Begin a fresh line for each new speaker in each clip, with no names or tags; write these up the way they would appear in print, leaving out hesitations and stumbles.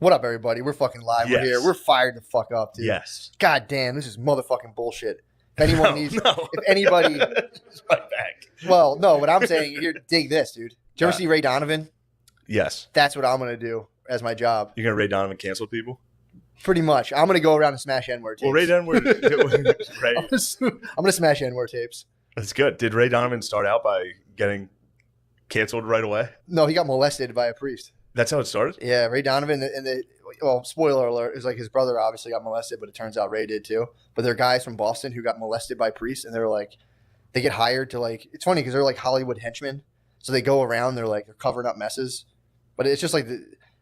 What up, everybody? We're fucking live.
Yes.
We're here. We're fired the fuck up, dude.
Yes.
God damn, this is motherfucking bullshit. If anyone needs,
No.
if anybody,
It's my back.
well, no, what I'm saying here, dig this, dude. Did you ever see Ray Donovan?
Yes.
That's what I'm gonna do as my job.
You're gonna Ray Donovan cancel people?
Pretty much. I'm gonna go around and smash N-word tapes.
Well, Ray Donovan. Ray,
I'm gonna smash N-word tapes.
that's good. Did Ray Donovan start out by getting canceled right away?
No, he got molested by a priest.
That's how it started.
Yeah, Ray Donovan well, spoiler alert, is like his brother obviously got molested, but it turns out Ray did too. But there are guys from Boston who got molested by priests, and they're like, they get hired to like, it's funny because they're like Hollywood henchmen, so they go around, they're covering up messes. But it's just like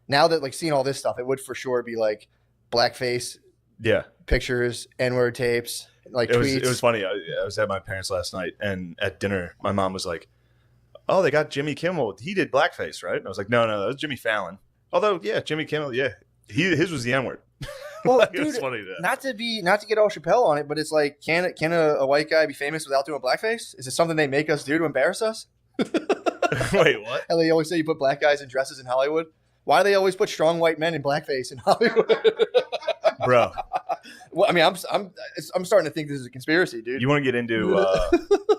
now that like seeing all this stuff, it would for sure be like blackface,
Yeah.
pictures, N-word tapes, like tweets.
It was funny. I was at my parents last night, and at dinner, my mom was like, "Oh, they got Jimmy Kimmel. He did blackface, right?" And I was like, "No, that was Jimmy Fallon." Although, yeah, Jimmy Kimmel, yeah, his was the N-word.
Well,
Like,
dude,
it was funny
not to get all Chappelle on it, but it's like, can a white guy be famous without doing blackface? Is it something they make us do to embarrass us?
Wait, what?
And they always say you put black guys in dresses in Hollywood. Why do they always put strong white men in blackface in Hollywood?
Bro,
Well, I mean, I'm starting to think this is a conspiracy, dude.
you want to get into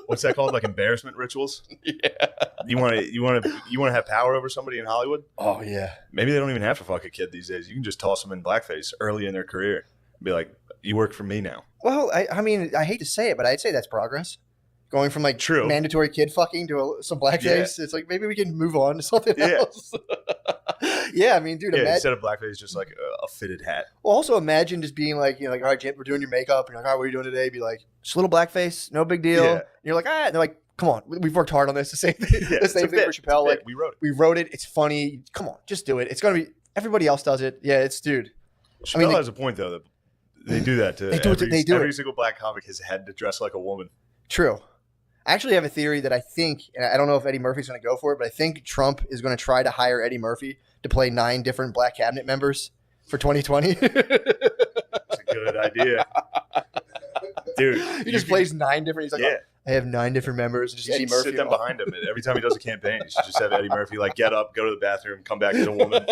what's that called? Like embarrassment rituals?
Yeah.
You want to have power over somebody in Hollywood?
Oh yeah.
Maybe they don't even have to fuck a kid these days. You can just toss them in blackface early in their career. Be like, you work for me now.
Well, I mean, I hate to say it, but I'd say that's progress. Going from like
True.
mandatory kid fucking to some blackface, it's like maybe we can move on to something
Yeah.
else. Yeah, I mean, dude,
Yeah, instead of blackface, just like a fitted hat.
well, also imagine just being like, all right, Jim, we're doing your makeup. And you're like, all right, what are you doing today? Be like, just a little blackface, no big deal.
Yeah.
And you're like, and they're like, come on, we've worked hard on this. The same thing,
Yeah,
the same thing for Chappelle. Like,
we wrote it.
we wrote it. It's funny. Come on, just do it. It's gonna be. Everybody else does it. Yeah, it's dude.
Chappelle has a point though that they do that to every single black comic has had to dress like a woman.
True. I actually have a theory that I think, and I don't know if Eddie Murphy's going to go for it, but I think Trump is going to try to hire Eddie Murphy to play 9 different black cabinet members for 2020.
That's a good idea, dude.
He just plays 9 different. He's like,
Yeah.
I have 9 different members. Just Eddie Murphy.
Sit them behind him every time he does a campaign. You should just have Eddie Murphy like get up, go to the bathroom, come back as a woman.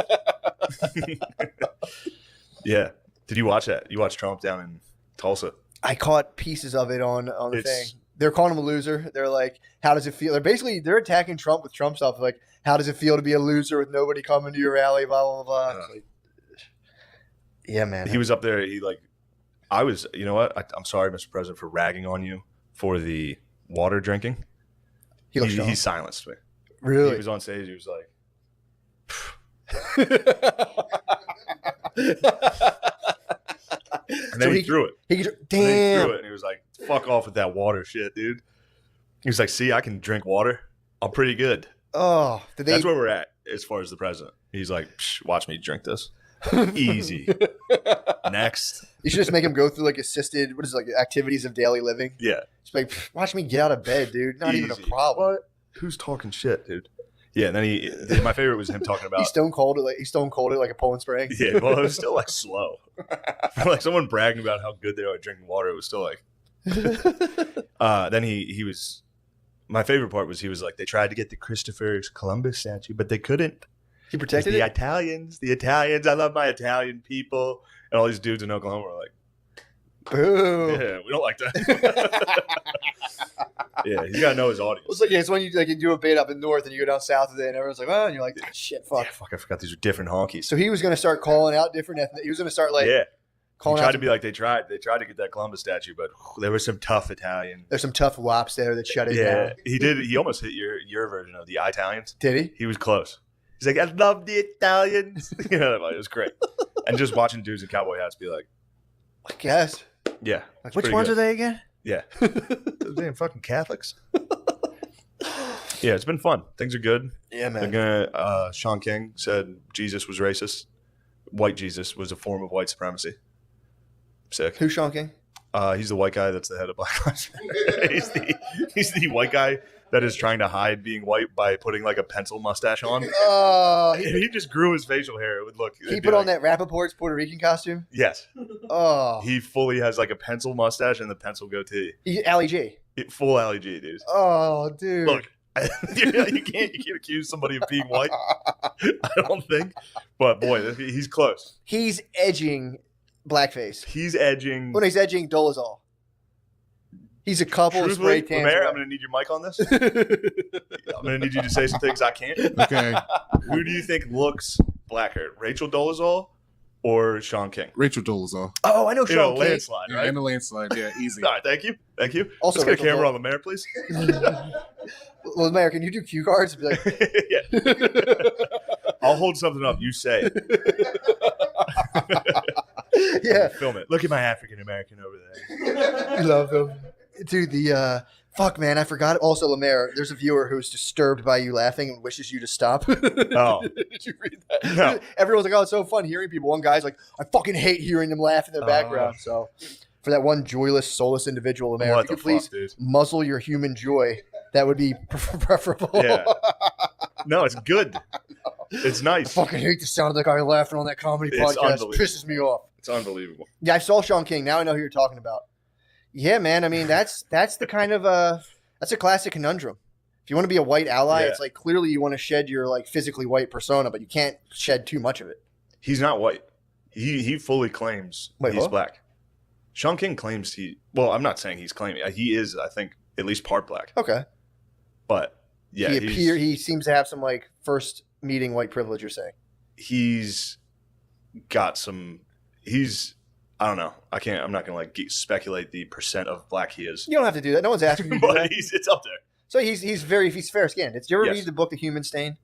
Yeah. Did you watch that? You watched Trump down in Tulsa?
I caught pieces of it on the thing. They're calling him a loser. They're like, how does it feel? They're attacking Trump with Trump stuff. Like, how does it feel to be a loser with nobody coming to your rally? Blah blah blah. Like, yeah, man.
He was up there. I was. You know what? I'm sorry, Mr. President, for ragging on you for the water drinking. He silenced me.
Really?
He was on stage. He was like. And then he threw it.
Damn.
And then he threw it, and he was like, "Fuck off with that water shit, dude." He was like, "See, I can drink water. I'm pretty good."
Oh,
That's where we're at as far as the president. He's like, "Watch me drink this, easy." Next,
you should just make him go through like assisted, activities of daily living.
Yeah,
just like, watch me get out of bed, dude. Not even a problem.
What? Who's talking shit, dude? Yeah, and then my favorite was him talking about
he stone cold it like a Poland Spring.
Yeah, well, it was still like slow. Like someone bragging about how good they are at drinking water. It was still like. Then he was. My favorite part was he was like, they tried to get the Christopher Columbus statue, but they couldn't.
He protected
the Italians. The Italians. I love my Italian people. And all these dudes in Oklahoma were like,
boo.
Yeah, we don't like that. Yeah, he's got to know his audience.
It's like, it's when you do a bit up in north and you go down south of it and everyone's like, oh, and you're like, shit, fuck.
Yeah, fuck, I forgot these are different honkies.
So he was going to start calling out different ethnic. He was going to start
calling
out.
Tried to be like, they tried to get that Columbus statue, but there was some tough Italian.
There's some tough wops there that shut it down.
He did. He almost hit your version of the Italians.
Did he?
He was close. He's like, I love the Italians. It was great. And just watching dudes in cowboy hats be like,
I guess.
Yeah.
Which ones are they again?
Yeah. Those damn fucking Catholics. Yeah, it's been fun. Things are good.
Yeah, man.
They're gonna. Sean King said Jesus was racist. White Jesus was a form of white supremacy. Sick.
Who's Sean King?
He's the white guy that's the head of Black Lives Matter. he's the white guy that is trying to hide being white by putting like a pencil mustache on. He just grew his facial hair. It would look.
He put on that Rappaport's Puerto Rican costume?
Yes.
Oh.
He fully has like a pencil mustache and the pencil goatee.
Ali G.
Full Ali G, dude.
Oh, dude.
Look, You can't accuse somebody of being white. I don't think. But boy, he's close.
He's edging blackface.
He's edging.
When he's edging Dolezal. He's a couple of spray tans.
Lemaire, I'm going to need your mic on this. I'm going to need you to say some things I can't.
Okay.
Who do you think looks blacker, Rachel Dolezal or Sean King?
Rachel Dolezal.
Oh, I know
In a
Sean King.
landslide, right?
Yeah, in a landslide. Yeah, easy.
All right, thank you.
Also,
let's get a
Rachel
camera
Dolezal.
on Lemaire, please.
Lemaire, can you do cue cards? Be like,
Yeah. I'll hold something up. You say it.
yeah.
Film it. Look at my African American over there.
I love him. Dude, fuck, man, I forgot. Also, Lemaire, there's a viewer who's disturbed by you laughing and wishes you to stop.
Oh.
Did you read that?
No.
Everyone's like, oh, it's so fun hearing people. One guy's like, I fucking hate hearing them laugh in the background. So, for that one joyless, soulless individual, Lemaire,
What
if you
the
could please
fuck, dude?
muzzle your human joy, that would be preferable.
Yeah. No, it's good. It's
I
nice.
fucking hate the sound of the guy laughing on that comedy
It's
podcast.
unbelievable.
Pisses me off.
It's unbelievable.
Yeah, I saw Sean King. Now I know who you're talking about. Yeah, man. I mean, that's the kind of that's a classic conundrum. If you want to be a white ally,
Yeah.
it's like clearly you want to shed your like physically white persona, but you can't shed too much of it.
He's not white. He fully claims
Wait,
he's
what?
black. Sean King claims well, I'm not saying he's claiming. He is, I think, at least part black.
Okay.
But yeah,
he seems to have some like first meeting white privilege. You're saying?
he's got some. I don't know. I'm not gonna speculate the percent of black he is.
You don't have to do that. No one's asking you to do
But
that.
it's up there.
So he's fair skinned. Did you ever
Yes.
read the book The Human Stain?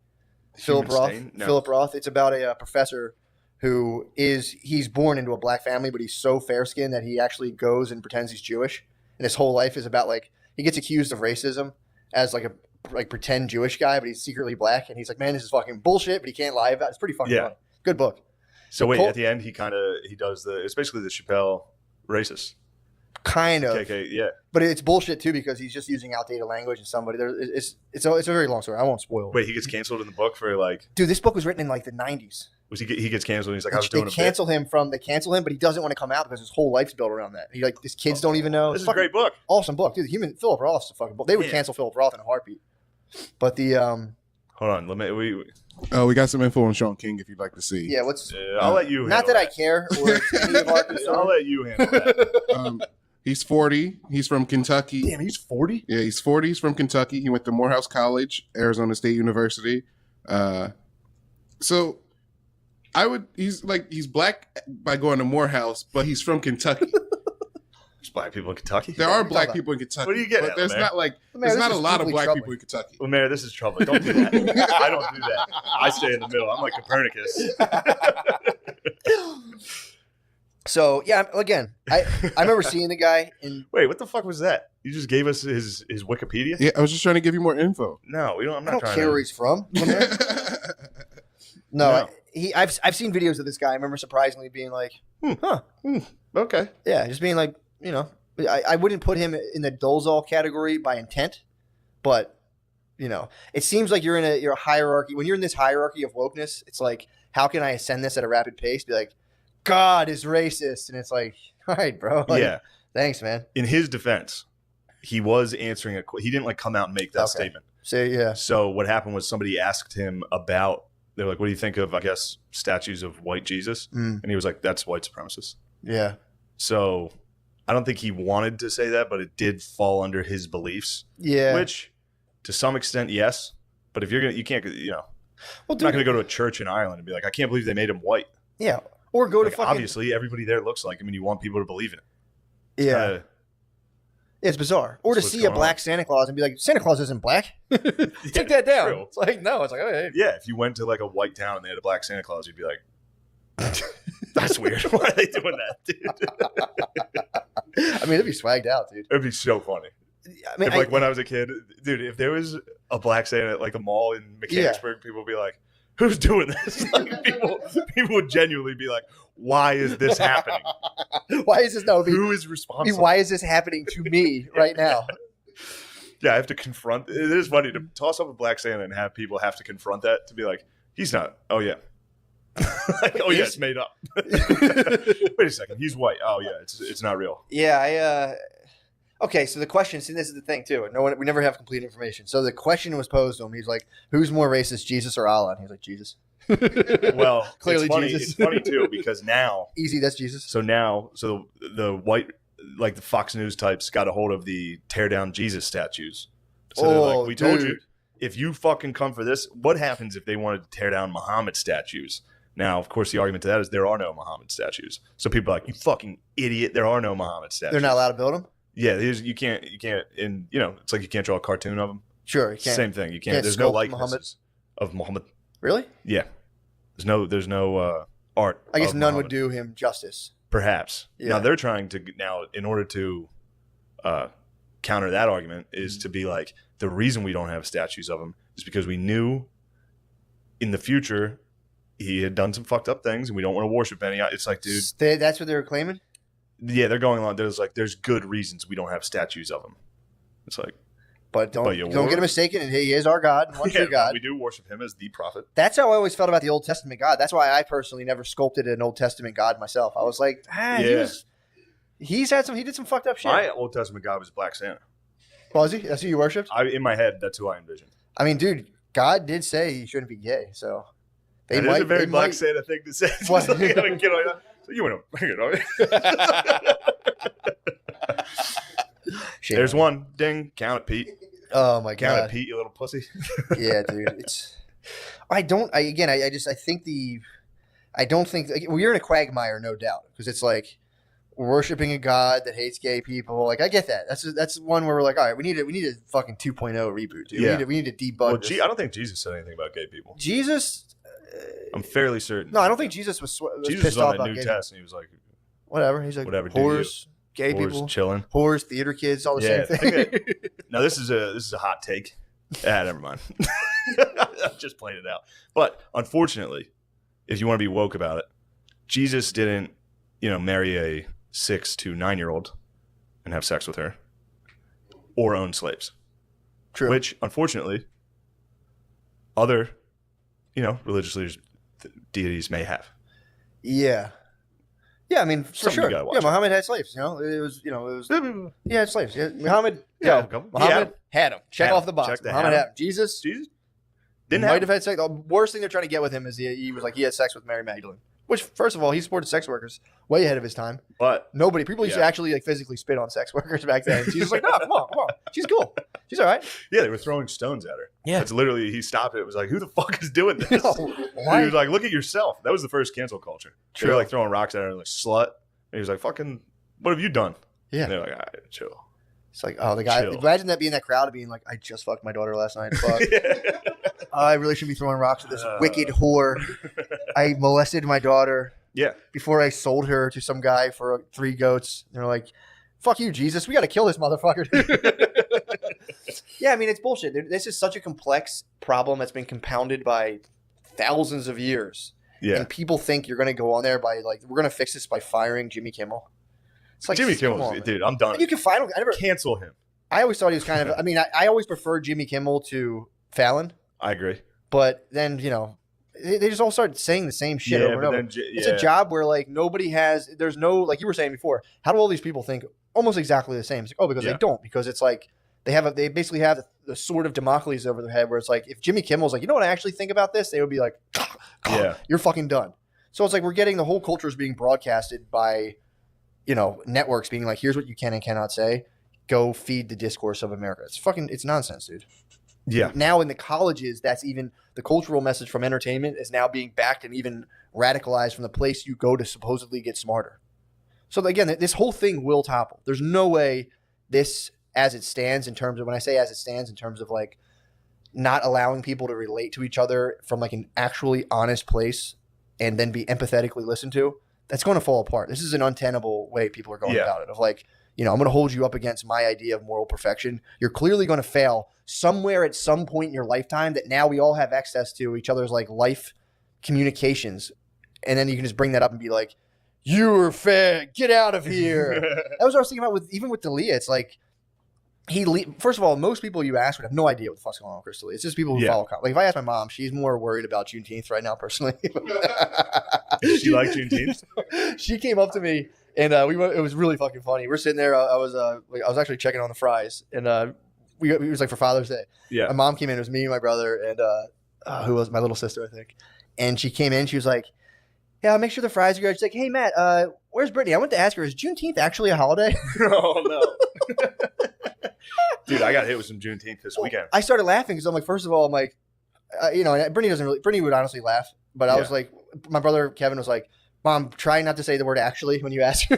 Human
Philip Roth.
Stain? No.
Philip Roth. It's about a professor who he's born into a black family, but he's so fair skinned that he actually goes and pretends he's Jewish, and his whole life is about like he gets accused of racism as like a pretend Jewish guy, but he's secretly black, and he's like, man, this is fucking bullshit, but he can't lie about it. It's pretty fucking funny. Good book.
So wait,
Col-
at the end, he does it's basically the Chappelle racist.
Kind of.
KK, yeah.
But it's bullshit too because he's just using outdated language and somebody there. It's a very long story. I won't spoil it.
Wait, he gets canceled in the book for like.
Dude, this book was written in like the 90s.
He gets canceled and he's like, I was doing
They
a bit.
cancel him, but he doesn't want to come out because his whole life's built around that. He like his kids don't even know.
This
It's
is a great book.
awesome book, dude. Philip Roth's a fucking book. They would
Yeah.
cancel Philip Roth in a heartbeat. But the
Hold on,
We got some info on Sean King if you'd like to see.
yeah, what's
I'll let you.
not
handle
that I care or it's any of our
I'll
concern.
let you handle that.
He's 40. He's from Kentucky.
Damn, he's 40.
Yeah, he's 40. He's from Kentucky. He went to Morehouse College, Arizona State University. So he's black by going to Morehouse, but he's from Kentucky.
There's black people in Kentucky.
There are black people in Kentucky.
What are you getting
but
at,
there's
Lemaire?
not like
Man,
there's
this
not a
is
lot of
deeply
black
troubling.
people in Kentucky.
Lemaire, this is trouble. Don't do that. I don't do that. I stay in the middle. I'm like Copernicus.
So yeah, again, I remember seeing the guy in
Wait, what the fuck was that? You just gave us his Wikipedia?
Yeah, I was just trying to give you more info.
No, we don't. I'm
I
not
don't
trying
care where
to.
he's from.
No.
I've seen videos of this guy. I remember surprisingly being like,
Okay.
yeah, just being like, you know, I wouldn't put him in the Dolezal category by intent, but you know, it seems like you're a hierarchy. When you're in this hierarchy of wokeness, it's like, how can I ascend this at a rapid pace? Be like, God is racist, and it's like, all right, bro. Like,
Yeah.
thanks, man.
In his defense, he was answering he didn't like come out and make that
Okay.
statement.
So yeah,
So what happened was somebody asked him about. They're like, "What do you think of, I guess, statues of white Jesus?" And he was like, "That's white supremacist."
yeah,
So I don't think he wanted to say that, but it did fall under his beliefs.
yeah.
Which, to some extent, yes. But if you can't,
well,
you're
dude,
not going to go to a church in Ireland and be like, "I can't believe they made him white."
yeah, or go to
Like,
fucking
obviously, everybody there looks like him, and you want people to believe in it.
yeah. It's bizarre. Or to
That's what's
see a
going
black Santa Claus and be like, Santa Claus isn't black. Take that down.
true.
It's like, no. It's like, oh, hey.
Yeah, if you went to like a white town and they had a black Santa Claus, you'd be like, "That's weird. Why are they doing that, dude?"
I mean, it'd be swagged out, dude.
It'd be so funny.
I mean,
If, like when I was a kid, dude, if there was a black Santa at like the mall in Mechanicsburg, people would be like, "Who's doing this?" Like, people would genuinely be like, "Why is this happening?
why is this no?
Who is
I mean,
responsible?"
why is this happening to me right now?
Yeah, I have to confront. It is funny to toss up a black Santa and have people have to confront that to be like, "He's not." Oh yeah. Like, oh yeah, it's made up. Wait a second, he's white. Oh yeah, it's not real.
Yeah, Okay, so the question, see, this is the thing too. We never have complete information. So the question was posed to him. He's like, "Who's more racist, Jesus or Allah?" And he's like, "Jesus."
Well,
Clearly
it's funny,
Jesus.
It's funny too because now,
Easy, that's Jesus.
so the white, like the Fox News types, got a hold of the tear down Jesus statues. So they're like, "We told you, if you fucking come for this, what happens if they wanted to tear down Muhammad statues?" Now, of course, the argument to that is there are no Muhammad statues. So people are like, "You fucking idiot! There are no Muhammad statues."
They're not allowed to build them.
Yeah, you can't, and it's like you can't draw a cartoon of them.
Sure, you can't.
Same thing. You can't.
can't
There's no
sculpt
likenesses of Muhammad.
Really?
Yeah, there's no art.
I guess
of
none
Muhammad.
would do him justice.
Perhaps.
Yeah.
Now they're trying to in order to counter that argument is to be like, the reason we don't have statues of him is because we knew in the future he had done some fucked up things and we don't want to worship any. It's like, dude,
That's what they were claiming.
yeah, they're going along. There's good reasons we don't have statues of him. It's like,
But don't
you
get him mistaken. And he is our God, and one true God.
we do worship him as the prophet.
That's how I always felt about the Old Testament God. That's why I personally never sculpted an Old Testament God myself. I was like, he did some fucked up shit.
My Old Testament God was Black Santa.
Was he? That's who you worshipped?
In my head, that's who I envisioned.
I mean, dude, God did say he shouldn't be gay, so
That is a very Black Santa thing to say. It's
What?
like, I gotta get on that. So you went
Shit.
There's one. Ding. Count it, Pete.
Oh my
Count
God.
it, Pete, you little pussy.
Yeah, dude. I don't think well, you're in a quagmire, no doubt, because it's like worshiping a God that hates gay people. Like, I get that. That's one where we're like, all right, we need a fucking 2.0 reboot, dude.
Yeah.
We need to debug
Well,
this.
I don't think Jesus said anything about gay people.
Jesus.
I'm fairly certain.
No, I don't think Jesus was
Jesus
pissed
was
off
on that
about
New
gay
Test, and he was like,
people. Whatever. He's like,
Whatever, do
whores, gay
"Whores
people,
chilling."
whores, theater kids, all the same thing.
Now this is a hot take. Never mind. I'm just playing it out. But unfortunately, if you want to be woke about it, Jesus didn't, marry a 6 to 9-year-old and have sex with her, or own slaves.
True.
Which, unfortunately, other, religious leaders, deities may have.
Yeah. Yeah, I mean, for
Something you
sure.
gotta watch
Yeah,
out.
Muhammad had slaves. He had slaves. Yeah, Muhammad.
Yeah,
Muhammad had them. Check off the box.
Check the
Muhammad
had
had them. Jesus
didn't
might
have.
have had sex. The worst thing they're trying to get with him is he was like he had sex with Mary Magdalene. Which, first of all, he supported sex workers way ahead of his time.
But
People used to actually like physically spit on sex workers back then. Jesus was like, no, come on. She's cool. She's all right.
yeah, they were throwing stones at her.
Yeah.
That's literally, he stopped it. It was like, who the fuck is doing this?
No,
And he was like, look at yourself. That was the first cancel culture. They were like throwing rocks at her, like, slut. And he was like, fucking, what have you done?
Yeah.
And they're like, all right, chill.
It's like, oh, the guy.
Chill.
Imagine that being that crowd, being like, I just fucked my daughter last night. Fuck. I really shouldn't be throwing rocks at this wicked whore. I molested my daughter.
Yeah.
Before I sold her to some guy for 3 goats. And they're like, fuck you, Jesus. We got to kill this motherfucker. Yeah, I mean, it's bullshit. This is such a complex problem that's been compounded by thousands of years.
Yeah.
And people think you're going to go on there by, like, we're going to fix this by firing Jimmy Kimmel. It's like,
Jimmy
come
Kimmel,
on,
dude, I'm done.
And you can find him.
Cancel him.
I always thought he was kind of, I mean, I always preferred Jimmy Kimmel to Fallon.
I agree.
But then, they just all started saying the same shit over and over. It's a job where, like, there's no, like you were saying before, how do all these people think almost exactly the same? It's like, because they don't. Because it's like, they basically have the sword of Damocles over their head where it's like, if Jimmy Kimmel's like, you know what I actually think about this? They would be like, you're fucking done. So it's like, we're getting the whole culture is being broadcasted by, networks being like, here's what you can and cannot say. Go feed the discourse of America. It's nonsense, dude.
Yeah.
Now in the colleges, that's even the cultural message from entertainment is now being backed and even radicalized from the place you go to supposedly get smarter. So again, this whole thing will topple. There's no way this, as it stands in terms of, when I say as it stands in terms of like not allowing people to relate to each other from like an actually honest place and then be empathetically listened to, that's going to fall apart. This is an untenable way people are going about it of like, I'm going to hold you up against my idea of moral perfection. You're clearly going to fail somewhere at some point in your lifetime that now we all have access to each other's like life communications. And then you can just bring that up and be like, you're fat, get out of here. That was what I was thinking about even with D'Elia. It's like, first of all, most people you ask would have no idea what the fuck's going on with Chris D'Elia. It's just people who follow. Like if I ask my mom, she's more worried about Juneteenth right now personally.
She like Juneteenth?
She came up to me And we went, it was really fucking funny. We're sitting there. I was actually checking on the fries, and it was like for Father's Day.
Yeah.
My mom came in. It was me and my brother, and who was my little sister, I think. And she came in. She was like, "Yeah, I'll make sure the fries are good." She's like, "Hey, Matt, where's Brittany?" I went to ask her, "Is Juneteenth actually a holiday?"
Oh no. Dude, I got hit with some Juneteenth this weekend.
I started laughing because I'm like, first of all, I'm like, and Brittany would honestly laugh, but I was like, my brother Kevin was like, "Mom, try not to say the word actually when you ask her."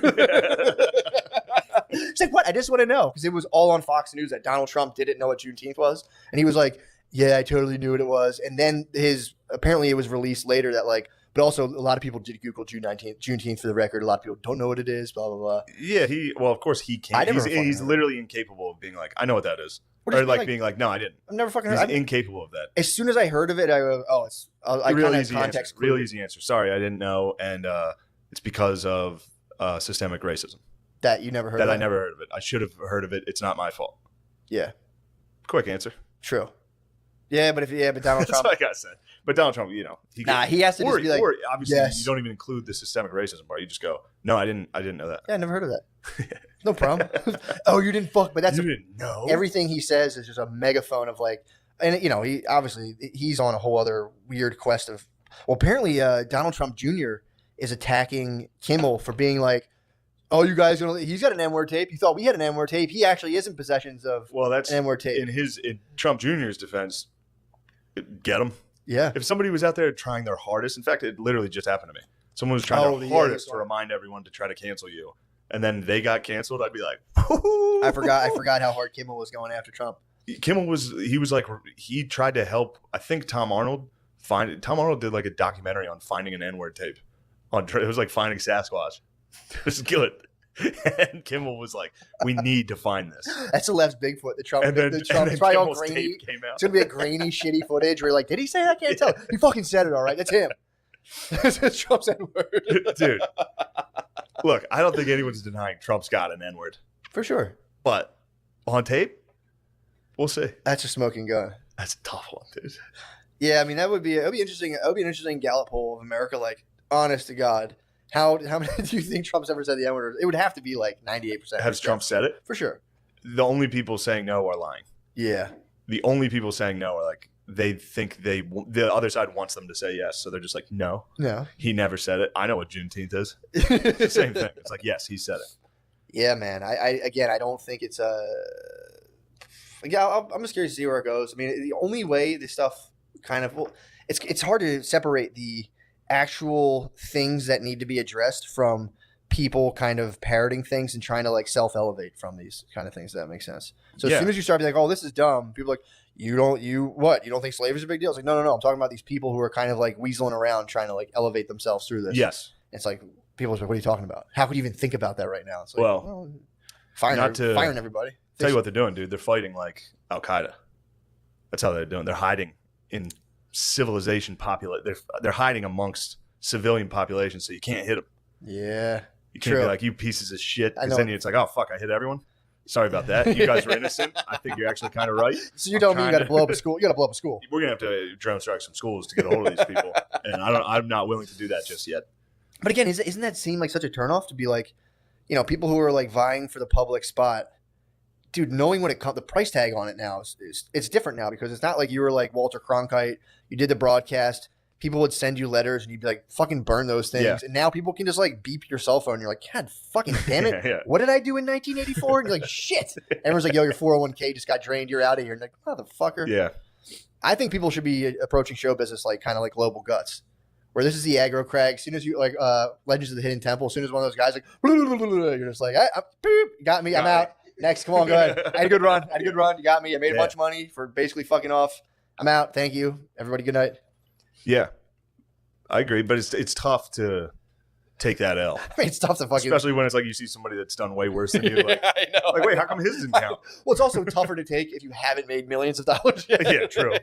It's like, what? I just want to know, because it was all on Fox News that Donald Trump didn't know what Juneteenth was, and he was like, "Yeah, I totally knew what it was." And then apparently it was released later that like, but also a lot of people did Google Juneteenth for the record. A lot of people don't know what it is. Blah blah blah.
Yeah, of course he can't. He's literally incapable of being like, "I know what that is," or like being like, "No, I didn't."
I've never fucking.
He's incapable of that.
As soon as I heard of it, I go, "Oh, it's I
real
kind
easy
of context."
answer. Real easy answer. Sorry, I didn't know, and it's because of systemic racism.
That you never heard
that
of?
I never heard of it. I should have heard of it. It's not my fault.
Yeah.
Quick answer.
True. Yeah, but Donald Trump.
That's what I got said. But Donald Trump, he
has to just be like,
or obviously
yes.
You don't even include the systemic racism part. You just go, "No, I didn't know that."
Yeah, I never heard of that. No problem. Oh, you didn't fuck, but that's
you didn't know.
Everything he says is just a megaphone of like, and he's on a whole other weird quest of. Well, apparently, Donald Trump Jr. is attacking Kimmel for being like, "Oh, you guys, he's got an N-word tape. You thought we had an N-word tape. He actually is in possession of
that's
an N-word tape."
In Trump Jr.'s defense, get him.
Yeah.
If somebody was out there trying their hardest, in fact, it literally just happened to me. Someone was trying their hardest to remind everyone to try to cancel you, and then they got canceled. I'd be like, "Woo-hoo."
I forgot how hard Kimmel was going after Trump.
He tried to help. I think Tom Arnold did like a documentary on finding an N-word tape. It was like finding Sasquatch. It was good. And Kimmel was like, "We need to find this."
That's the left's Bigfoot. The Trump. It's probably all grainy. It's gonna be a grainy, shitty footage where you're like, "Did he say that? I can't tell." He fucking said it. All right, that's him. It's Trump's N-word.
Dude, look, I don't think anyone's denying Trump's got an N-word
for sure.
But on tape, we'll see.
That's a smoking gun.
That's a tough one, dude.
Yeah, I mean it would be interesting. It would be an interesting Gallup poll of America. Like, honest to God. How many do you think Trump's ever said the N-word? It would have to be like 98%.
Has Trump said it?
For sure.
The only people saying no are lying.
Yeah.
The only people saying no are like, they think the other side wants them to say yes. So they're just like, no. He never said it. I know what Juneteenth is. It's the same thing. It's like, yes, he said it.
Yeah, man. I don't think it's I'm just curious to see where it goes. I mean, the only way this stuff it's hard to separate the actual things that need to be addressed from people kind of parroting things and trying to like self-elevate from these kind of things. That makes sense. So as soon as you start being like, "Oh, this is dumb," people are like, you don't think slavery is a big deal? It's like, no. I'm talking about these people who are kind of like weaseling around trying to like elevate themselves through this.
Yes.
It's like people are like, "What are you talking about? How could you even think about that right now?" It's like, firing everybody.
Tell you what they're doing, dude. They're fighting like Al Qaeda. That's how they're doing. They're hiding in civilization they're hiding amongst civilian populations, so you can't hit them.
Yeah,
you can't be like, "You pieces of shit," because then it's like, "Oh fuck, I hit everyone. Sorry about that. You guys were innocent. I think you're actually kind of right."
So you don't mean you got to blow up a school? You got to blow up a school.
We're gonna have to drone strike some schools to get a hold of these people, and I'm not willing to do that just yet.
But again, isn't that seem like such a turnoff to be like, people who are like vying for the public spot? Dude, knowing what the price tag on it now it's different now, because it's not like you were like Walter Cronkite. You did the broadcast. People would send you letters and you'd be like, "Fucking burn those things." Yeah. And now people can just like beep your cell phone. You're like, "God fucking damn it. Yeah. What did I do in 1984? And you're like, "Shit." Everyone's like, "Yo, your 401k just got drained. You're out of here." And like, motherfucker.
Yeah.
I think people should be approaching show business like kind of like Global Guts, where this is the aggro crag. As soon as you like Legends of the Hidden Temple, as soon as one of those guys like, you're just like, "You got me. I'm out. Next, come on, go ahead. I had a good run. You got me. I made a bunch of money for basically fucking off. I'm out. Thank you. Everybody, good night."
Yeah, I agree, but it's tough to take that L.
I mean, it's tough to fucking...
Especially when it's like you see somebody that's done way worse than you. Like,
I know.
Like, wait, how come his didn't count?
Well, it's also tougher to take if you haven't made millions of dollars yet.
Yeah, true.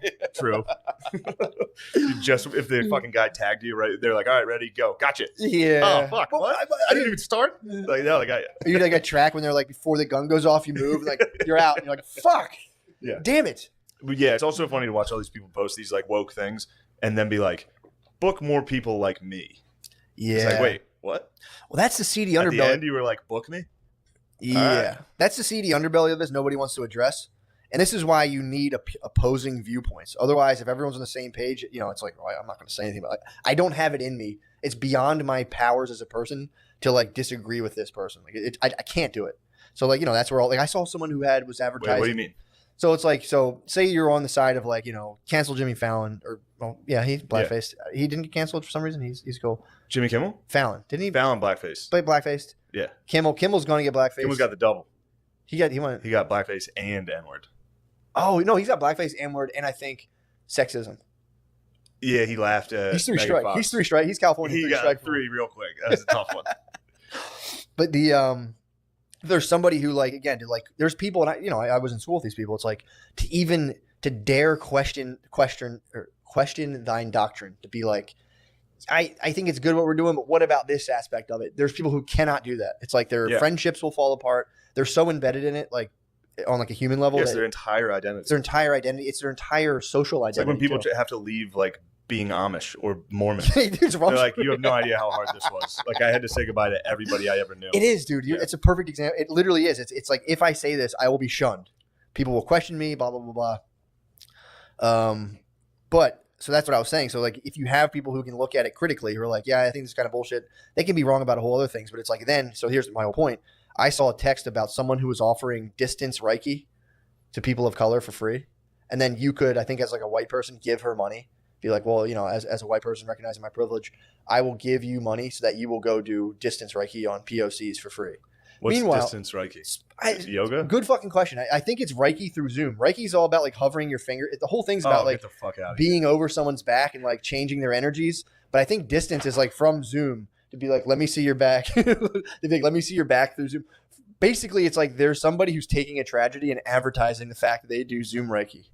Just if the fucking guy tagged you, right? They're like, "All right, ready, go. Gotcha."
Yeah.
Oh, fuck. What? I didn't even start? Like, no, like,
you like a track when they're like, before the gun goes off, you move, and like, you're out. And you're like, "Fuck.
Yeah.
Damn it."
But yeah, it's also funny to watch all these people post these like woke things and then be like, "Book more people like me."
Yeah.
It's like, wait, What?
Well, that's the seedy
At the
underbelly.
end, you were like, book me?
Yeah,
right.
that's the seedy underbelly of this. Nobody wants to address, and this is why you need opposing viewpoints. Otherwise, if everyone's on the same page, it's like, well, I'm not going to say anything about it. I don't have it in me. It's beyond my powers as a person to like disagree with this person. Like, I can't do it. So like, that's where I saw someone who was advertising.
Wait, what do you mean?
So it's like, say you're on the side of like, cancel Jimmy Fallon, or he's blackfaced. Yeah. He didn't get canceled for some reason. He's cool.
Jimmy Kimmel?
Fallon, didn't he?
Fallon blackface.
Play blackfaced.
Yeah.
Kimmel's going to get blackface.
Kimmel's got the double.
He went.
He got blackface and N-word.
Oh no, he's got blackface, N-word, and I think sexism.
Yeah, he laughed at.
He's 3 strike. He's 3 strike. He's California.
He got 3 real quick. That was a tough one.
But there's somebody who there's people, and I was in school with these people. It's like to dare question thine doctrine, to be like, I think it's good what we're doing, but what about this aspect of it? There's people who cannot do that. It's like their friendships will fall apart. They're so embedded in it, like on like a human level.
Yes, their entire identity.
It's their entire identity. It's their entire social identity.
It's like when people have to leave like being Amish or Mormon.
They're
like, you have no idea how hard this was. Like, I had to say goodbye to everybody I ever knew.
It is, dude. It's a perfect example. It literally is. It's like, if I say this, I will be shunned. People will question me, blah, blah, blah, blah. But so that's what I was saying. So like, if you have people who can look at it critically, who are like, yeah, I think this is kind of bullshit, they can be wrong about a whole other things. But it's like, so here's my whole point. I saw a text about someone who was offering distance Reiki to people of color for free. And then you could, I think as like a white person, give her money. Be like, well, as a white person recognizing my privilege, I will give you money so that you will go do distance Reiki on POCs for free.
What's
Meanwhile,
distance Reiki? Yoga?
Good fucking question. I think it's Reiki through Zoom. Reiki is all about like hovering your finger. The whole thing's about like
get the fuck out
being over someone's back and like changing their energies. But I think distance is like from Zoom to be like, let me see your back. To be like, let me see your back through Zoom. Basically, it's like there's somebody who's taking a tragedy and advertising the fact that they do Zoom Reiki.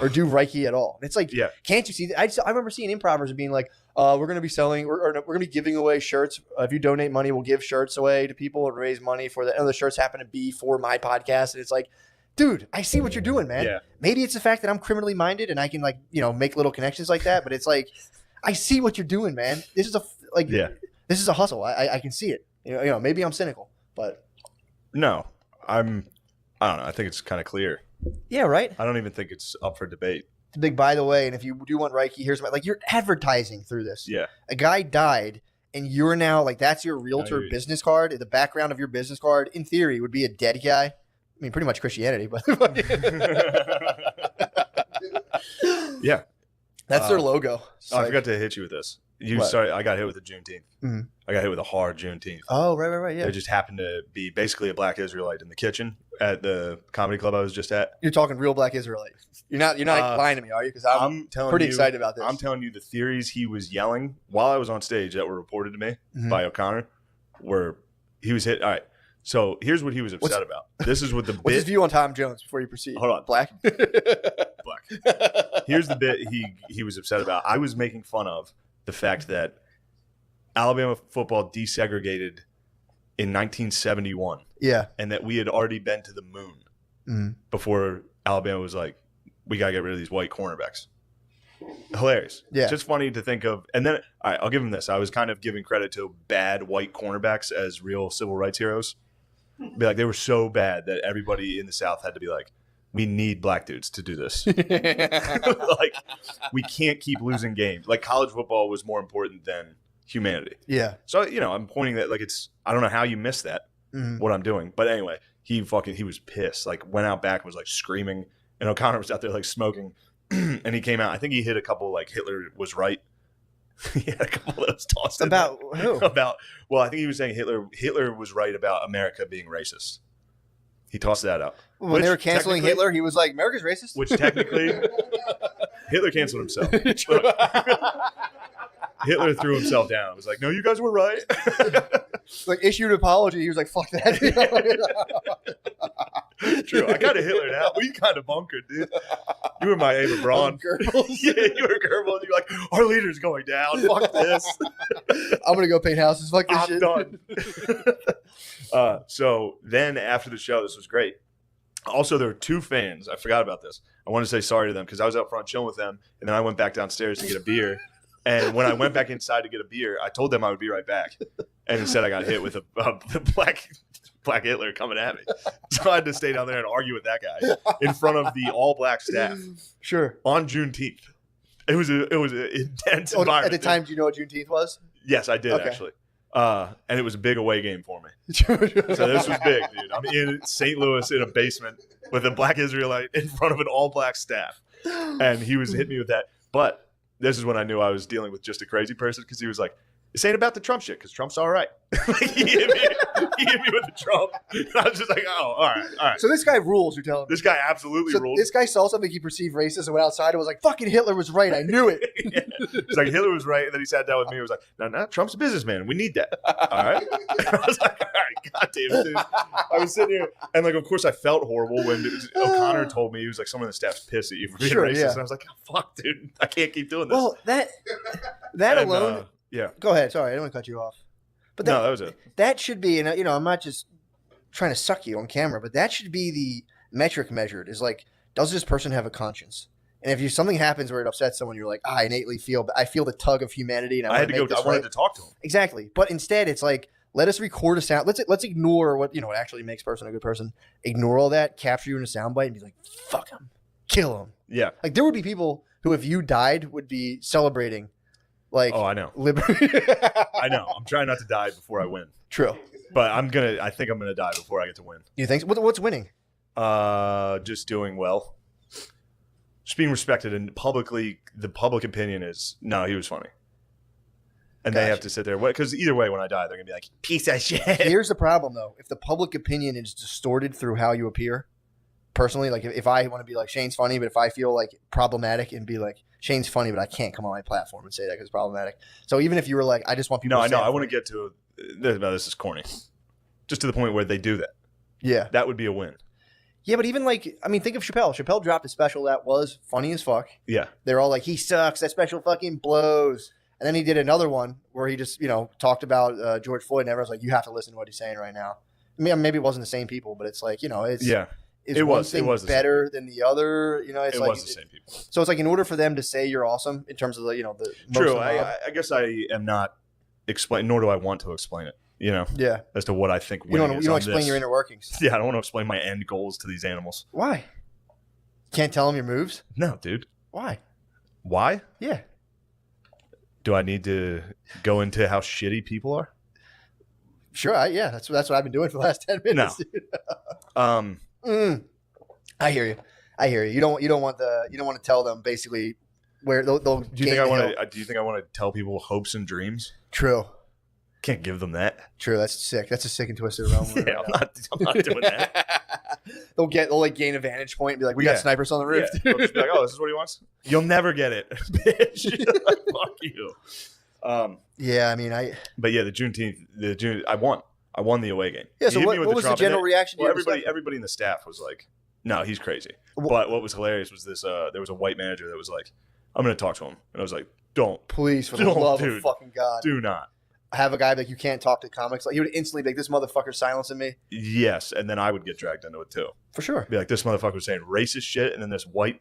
Or do Reiki at all. It's like, can't you see that? I remember seeing improvers being like, we're going to be selling, or we're going to be giving away shirts. If you donate money, we'll give shirts away to people and raise money for that. And the shirts happen to be for my podcast. And it's like, dude, I see what you're doing, man.
Yeah.
Maybe it's the fact that I'm criminally minded and I can make little connections like that. But it's like, I see what you're doing, man. This is this is a hustle. I can see it. Maybe I'm cynical, but
no, I don't know. I think it's kind of clear.
Yeah, right.
I don't even think it's up for debate.
It's a big, by the way, and if you do want Reiki, here's you're advertising through this.
Yeah. A
guy died, and you're now like, that's your realtor business card. The background of your business card, in theory, would be a dead guy. I mean, pretty much Christianity, but
yeah.
That's their logo.
I forgot to hit you with this. I got hit with a Juneteenth. Mm-hmm. I got hit with a hard Juneteenth.
Oh, right, yeah.
There just happened to be basically a black Israelite in the kitchen at the comedy club I was just at.
You're talking real black Israelite. You're not lying to me, are you? Because I'm pretty excited about this.
I'm telling you, the theories he was yelling while I was on stage that were reported to me by O'Connor he was hit. All right. So here's what he was upset about. This is what the
What's his view on Tom Jones before you proceed?
Hold on.
Black?
Black. Here's the bit he was upset about. I was making fun of the fact that Alabama football desegregated in 1971.
Yeah.
And that we had already been to the moon before Alabama was like, we got to get rid of these white cornerbacks. Hilarious.
Yeah.
Just funny to think of. And then, all right, I'll give him this. I was kind of giving credit to bad white cornerbacks as real civil rights heroes. Be like, they were so bad that everybody in the South had to be like, we need black dudes to do this. Like, we can't keep losing games. Like, college football was more important than humanity.
Yeah.
So, I'm pointing that, like, I don't know how you missed that, what I'm doing. But anyway, he was pissed. Like, went out back and was, like, screaming. And O'Connor was out there, like, smoking. And he came out. I think he hit a couple, like, Hitler was right. He had a couple that was tossed
about
in
who?
Well, I think he was saying Hitler was right about America being racist. He tossed that out.
When they were canceling Hitler, he was like, America's racist?
Which technically, Hitler canceled himself. Hitler threw himself down. It was like, no, you guys were right.
Like, issued an apology. He was like, fuck that.
True. I got a Hitler now. We kind of bunkered, dude. You were my Ava Braun. Yeah, you were Goebbels. You're like, our leader's going down. Fuck this.
I'm going to go paint houses. Fuck this shit.
I'm done. So then after the show, this was great. Also, there were 2 fans. I forgot about this. I want to say sorry to them because I was out front chilling with them, and then I went back downstairs to get a beer. And when I went back inside to get a beer, I told them I would be right back. and he said I got hit with a black Hitler coming at me. So I had to stay down there and argue with that guy in front of the all black staff.
Sure.
On Juneteenth. It was an intense environment.
At the time, do you know what Juneteenth was?
Yes, I did actually. And it was a big away game for me. So this was big, dude. I'm in St. Louis in a basement with a black Israelite in front of an all black staff. And he was hitting me with that. But this is when I knew I was dealing with just a crazy person because he was like, this ain't about the Trump shit because Trump's all right. he hit me with the Trump. And I was just like, oh, all right.
So this guy rules, you're telling me.
This guy absolutely rules.
This guy saw something he perceived racist and went outside and was like, fucking Hitler was right. I knew it.
Yeah. He's like, Hitler was right. And then he sat down with me and was like, no, Trump's a businessman. We need that. All right. I was like, all right, God damn it, dude. I was sitting here and like, of course I felt horrible when O'Connor told me, he was like, someone in the staff's pissed at you for being racist. Yeah. And I was like, oh, fuck, dude. I can't keep doing this.
Well, that alone.
Yeah.
Go ahead. Sorry, I didn't want to cut you off. But
no, that was it.
That should be, and I'm not just trying to suck you on camera, but that should be the metric measured. Is like, does this person have a conscience? And if something happens where it upsets someone, you're like, I innately feel the tug of humanity, and I had to go. I wanted to talk to him. Exactly, but instead, it's like, let us record a sound. Let's ignore what actually makes a person a good person. Ignore all that, capture you in a soundbite, and be like, fuck him, kill him.
Yeah.
Like there would be people who, if you died, would be celebrating. Like, oh,
I know. I know. I'm trying not to die before I win.
True.
But I think I'm gonna die before I get to win.
You think so? What's winning?
Just doing well. Just being respected, and publicly, the public opinion is, no, he was funny. And they have to sit there. Because either way, when I die, they're going to be like, piece of shit.
Here's the problem, though. If the public opinion is distorted through how you appear, personally, like if I want to be like, Shane's funny, but if I feel like problematic and be like, Shane's funny, but I can't come on my platform and say that because it's problematic. So even if you were like, I just want people to
No, I know. I want to get to, this is corny. Just to the point where they do that.
Yeah.
That would be a win.
Yeah, but even like, I mean, think of Chappelle. Chappelle dropped a special that was funny as fuck.
Yeah.
They're all like, he sucks. That special fucking blows. And then he did another one where he just, talked about George Floyd, and everyone's like, you have to listen to what he's saying right now. I mean, maybe it wasn't the same people, but it's like, it's
it was
better than the other. It's like,
was the same people.
So it's like, in order for them to say you're awesome in terms of the, the
true. I guess I am not explain, nor do I want to explain it.
Yeah.
As to what I think.
You don't explain your inner workings.
Yeah, I don't want to explain my end goals to these animals.
Why? Can't tell them your moves?
No, dude.
Why?
Why?
Yeah.
Do I need to go into how shitty people are?
Sure. That's what I've been doing for the last 10 minutes.
No.
I hear you. You don't want to tell them basically where they'll. Do
you think I want to tell people hopes and dreams?
True.
Can't give them that.
True. That's sick. That's a sick and twisted realm.
Yeah, I'm not doing that.
They'll gain a vantage point and be like, we got snipers on the roof.
Yeah. They'll just be like, oh, this is what he wants? You'll never get it, bitch. Fuck you.
Yeah, I mean,
But yeah, the Juneteenth, I won the away game.
Yeah, so what was the general reaction?
Well, everybody in the staff was like, no, he's crazy. But what was hilarious was this, there was a white manager that was like, I'm going to talk to him. And I was like, don't.
Please, for the love of fucking God.
Do not.
Have a guy like, you can't talk to comics. Like, he would instantly be like, this motherfucker's silencing me.
Yes, and then I would get dragged into it too.
For sure.
Be like, this motherfucker was saying racist shit, and then this white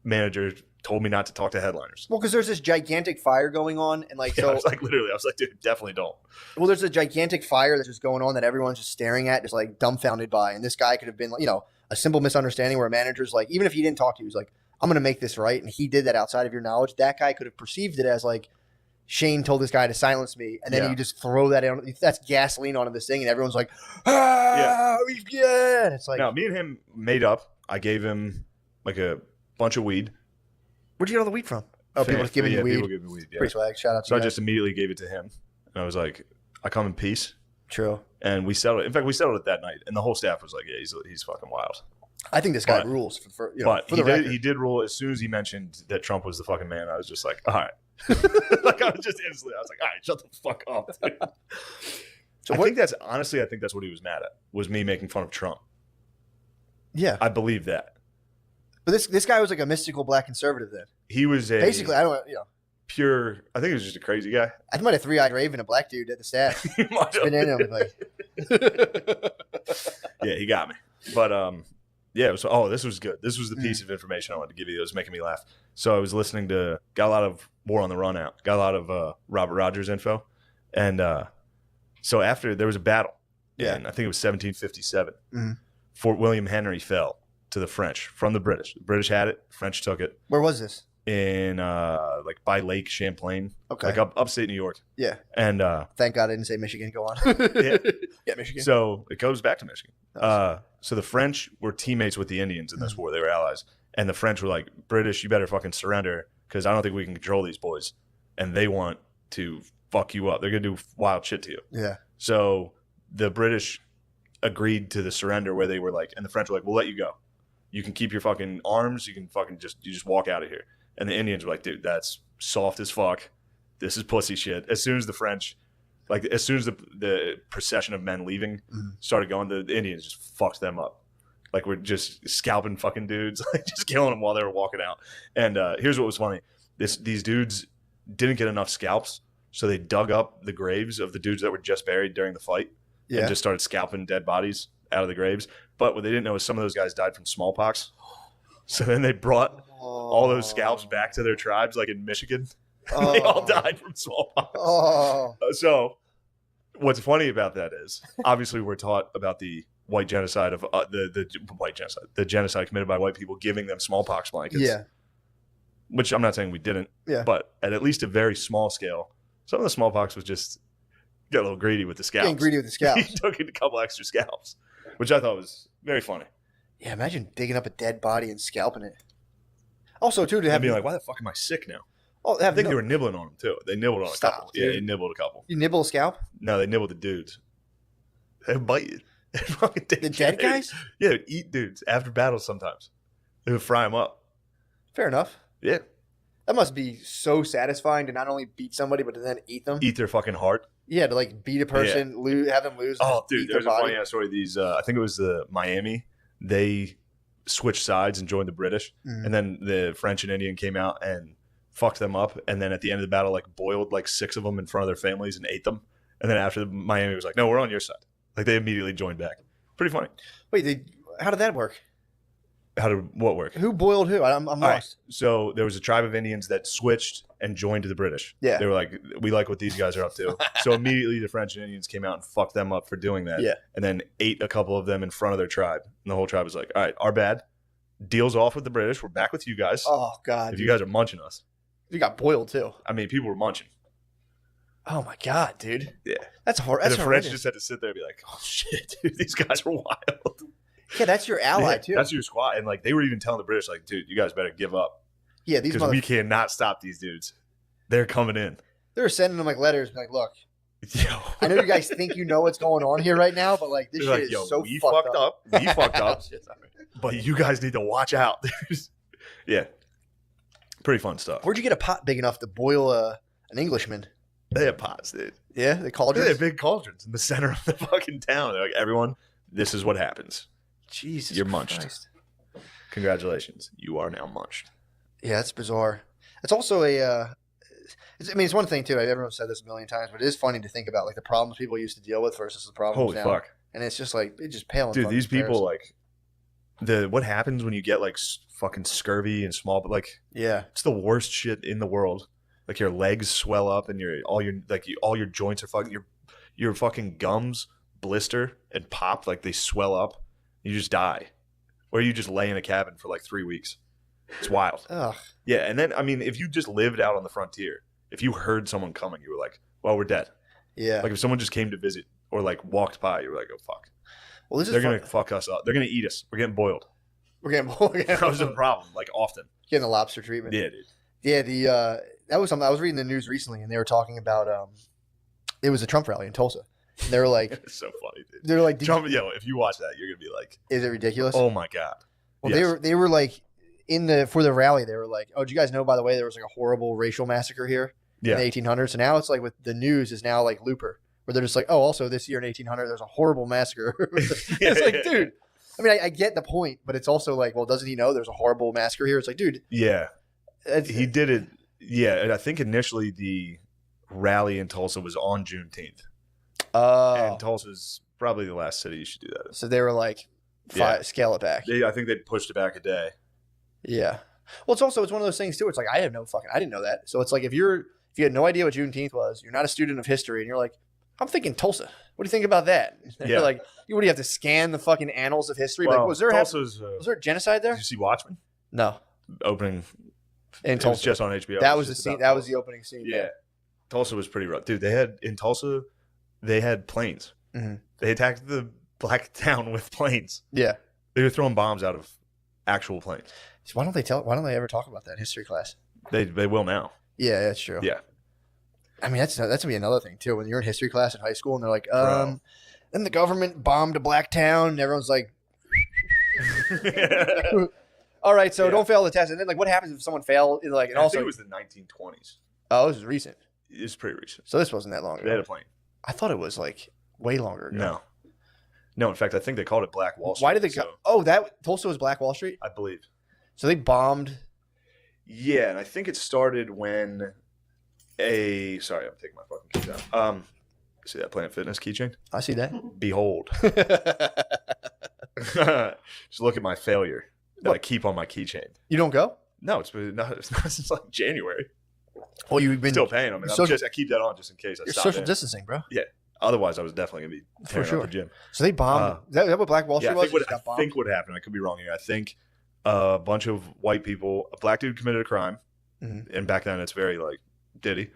manager told me not to talk to headliners.
Well, because there's this gigantic fire going on, and like,
I was like, dude, definitely don't.
Well, there's a gigantic fire that's just going on that everyone's just staring at, just like dumbfounded by, and this guy could have been, a simple misunderstanding where a manager's like, even if he didn't talk to you, he's like, I'm going to make this right, and he did that outside of your knowledge. That guy could have perceived it as like, Shane told this guy to silence me, and then you just throw that in. That's gasoline onto this thing, and everyone's like, yeah. And it's like,
no, me and him made up. I gave him like a bunch of weed.
Where'd you get all the weed from? Oh, people just giving you weed.
People giving me weed. Yeah.
Pretty swag. Shout out to
you. So I just immediately gave it to him, and I was like, I come in peace.
True.
And we settled it. In fact, we settled it that night, and the whole staff was like, yeah, he's fucking wild.
I think this guy rules. For the record. He
did rule as soon as he mentioned that Trump was the fucking man. I was just like, all right. Like I was just instantly, I was like, all right, shut the fuck up. Dude. So I think that's what he was mad at, was me making fun of Trump.
Yeah.
I believe that.
But this guy was like a mystical black conservative then.
He was
basically, I don't
pure, I think he was just a crazy guy.
I might have three-eyed raven, a black dude at the staff. Been in him, like.
Yeah, he got me. But yeah, this was good. This was the piece of information I wanted to give you that was making me laugh. So I was listening got a lot of War on the Run out, got a lot of Robert Rogers info. And So after there was a battle,
Yeah.
and I think it was 1757,
Mhm.
Fort William Henry fell to the French from the British. The British had it. French took it
Where was this?
in like by Lake Champlain,
Okay.
like upstate New York.
Yeah.
And
Thank God I didn't say Michigan. Go on.
Yeah.
Yeah, Michigan.
so it goes back to Michigan.
Nice.
So the French were teammates with the Indians in this war. They were allies. And the French were like, British, you better fucking surrender because I don't think we can control these boys. And they want to fuck you up. They're going to do wild shit to you.
Yeah.
So the British agreed to the surrender where they were like, and the French were like, we'll let you go. You can keep your fucking arms. You can fucking just walk out of here. And the Indians were like, dude, that's soft as fuck. This is pussy shit. As soon as the French, like as soon as the procession of men leaving started going, the Indians just fucked them up. Like we're just scalping fucking dudes, like just killing them while they were walking out. And here's what was funny. These dudes didn't get enough scalps. So they dug up the graves of the dudes that were just buried during the fight and just started scalping dead bodies out of the graves. But what they didn't know is some of those guys died from smallpox. So then they brought all those scalps back to their tribes, like in Michigan. They all died from smallpox.
Oh.
So what's funny about that is, obviously, we're taught about the white genocide of the genocide committed by white people, giving them smallpox blankets.
Yeah.
Which I'm not saying we didn't.
Yeah.
But at least a very small scale, some of the smallpox was just got a little greedy with the scalps.
Getting greedy with the scalps.
He took a couple extra scalps, which I thought was very funny.
Yeah, imagine digging up a dead body and scalping it. Also, too, to have
And being like, why the fuck am I sick now?
oh,
I think they were nibbling on them too. They nibbled on a
Stop,
couple.
dude.
Yeah, they nibbled a couple.
You nibble a scalp?
No, they nibbled the dudes. They would bite you. They'd fucking take
The dead
you.
guys?
Yeah, they'd eat dudes after battles sometimes. They would fry them up.
Fair enough.
Yeah.
That must be so satisfying to not only beat somebody, but to then eat them.
Eat their fucking heart.
Yeah, to like beat a person, have them lose. and
Oh,
then
dude,
eat
there's a
their
funny
body.
ass story. These, I think it was the Miami. They switched sides and joined the British, and then the French and Indian came out and fucked them up. And then at the end of the battle, like boiled like 6 of them in front of their families and ate them. And then after Miami was like, "No, we're on your side." Like they immediately joined back. Pretty funny.
Wait, how did that work?
How did what work?
Who boiled who? I'm
All right.
lost.
So there was a tribe of Indians that switched and joined the British.
Yeah.
They were like, we like what these guys are up to. So immediately the French and Indians came out and fucked them up for doing that.
Yeah.
And then ate a couple of them in front of their tribe. And the whole tribe was like, all right, our bad. Deals off with the British. We're back with you guys.
Oh God,
If you guys are munching us.
you got boiled too.
I mean, people were munching.
Oh my God, dude.
Yeah.
That's hard.
And
That's
the French
horrendous.
just had to sit there and be like, oh shit, dude, these guys are wild.
Yeah, that's your ally
Yeah,
too.
That's your squad. And like they were even telling the British, like, dude, you guys better give up.
Yeah, these
Because
mother-
we cannot stop these dudes. They're coming in.
they were sending them like letters, like, look,
Yo.
I know you guys think you know what's going on here right now, but like this
They're
shit
like,
is
yo,
so
we
fucked up.
We fucked up. But you guys need to watch out. Yeah. Pretty fun stuff.
Where'd you get a pot big enough to boil an Englishman?
They have pots, dude.
Yeah, they called
They have big cauldrons in the center of the fucking town. They're like, everyone, this is what happens.
Jesus,
You're munched.
Christ.
Congratulations. You are now munched.
Yeah, that's bizarre. It's also it's one thing too. Everyone's said this a million times, but it is funny to think about like the problems people used to deal with versus the problems
Holy
now.
fuck.
And it's just like it just pale in
Dude,
fucking
these people,
comparison.
like, what happens when you get like fucking scurvy and small, but like,
Yeah,
it's the worst shit in the world. Like your legs swell up and all your joints are fucking, your fucking gums blister and pop, like they swell up. You just die. Or you just lay in a cabin for like 3 weeks. It's wild.
ugh.
Yeah, and then, I mean, if you just lived out on the frontier, if you heard someone coming, you were like, well, we're dead.
Yeah.
Like if someone just came to visit or like walked by, you were like, oh, fuck.
Well, this is
They're going to fuck us up. They're going to eat us. We're getting boiled.
we're getting
That was a problem, like often.
getting the lobster treatment.
Yeah, dude.
Yeah, that was something I was reading the news recently, and they were talking about it was a Trump rally in Tulsa. And they were like,
It's so funny, dude.
they're like,
Trump, if you watch that, you're going to be like,
is it ridiculous?
oh my God.
Well,
Yes.
they were like for the rally, they were like, oh, do you guys know, by the way, there was like a horrible racial massacre here
Yeah.
in the 1800s. So now it's like with the news is now like Looper, where they're just like, oh, also this year in 1800 there's a horrible massacre. It's like, dude. I mean, I get the point, but it's also like, well, doesn't he know there's a horrible massacre here? It's like, dude,
Yeah.
it's,
He did it. Yeah, and I think initially the rally in Tulsa was on Juneteenth. And Tulsa's probably the last city you should do that in.
so they were like,
Yeah.
scale it back.
I think they pushed it back a day.
Yeah. Well, it's one of those things too. It's like I didn't know that. So it's like if you had no idea what Juneteenth was, you're not a student of history, and you're like, I'm thinking Tulsa. What do you think about that?
Yeah.
Like, what do you have to scan the fucking annals of history?
Well,
Like, was there a genocide there?
Did you see Watchmen?
No.
Opening.
In
It was
Tulsa.
just on HBO.
That
It
was the
just
scene.
about
That was
Tulsa.
the opening scene.
Yeah. Tulsa was pretty rough. Dude, in Tulsa, they had planes.
Mhm.
They attacked the black town with planes.
Yeah.
They were throwing bombs out of actual planes.
So why don't they ever talk about that in history class?
They will now.
Yeah, that's true.
Yeah.
I mean, that's gonna be another thing too. When you're in history class in high school and they're like,
Bro.
then the government bombed a black town, and everyone's like, all right, so
Yeah.
don't fail the test. And then like, what happens if someone failed? Like, and
I
also,
think it was the 1920s.
oh, this is recent.
It's pretty recent.
So this wasn't that long
They had
ago.
a plane.
I thought it was like way longer ago.
No. In fact, I think they called it Black Wall Street.
Why did they? That Tulsa was Black Wall Street.
I believe.
So they bombed.
Yeah, and I think it started when sorry, I'm taking my fucking keys out. See that Planet Fitness keychain?
I see that.
Behold. Just look at my failure that I keep on my keychain.
You don't go?
No, it's not since like January.
Well, you've been
Still paying them. And I keep that on just in case I
You're
stop
social
in.
distancing, bro.
Otherwise, I was definitely going to be tearing
sure.
up the gym.
So they bombed. Is that what Black Wall Street
Yeah,
was? It just got
I
bombed?
think what happened, I could be wrong here. I think a bunch of white people, a black dude committed a crime.
Mhm.
And back then it's very like Diddy.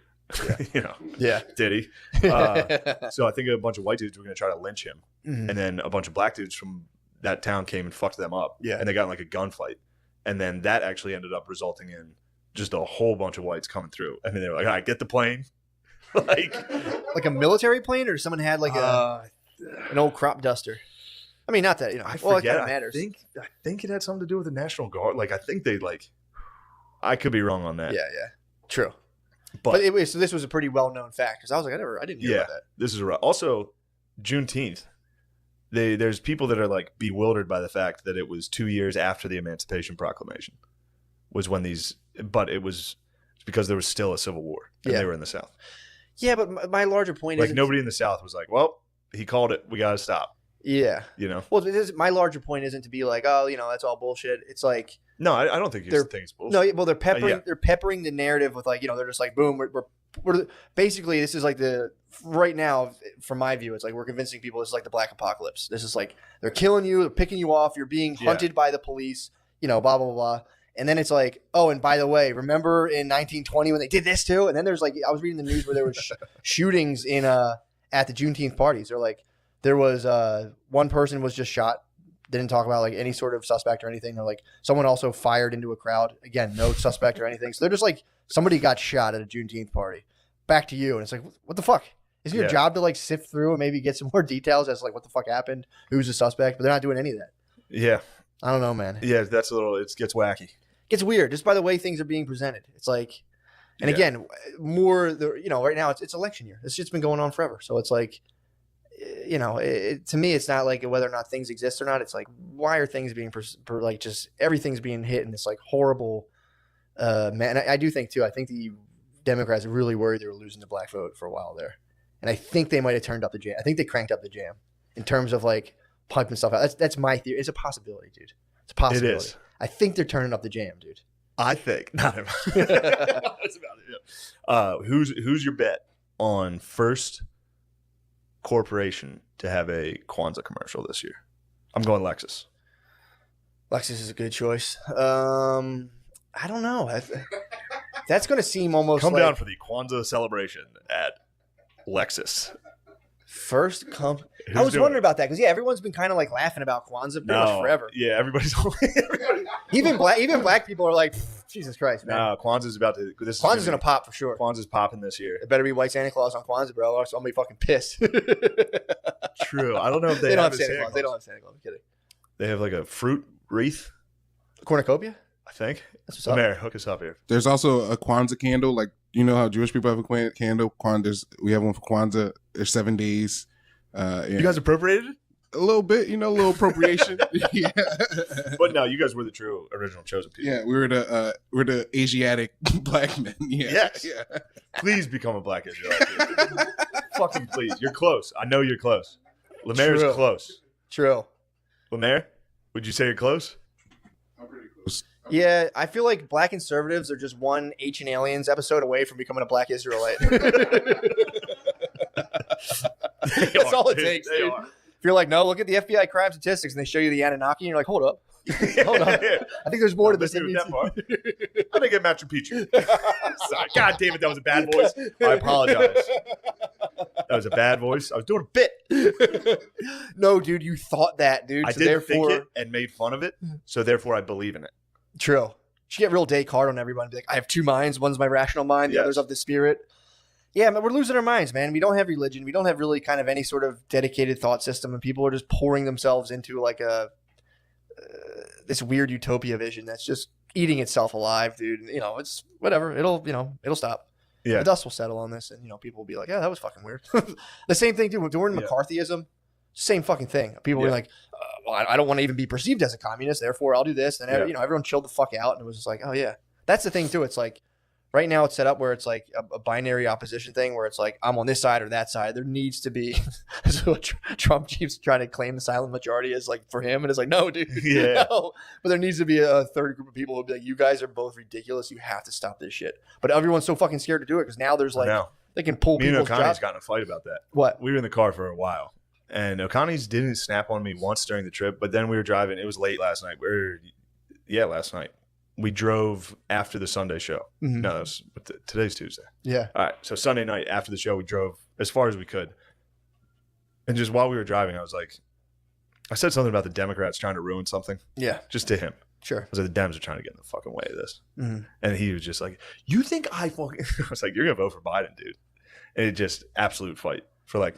Yeah.
Yeah. Diddy. So I think a bunch of white dudes were going to try to lynch him.
Mhm.
And then a bunch of black dudes from that town came and fucked them up.
Yeah.
And they got in like a gunfight. And then that actually ended up resulting in just a whole bunch of whites coming through. I mean, they were like, all right, get the plane. Like
a military plane, or someone had like an old crop duster. I mean, not that
I
well, it
forget.
kind of matters.
I think it had something to do with the National Guard. Like I think they I could be wrong on that.
Yeah, true.
But,
So this was a pretty well known fact because I was like, I didn't hear about that.
this is right. Also, Juneteenth. There's people that are like bewildered by the fact that it was 2 years after the Emancipation Proclamation was when but it was because there was still a civil war and they were in the South.
Yeah, but my larger point is
Nobody in the South was like, well, he called it. We got to stop.
Yeah.
You know?
Well, my larger point isn't to be like, oh, that's all bullshit. It's like
no, I don't think you think it's bullshit.
No, well, they're peppering the narrative with like, they're just like, boom, we're basically this is like right now from my view, it's like we're convincing people this is like the black apocalypse. This is like they're killing you, they're picking you off, you're being hunted by the police, blah blah blah. And then it's like, oh, and by the way, remember in 1920 when they did this too? And then there's like, I was reading the news where there was shootings at the Juneteenth parties. They're like, there was one person was just shot. They didn't talk about like any sort of suspect or anything. They're like, someone also fired into a crowd. Again, no suspect or anything. So they're just like, somebody got shot at a Juneteenth party. Back to you. And it's like, what the fuck? Isn't your job to like sift through and maybe get some more details as like what the fuck happened? Who's the suspect? But they're not doing any of that.
Yeah.
I don't know, man.
Yeah, it gets wacky.
It gets weird just by the way things are being presented. It's like, and again, right now it's election year. It's just been going on forever. So it's like, to me, it's not like whether or not things exist or not. It's like, why are things being like just everything's being hit in this like horrible, man. I do think too. I think the Democrats are really worried they were losing the black vote for a while there, and I think they might have turned up the jam. I think they cranked up the jam in terms of like pumping stuff out. That's my theory. It's a possibility, dude. It's a possibility.
It is.
I think they're turning up the jam, dude.
I think. That's about it. Yeah. Who's your bet on first corporation to have a Kwanzaa commercial this year? I'm going Lexus.
Lexus is a good choice. I don't know. That's going to seem almost
come
like
down for the Kwanzaa celebration at Lexus.
First I was wondering about that because everyone's been kind of like laughing about Kwanzaa pretty much forever.
Yeah, everybody's
even black people are like, Jesus Christ, man.
No, Kwanzaa's about to.
Kwanzaa's gonna pop for sure.
Kwanzaa's popping this year.
It better be white Santa Claus on Kwanzaa, bro. Or else I'm gonna be fucking pissed.
True. I don't know if
they don't have Santa Claus. They don't have Santa Claus. I'm kidding.
They have like a fruit wreath.
Cornucopia?
I think.
That's what's up.
Mary, hook us up here.
There's also a Kwanzaa candle. Like, you know how Jewish people have a candle? We have one for Kwanzaa. There's 7 days.
You guys appropriated?
A little bit, a little appropriation. Yeah.
But no, you guys were the true original chosen people.
Yeah, we're the Asiatic black men. Yeah.
Yes.
Yeah.
Please become a black Israelite. Fucking please. You're close. I know you're close. Lemaire's
True.
close.
True.
Lemaire, would you say you're close?
I'm pretty close.
Yeah, I feel like black conservatives are just one Ancient Aliens episode away from becoming a black Israelite. That's all it
dude.
takes,
They
dude.
are.
If you're like, no, look at the FBI crime statistics, and they show you the Anunnaki, and you're like, hold up. Hold on. I think there's more to this.
Listen to that part. I think it Machu Picchu. Sorry. God damn it, that was a bad voice. I apologize. That was a bad voice. I was doing a bit.
No, dude, you thought that, dude.
I
so
did
therefore,
think it and made fun of it, so therefore I believe in it.
True. You should get real Descartes on everyone. Be like, I have two minds. One's my rational mind. The
Yes.
other's of the spirit. Yeah, man, we're losing our minds, man. We don't have religion. We don't have really kind of any sort of dedicated thought system, and people are just pouring themselves into like a this weird utopia vision that's just eating itself alive, dude. You know, it's whatever. It'll stop.
Yeah.
The dust will settle on this, and people will be like, yeah, that was fucking weird. The same thing too during
Yeah.
McCarthyism. Same fucking thing. People were
Yeah.
like, well, I don't want to even be perceived as a communist, therefore I'll do this. And
Yeah.
everyone chilled the fuck out, and it was just like, oh yeah, that's the thing too. It's like right now it's set up where it's like a binary opposition thing, where it's like I'm on this side or that side. There needs to be. That's what Trump keeps trying to claim the silent majority is like for him, and it's like no, dude,
Yeah.
no. But there needs to be a third group of people who would be like, you guys are both ridiculous. You have to stop this shit. But everyone's so fucking scared to do it because now there's like
Now,
they can pull
me and
people's
O'Connor's
jobs.
got in a fight about that.
What?
We were in the car for a while, and O'Connor's didn't snap on me once during the trip, but then we were driving. It was late last night. Last night. We drove after the Sunday show.
Mhm.
No, today's Tuesday.
Yeah.
All right, so Sunday night after the show, we drove as far as we could. And just while we were driving, I said something about the Democrats trying to ruin something,
Yeah.
just to him.
Sure.
I was like, the Dems are trying to get in the fucking way of this.
Mhm.
And he was just like, you think I fucking... I was like, you're going to vote for Biden, dude. And it just absolute fight for like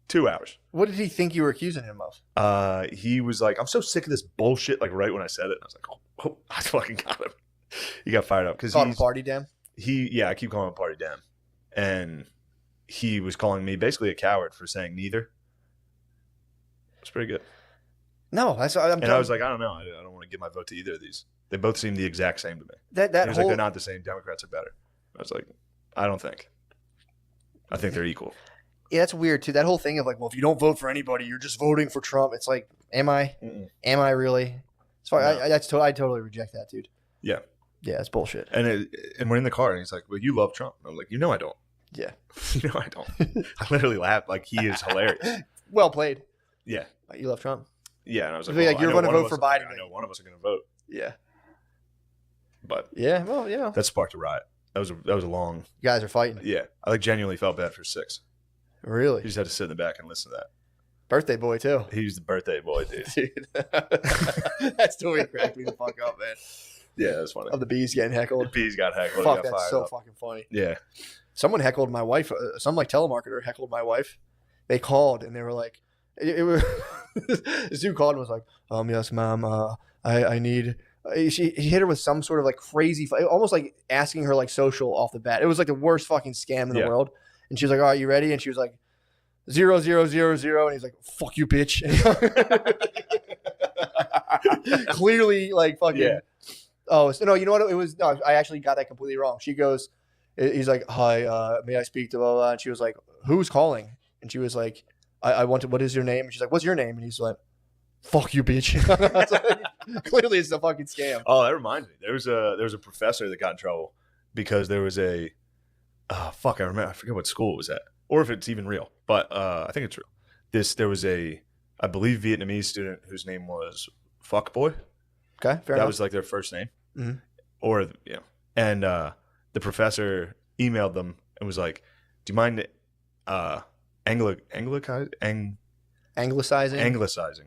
2 hours.
What did he think you were accusing him of?
He was like, I'm so sick of this bullshit, like right when I said it. And I was like, oh, I fucking got him. He got fired up.
Called him Party Dem?
I keep calling him Party Dem. And he was calling me basically a coward for saying neither. It's pretty good.
No, that's I'm
And I was like, I don't know. I don't want to give my vote to either of these. They both seem the exact same to me.
that
He was
whole
like, they're not the same. Democrats are better. I was like, I don't think. I think they're equal.
yeah, that's weird too. That whole thing of like, well, if you don't vote for anybody, you're just voting for Trump. It's like, am I?
Mm-mm.
Am I really? It's fine.
No.
I totally reject that, dude.
Yeah.
Yeah, it's bullshit.
And we're in the car, and he's like, well, you love Trump. And I'm like, I don't.
Yeah.
I don't. I literally laughed. Like, he is hilarious.
Well played.
Yeah.
You love Trump.
Yeah. And I was like,
Be like,
I
you're
know
gonna
one of
vote for
us-
Biden.
I know one of us are going to vote.
Yeah.
But
Yeah. Well,
that sparked a riot. That was a long.
you guys are fighting.
Yeah. I like genuinely felt bad for 6.
Really?
He just had to sit in the back and listen to that.
Birthday boy too.
He was the birthday boy, dude.
Dude. That story cracked me the fuck up, man.
Yeah, that's funny.
Of the bees getting heckled.
Bees got heckled.
Fuck,
Got
that's
fired
so
up.
fucking funny.
Yeah.
Someone heckled my wife. Some like telemarketer heckled my wife. They called and they were like, it was this dude called and was like, yes, ma'am. I need. He hit her with some sort of like crazy, almost like asking her like social off the bat. It was like the worst fucking scam in the
Yeah.
world. And she was like, "All right, you ready?" And she was like, 0000, and he's like, "Fuck you, bitch." Clearly, like fucking.
Yeah.
Oh so no! You know what? It was no. I actually got that completely wrong. She goes, he's like, "Hi, may I speak to blah, blah, blah?" And she was like, "Who's calling?" And she was like, I want to. What is your name? And she's like, "What's your name?" And he's like, "Fuck you, bitch." I was like, clearly, it's a fucking scam.
Oh, that reminds me. There was a professor that got in trouble because there was a I forget what school it was at, or if it's even real, but I think it's real. There was I believe Vietnamese student whose name was Fuckboy.
Okay, fair
That
enough.
was like their first name,
Mhm.
or and the professor emailed them and was like, "Do you mind anglicizing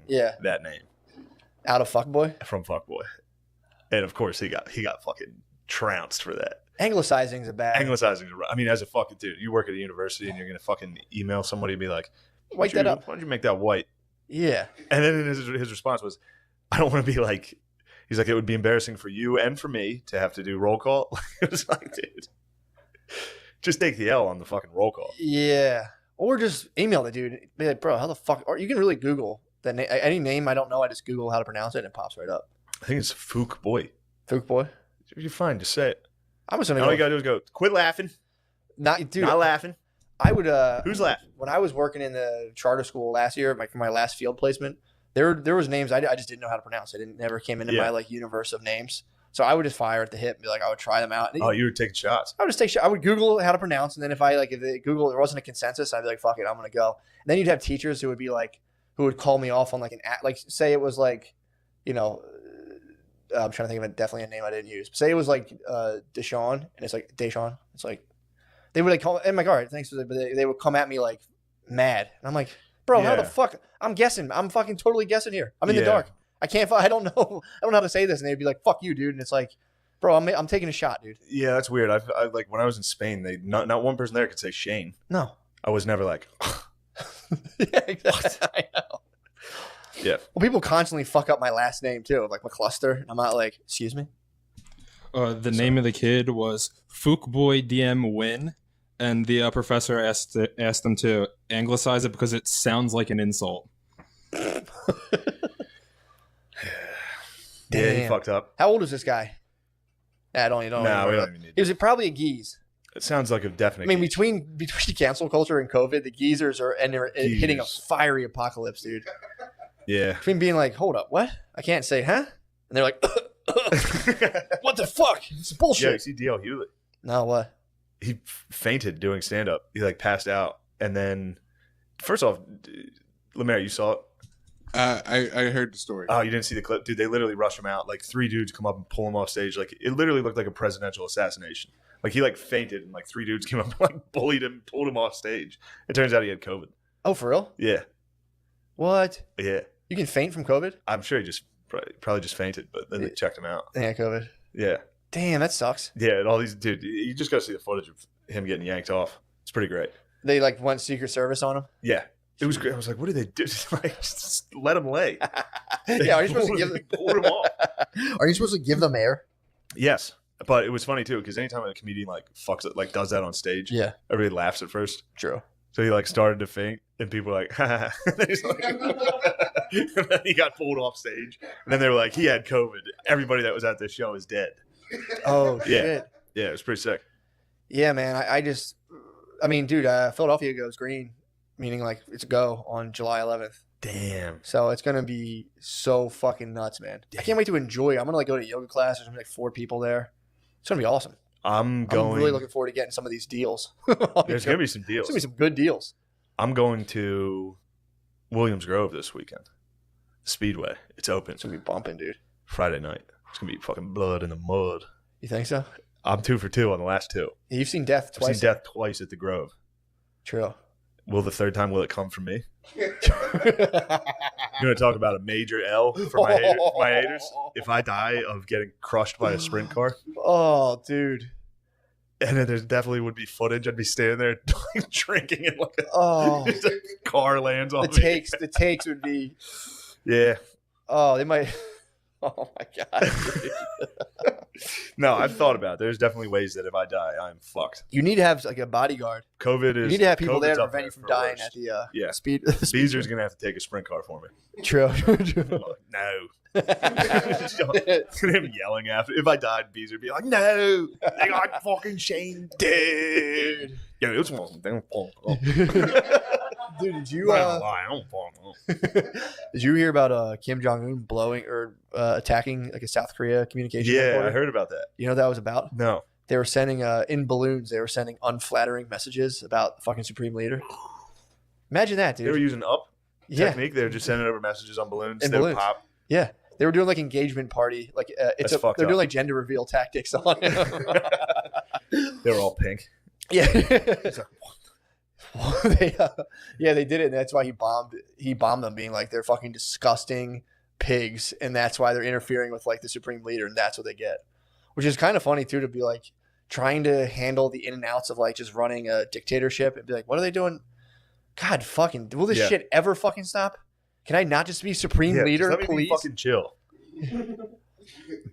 Yeah,
that name
out of fuckboy.
from Fuckboy?" And of course, he got fucking trounced for that.
Anglicizing's a bad.
Anglicizing. I mean, as a fucking dude, you work at a university and you're gonna fucking email somebody and be like,
White that up.
Why don't you make that white?"
Yeah,
And then his response was, "I don't want to be like." He's like, "It would be embarrassing for you and for me to have to do roll call." It was like, dude, just take the L on the fucking roll call.
yeah. Or just email the dude. Be like, bro, how the fuck? Or you can really Google the any name I don't know. I just Google how to pronounce it and it pops right up.
I think it's Fook Boy.
Fook boy.
You're fine. Just say it.
I was gonna
All
go.
you gotta do is go. Quit laughing.
Not dude.
Not laughing.
I would.
Who's laughing?
When I was working in the charter school last year, for my last field placement, there was names I just didn't know how to pronounce. It never came into
Yeah.
my like universe of names. So I would just fire at the hip and be like, I would try them out.
Oh, you were taking shots.
I would just take shots. I would Google how to pronounce, and then if Google there wasn't a consensus, I'd be like, fuck it, I'm gonna go. And then you'd have teachers who would be like, who would call me off on like say it was like, you know, I'm trying to think of definitely a name I didn't use. Say it was like Deshaun, and it's like Deshaun. It's like they would like call. And I'm like, all right, thanks for that. But they would come at me like mad, and I'm like, bro, how the fuck? I'm guessing. I'm fucking totally guessing here. I'm in the dark. I can't. I don't know. I don't know how to say this, and they'd be like, "Fuck you, dude." And it's like, bro, I'm taking a shot, dude.
Yeah, that's weird. I like when I was in Spain, they not one person there could say Shane.
No,
I was never like.
Yeah, exactly. I know.
Yeah.
Well, people constantly fuck up my last name too, like McCluster. I'm not like, excuse me.
The name of the kid was Fookboy DM Win, and the professor asked them to anglicize it because it sounds like an insult.
Yeah, he fucked up.
How old is this guy? I don't even know.
Nah, we don't even need
He was probably a geese.
It sounds like a definite.
I mean, between cancel culture and COVID, the geezers are hitting a fiery apocalypse, dude.
Yeah.
Between being like, hold up, what? I can't say, huh? And they're like, what the fuck? It's bullshit.
Yeah, you see D.L. Hewlett?
No, what?
He fainted doing stand-up. He like passed out. And then, first off, Lemaire, you saw it?
I heard the story.
Oh, you didn't see the clip? Dude, they literally rushed him out. Like 3 dudes come up and pull him off stage. Like it literally looked like a presidential assassination. Like he like fainted and like 3 dudes came up and like bullied him, pulled him off stage. It turns out he had COVID.
Oh, for real?
Yeah.
What?
Yeah.
You can faint from COVID?
I'm sure he just probably just fainted, but then they checked him out.
Yeah, COVID.
Yeah.
Damn, that sucks.
Yeah, and all these dude, you just got to see the footage of him getting yanked off. It's pretty great.
They like went Secret Service on him?
Yeah. It was great. I was like, what do they do? Like, just let him lay.
Yeah, are you supposed to give them
pulled him off?
Are you supposed to give them air?
Yes. But it was funny too, because anytime a comedian like fucks it, like does that on stage,
yeah,
everybody laughs at first.
True.
So he like started to faint, and people were like, ha. And then he got pulled off stage, and then they were like, he had COVID. Everybody that was at this show is dead.
Oh
yeah.
shit.
Yeah, it was pretty sick.
Yeah, man. I mean, dude, Philadelphia goes green, meaning like it's a go on July 11th.
Damn.
So it's gonna be so fucking nuts, man. Damn. I can't wait to enjoy it. I'm gonna like go to yoga class. There's gonna be like 4 people there. It's gonna be awesome. I'm really looking forward to getting some of these deals.
There's gonna be some deals.
There's gonna be some good deals.
I'm going to Williams Grove this weekend. Speedway. It's open.
It's gonna be bumping, dude.
Friday night. It's gonna be fucking blood in the mud.
You think so?
I'm 2 for 2 on the last 2.
Yeah, you've seen death twice.
I've seen death twice at the Grove.
True.
Will the third time it come from me? You're going to talk about a major L for my haters? If I die of getting crushed by a sprint car?
Oh, dude.
And then there definitely would be footage. I'd be standing there drinking and like
a
car lands on me.
The takes would be...
Yeah.
Oh, they might... Oh, my God.
No, I've thought about it. There's definitely ways that if I die, I'm fucked.
You need to have like a bodyguard.
COVID is...
You need to have people there to prevent you from dying at the speed.
Beezer's going to have to take a sprint car for me.
True.
No. Him yelling after. If I died, Beezer would be like, no, they got fucking Shane dead. Yeah, it was one thing.
Dude, did you did you hear about Kim Jong-un blowing or attacking like a South Korea communication reporter?
I heard about that.
You know what that was about?
No.
They were sending in balloons. They were sending unflattering messages about the fucking supreme leader. Imagine that, dude.
They were using technique. They were just sending over messages on balloons.
They would pop. Yeah. They were doing like engagement party. Like they're doing like gender reveal tactics on it.
They were all pink.
Yeah. They did it, and that's why he bombed them, being like they're fucking disgusting pigs, and that's why they're interfering with like the supreme leader, and that's what they get. Which is kind of funny too, to be like trying to handle the in and outs of like just running a dictatorship and be like, what are they doing? God fucking, will this shit ever fucking stop? Can I not just be supreme leader,
just let me
please?
Fucking chill.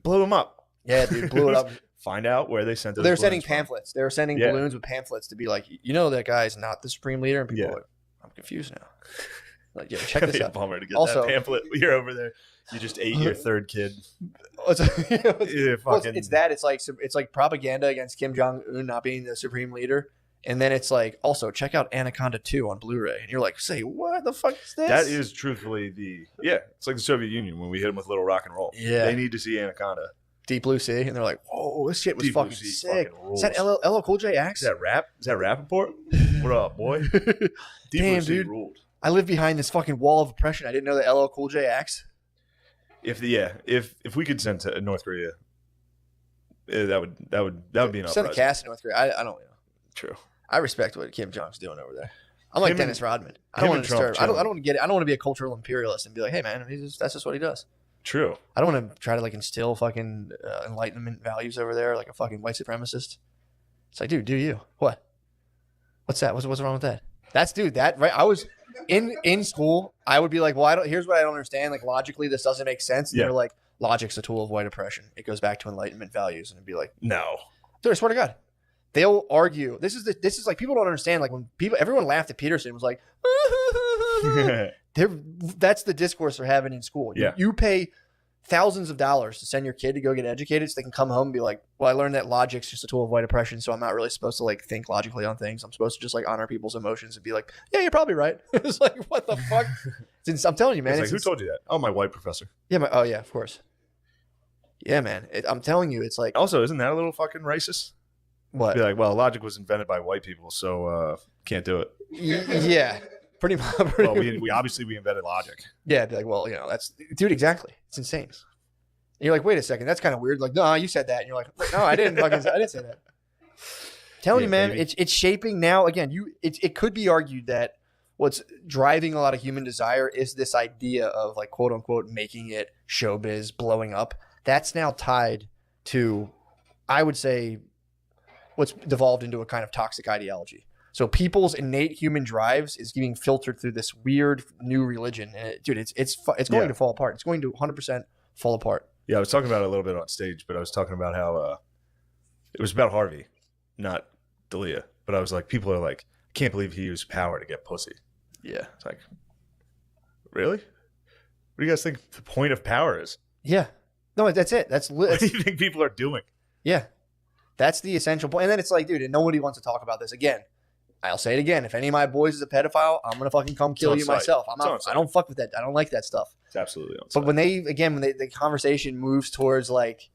Blew them up.
Yeah, dude, blew it up.
Find out where they sent those.
They were sending pamphlets. They were sending balloons with pamphlets to be like, you know, that guy's not the supreme leader, and people are like, I'm confused now. Like, yeah, check this out.
Bummer to get that pamphlet. You're over there. You just ate your 3rd kid.
It's that. It's like propaganda against Kim Jong-un not being the supreme leader. And then it's like, also check out Anaconda 2 on Blu-ray. And you're like, say, what the fuck is this?
That is truthfully it's like the Soviet Union when we hit them with Little Rock and Roll.
Yeah.
They need to see Anaconda.
Deep Blue Sea, and they're like, "Whoa, this shit was
Deep Blue
fucking
Sea
sick."
fucking rules.
Is that LL Cool J Axe?
Is that rap? Is that Rappaport? What up, boy? Deep
Damn,
Blue Sea
dude.
ruled.
I live behind this fucking wall of oppression. I didn't know that LL Cool J Axe.
If we could send to North Korea, that would be an
Send a
uprising.
cast in North Korea. I don't know.
True.
I respect what Kim Jong's doing over there. I'm like
Him
Dennis
and-
Rodman. I
him
don't want
and
to
Trump
disturb. I don't
chilling.
want to get it. I don't want to be a cultural imperialist and be like, "Hey, man, that's just what he does."
True.
I don't want to try to like instill fucking enlightenment values over there like a fucking white supremacist. It's like, dude, do you? What? What's that? What's wrong with that? That right? I was in school. I would be like, well, here's what I don't understand. Like logically, this doesn't make sense. And
Yeah.
they're like, logic's a tool of white oppression. It goes back to enlightenment values, and it'd be like,
No.
dude, I swear to God, they'll argue. This is like people don't understand. Like when everyone laughed at Peterson, was like, that's the discourse they're having in school.
Yeah.
You pay thousands of dollars to send your kid to go get educated so they can come home and be like, well, I learned that logic's just a tool of white oppression, so I'm not really supposed to like think logically on things. I'm supposed to just like honor people's emotions and be like, yeah, you're probably right. It's like, what the fuck? I'm telling you, man.
It's like, who told you that? Oh, my white professor.
Yeah, oh yeah, of course. Yeah, man. I'm telling you, it's like,
Also, isn't that a little fucking racist?
what?
Be like, well, logic was invented by white people, so can't do it.
Yeah, pretty much.
Well, we obviously we invented logic.
Yeah, be like, well, that's dude, exactly. It's insane. And you're like, wait a second, that's kind of weird. Like, no, you said that, and you're like, no, I didn't say that. Telling
Yeah,
you, man,
maybe.
it's shaping now. Again, it could be argued that what's driving a lot of human desire is this idea of like quote unquote making it showbiz, blowing up. That's now tied to, I would say, what's devolved into a kind of toxic ideology. So people's innate human drives is being filtered through this weird new religion, and dude, it's going to fall apart. It's going to 100% fall apart.
Yeah, I was talking about it a little bit on stage, but I was talking about how it was about Harvey, not D'Elia. But I was like, people are like, I can't believe he used power to get pussy.
Yeah,
It's like, really? What do you guys think the point of power is?
yeah. No, that's it.
What do you think people are doing?
Yeah, that's the essential point. And then it's like, dude, and nobody wants to talk about this again. I'll say it again. If any of my boys is a pedophile, I'm gonna fucking come kill
on
you
site.
myself.
It's on site.
I don't fuck with that. I don't like that stuff.
It's absolutely on
But
site.
when the conversation moves towards like,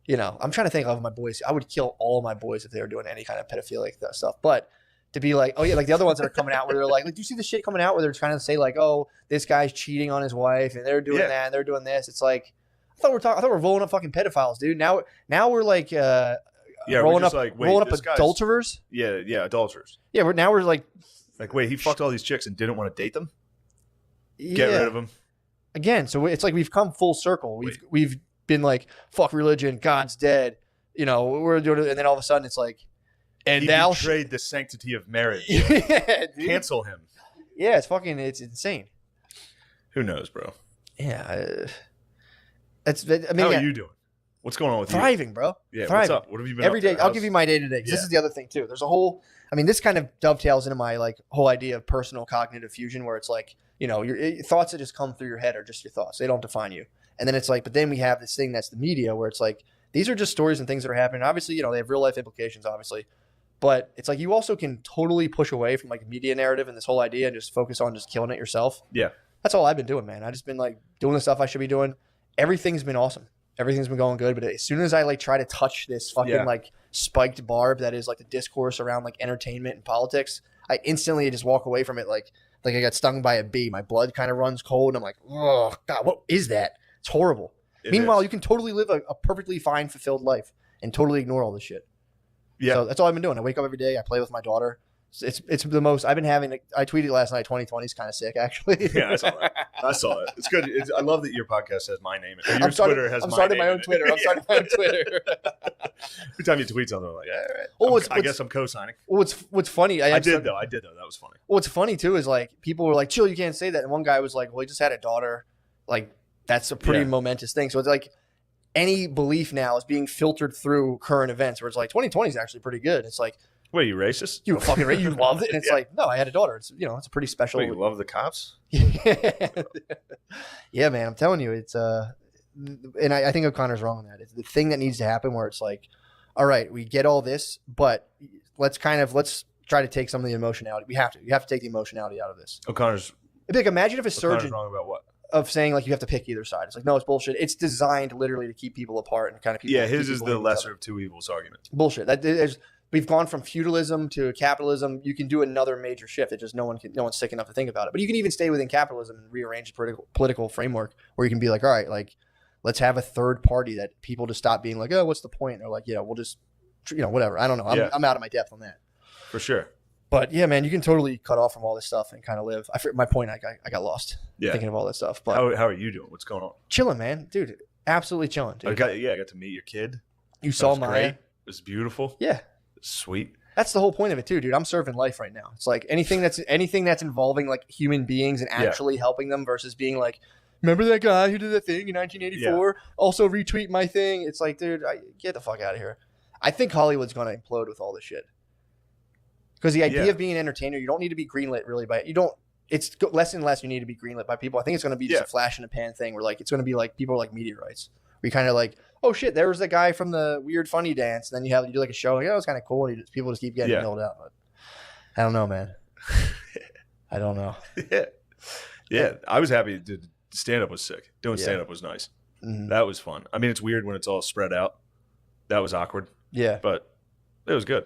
I'm trying to think of my boys. I would kill all of my boys if they were doing any kind of pedophilic stuff. But to be like, oh yeah, like the other ones that are coming out where they're like, do you see the shit coming out where they're trying to say like, oh, this guy's cheating on his wife and they're doing
Yeah.
that and they're doing this. It's like, I thought we're rolling up fucking pedophiles, dude. Now we're like,
Yeah, we're
rolling
just
up,
like, wait,
rolling up
this guy's-
adulterers.
Yeah, adulterers.
Yeah, we're like,
Like, wait, he fucked all these chicks and didn't want to date them? Get
yeah.
rid of them.
Again, so it's like we've come full circle. We've been like, fuck religion, God's dead. We're doing it, and then all of a sudden it's like, and
He
thou
betrayed the sanctity of marriage.
yeah, dude.
Cancel him.
Yeah, it's insane.
Who knows, bro?
Yeah,
How
yeah,
are you doing? What's going on with
thriving, bro.
you? Yeah,
thriving.
what's up? What have you been
Every
up to?
day. I'll give you my day to day. This
Yeah.
is the other thing too. There's a whole. This kind of dovetails into my like whole idea of personal cognitive fusion, where it's like your thoughts that just come through your head are just your thoughts. They don't define you. And then it's like, but then we have this thing that's the media, where it's like these are just stories and things that are happening. Obviously, they have real life implications, obviously, but it's like you also can totally push away from like media narrative and this whole idea and just focus on just killing it yourself.
Yeah.
That's all I've been doing, man. I just been like doing the stuff I should be doing. Everything's been awesome. Everything's been going good. But as soon as I like try to touch this fucking like spiked barb that is like the discourse around like entertainment and politics, I instantly just walk away from it like I got stung by a bee. My blood kind of runs cold. And I'm like, oh God, what is that? It's horrible. Meanwhile, you can totally live a perfectly fine, fulfilled life and totally ignore all this shit.
Yeah.
So that's all I've been doing. I wake up every day. I play with my daughter. It's the most I've been having. I tweeted last night. 2020 is kind of sick, actually.
Yeah, I saw that. I saw it. It's good. I love that your podcast has my name in it. Your
I'm starting,
Twitter has
I'm
my
starting
name
my
in
own
it.
Twitter. I'm starting my own Twitter.
Every time you tweet something, I'm like, all right.
Well,
I guess I'm co-signing.
What's funny?
I did though. That was funny.
What's funny too is like people were like, "Chill, you can't say that." And one guy was like, "Well, he just had a daughter. Like that's a pretty momentous thing." So it's like any belief now is being filtered through current events, where it's like 2020 is actually pretty good. It's like,
Wait, you racist?
you fucking you loved it, and it's like, no, I had a daughter. It's it's a pretty special.
Wait, you love the cops?
Yeah, man, I'm telling you, it's and I think O'Connor's wrong on that. It's the thing that needs to happen where it's like, all right, we get all this, but let's try to take some of the emotionality. You have to take the emotionality out of this.
O'Connor's
It'd be like, imagine if a surgeon.
wrong about what?
of saying like you have to pick either side. It's like, no, it's bullshit. It's designed literally to keep people apart and kind of people.
Yeah, his
keep
is
people
the
hating each
lesser
other.
of two evils argument.
Bullshit. We've gone from feudalism to capitalism. You can do another major shift. It just no one's sick enough to think about it. But you can even stay within capitalism and rearrange the political framework where you can be like, all right, like let's have a third party that people just stop being like, oh, what's the point? Or like, yeah, we'll just, whatever. I don't know. I'm out of my depth on that.
For sure.
But yeah, man, you can totally cut off from all this stuff and kind of live. My point, I got lost thinking of all this stuff. But
how are you doing? What's going on?
chilling, man, dude. Absolutely chilling, dude.
I got to meet your kid.
You saw
was
Maya.
great. It was beautiful.
Yeah.
Sweet.
That's the whole point of it too, dude. I'm serving life right now. It's like anything that's involving like human beings and actually helping them versus being like, remember that guy who did that thing in 1984? Also retweet my thing. It's like, dude, get the fuck out of here. I think Hollywood's going to implode with all this shit. Because the idea of being an entertainer, you don't need to be greenlit really by it. You don't. It's less and less you need to be greenlit by people. I think it's going to be just a flash in the pan thing where like it's going to be like people are like media rights. Where you kind of like, oh shit, there was the guy from the weird funny dance. And then you do like a show. Like, it was kind of cool. And people just keep getting milled out. But I don't know, man. I don't know.
Yeah. I was happy. Stand up was sick. Doing stand up was nice.
Mm-hmm.
That was fun. I mean, it's weird when it's all spread out. That was awkward.
Yeah.
But it was good.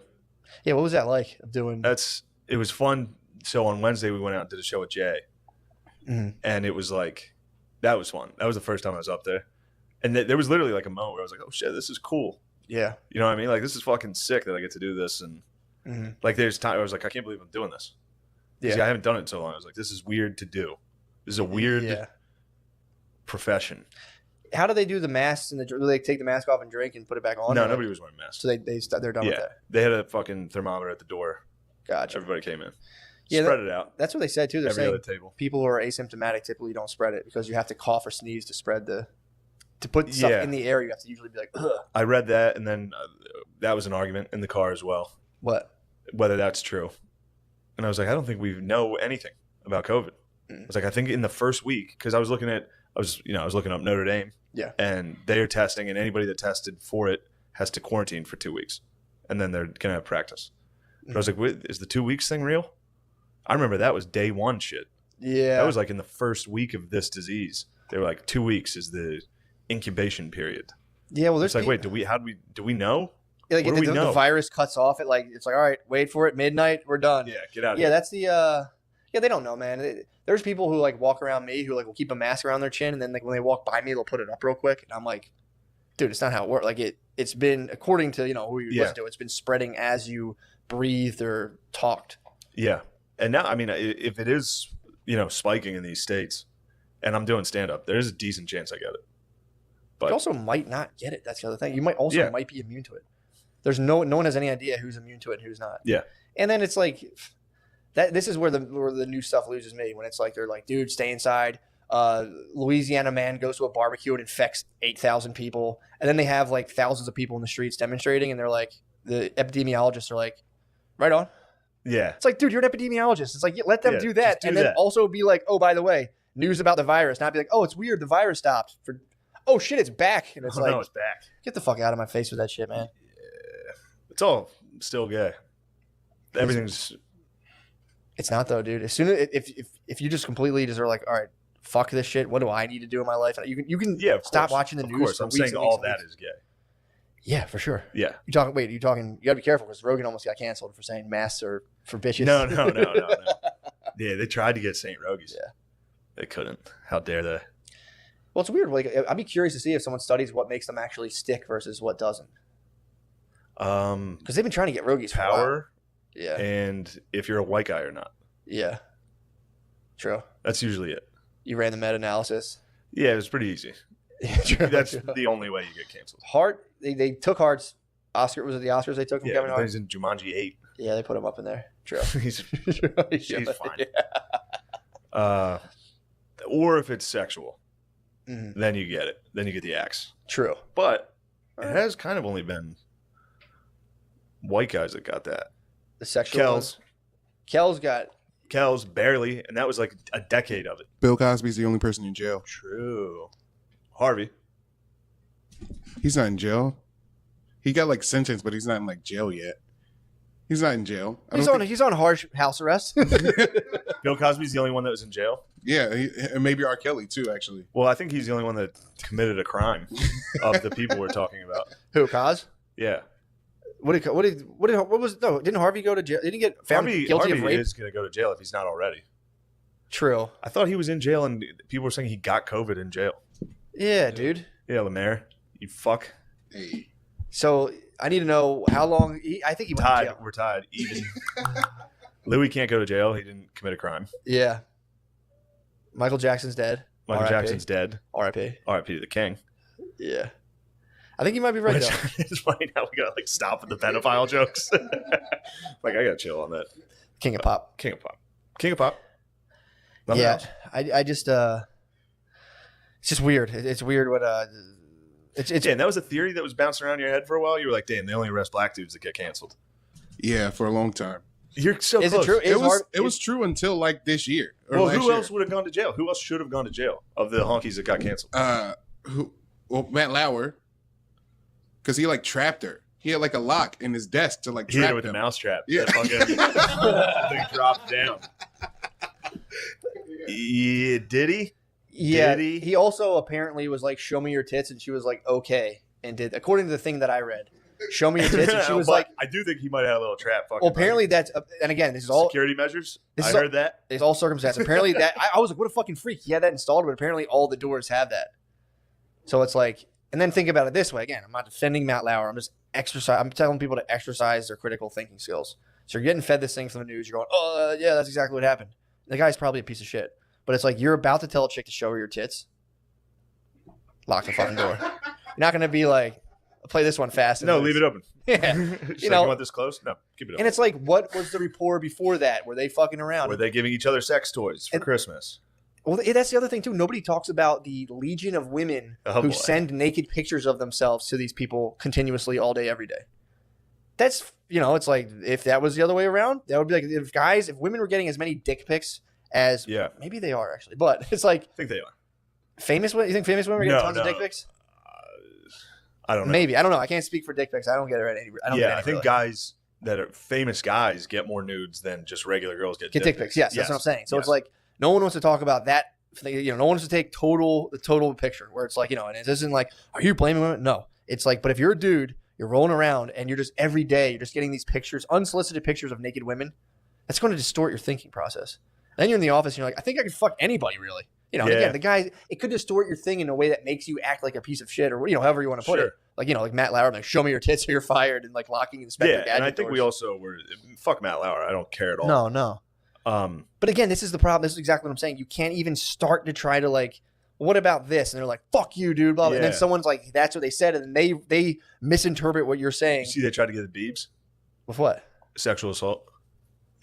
Yeah. What was that like doing?
It was fun. So on Wednesday we went out and did a show with Jay, and it was like that was fun. That was the first time I was up there, and there was literally like a moment where I was like, "Oh shit, this is cool."
Yeah,
you know what I mean? Like this is fucking sick that I get to do this, and like there's time I was like, I can't believe I'm doing this. Yeah, I haven't done it in so long. I was like, this is weird to do. This is a weird profession.
How do they do the masks and do they take the mask off and drink and put it back on?
No, nobody was wearing masks.
So they're done with that.
They had a fucking thermometer at the door.
Gotcha.
Everybody came in.
Yeah,
spread it out.
That's what they said too. They're saying
other table.
People who are asymptomatic typically don't spread it because you have to cough or sneeze to spread to put stuff in the air. You have to usually be like, ugh.
I read that, and then that was an argument in the car as well.
What?
Whether that's true. And I was like, I don't think we know anything about COVID. I was like, I think in the first week, because I was looking up Notre Dame.
Yeah.
And they are testing, and anybody that tested for it has to quarantine for 2 weeks, and then they're gonna have practice. But I was like, wait, is the 2 weeks thing real? I remember that was day one shit.
Yeah.
That was like in the first week of this disease. They were like 2 weeks is the incubation period.
Yeah, well, there's
like, wait, do we know?
Like,
what do we know?
The virus cuts off at like, it's like, all right, wait for it, midnight, we're done.
Yeah, get out of
here.
here.
That's the they don't know, man. There's people who like walk around me who like will keep a mask around their chin, and then like when they walk by me, they'll put it up real quick, and I'm like, dude, it's not how it works. Like it's been, according to who you listen to, it's been spreading as you breathed or talked.
Yeah. And now, I mean, if it is, spiking in these states and I'm doing stand up, there is a decent chance I get it. But
you also might not get it. That's the other thing. You might also might be immune to it. There's no one has any idea who's immune to it and who's not.
Yeah.
And then it's like this is where the new stuff loses me, when it's like they're like, dude, stay inside. Louisiana man goes to a barbecue and infects 8,000 people. And then they have like thousands of people in the streets demonstrating, and they're like, the epidemiologists are like, right on.
Yeah.
It's like, dude, you're an epidemiologist. It's like, let them do that.
Do
and then
that.
also be like, oh, by the way, news about the virus. Not be like, oh, it's weird. The virus stopped. Oh, shit, it's back. And it's
it's back.
Get the fuck out of my face with that shit, man.
Yeah. It's all still gay. Everything's...
It's not, though, dude. As soon as if you just completely just are like, all right, fuck this shit. What do I need to do in my life? You can stop watching the news.
Of course, I'm saying all that is gay.
Yeah, for sure.
Yeah.
You gotta be careful, because Rogan almost got canceled for saying masks are for bitches.
No. Yeah, they tried to get St. Rogies. Yeah. They couldn't. How dare they?
Well, it's weird. Like, I'd be curious to see if someone studies what makes them actually stick versus what doesn't. Because they've been trying to get Rogies for a while.
Power.
Yeah.
And if you're a white guy or not.
Yeah. True.
That's usually it.
You ran the meta-analysis.
Yeah, it was pretty easy. That's the only way you get canceled.
Hart, they took Hart's Oscar. Was it the Oscars they took from Kevin Hart?
He's in Jumanji 8.
Yeah, they put him up in there. True.
he's fine. Yeah. Or if it's sexual, then you get it. Then you get the axe.
True.
But it has kind of only been white guys that got that.
The sexual Kel's got...
Kel's barely, and that was like a decade of it.
Bill Cosby's the only person in jail.
True. Harvey.
He's not in jail. He got like sentenced, but he's not in like jail yet. He's not in jail.
He's on harsh house arrest.
Bill Cosby's the only one that was in jail.
Yeah, and maybe R. Kelly too. Actually,
Well, I think he's the only one that committed a crime of the people we're talking about.
Who, Cos?
Yeah.
What was no? Didn't Harvey go to jail? Didn't he get found guilty of
Harvey
rape?
is going to go to jail if he's not already.
True.
I thought he was in jail, and people were saying he got COVID in jail.
Yeah, dude.
Yeah, Lemaire, you fuck.
hey,
So I need to know how long. I think he went to
Tied.
jail.
We're tied. Even. Louis can't go to jail. He didn't commit a crime.
Yeah. Michael Jackson's dead.
Michael
R.I.P.
Jackson's dead.
R.I.P.
R.I.P. to the king.
Yeah. I think you might be right though.
It's funny how we gotta like stop with the pedophile jokes. Like I gotta chill on that.
King of pop.
King of pop. King of pop. Nothing
Yeah.
else.
I just it's just weird. It's weird what it's
Dan, that was a theory that was bouncing around your head for a while. You were like, damn, they only arrest black dudes that get canceled.
yeah, for a long time.
You're so
Is
close.
it true?
It was true until like this year. Or
Well,
last
who
year.
else would have gone to jail? Who else should have gone to jail of the honkies that got canceled?
Matt Lauer, because he like trapped her. He had like a lock in his desk to like
He hit
trap
it with a
them.
mousetrap.
Yeah.
That fucking thing dropped down. Yeah, did he?
Yeah,
Did he?
he also apparently was like, "Show me your tits," and she was like, "Okay," and did according to the thing that I read, "Show me your tits," and she was
But
like,
I do think he might have had a little trap. Fucking
"Well, apparently that's." And again, this is all
security measures.
this
I
is all-
heard that.
it's all circumstance. Apparently that I was like, "What a fucking freak!" He had that installed, but apparently all the doors have that. So it's like, and then think about it this way. Again, I'm not defending Matt Lauer. I'm just I'm telling people to exercise their critical thinking skills. So you're getting fed this thing from the news. You're going, "Oh, yeah, that's exactly what happened." And the guy's probably a piece of shit. But it's like you're about to tell a chick to show her your tits. Lock the fucking door. You're not going to be like, play this one fast.
No, leave it open.
Yeah.
You know, you want this close? No, keep it open.
And it's like, what was the rapport before that? Were they fucking around?
Were they giving each other sex toys for Christmas?
Well, that's the other thing, too. Nobody talks about the legion of women
Oh,
who
boy.
send naked pictures of themselves to these people continuously all day, every day. That's, it's like, if that was the other way around, that would be like, if women were getting as many dick pics as,
Yeah,
maybe they are actually, but it's like,
I think they are.
famous women, you think famous women are getting
No,
tons of
no.
dick pics?
I don't know.
Maybe. I don't know. I can't speak for dick pics. I don't get it any. I don't get
Yeah,
any,
I think
really.
guys that are famous guys get more nudes than just regular girls get
Dick pics. Yes, that's what I'm saying. So it's like no one wants to talk about that. No one wants to take the total picture where it's like, and it isn't like, are you blaming women? No, it's like, but if you're a dude, you're rolling around and you're just every day, you're just getting these pictures, unsolicited pictures of naked women. That's going to distort your thinking process. Then you're in the office and you're like, I think I could fuck anybody, really. And again, the guy, it could distort your thing in a way that makes you act like a piece of shit, or however you want to put it. Like Matt Lauer, like, show me your tits or you're fired, and like locking Inspector Gadget
and I think we
doors.
also were fuck Matt Lauer. I don't care at all.
No.
Um,
But again, this is the problem. This is exactly what I'm saying. You can't even start to try to like, what about this? And they're like, fuck you, dude. Blah, blah. And then
Yeah.
someone's like, that's what they said. And then they misinterpret what you're saying.
you see, they tried to get the Biebs
With what?
sexual assault.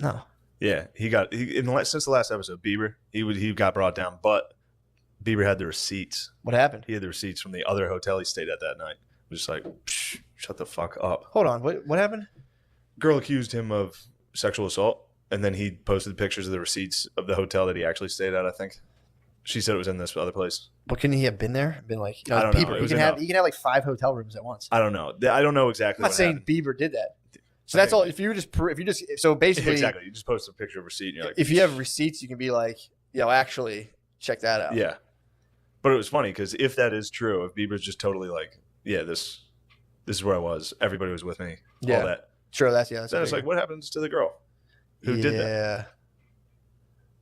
No.
Yeah, since the last episode, Bieber he got brought down, but Bieber had the receipts.
What happened?
He had the receipts from the other hotel he stayed at that night. It was just like, psh, shut the fuck up.
Hold on. What happened?
Girl accused him of sexual assault, and then he posted pictures of the receipts of the hotel that he actually stayed at. I think she said it was in this other place.
But couldn't he have been there? Been like,
I don't know.
Bieber.
It
He
was
can have
enough.
like 5 hotel rooms at once.
I don't know. I don't know exactly.
I'm not saying Bieber did that. So that's all. If you just so basically,
exactly. You just post a picture of a receipt, and you're like,
if you have receipts, you can be like, actually, check that out.
yeah. But it was funny because if that is true, if Bieber's just totally like, yeah, this is where I was. Everybody was with me.
Yeah.
All that.
Sure. That's
Then
a
it's
big
like, what happens to the girl who did that?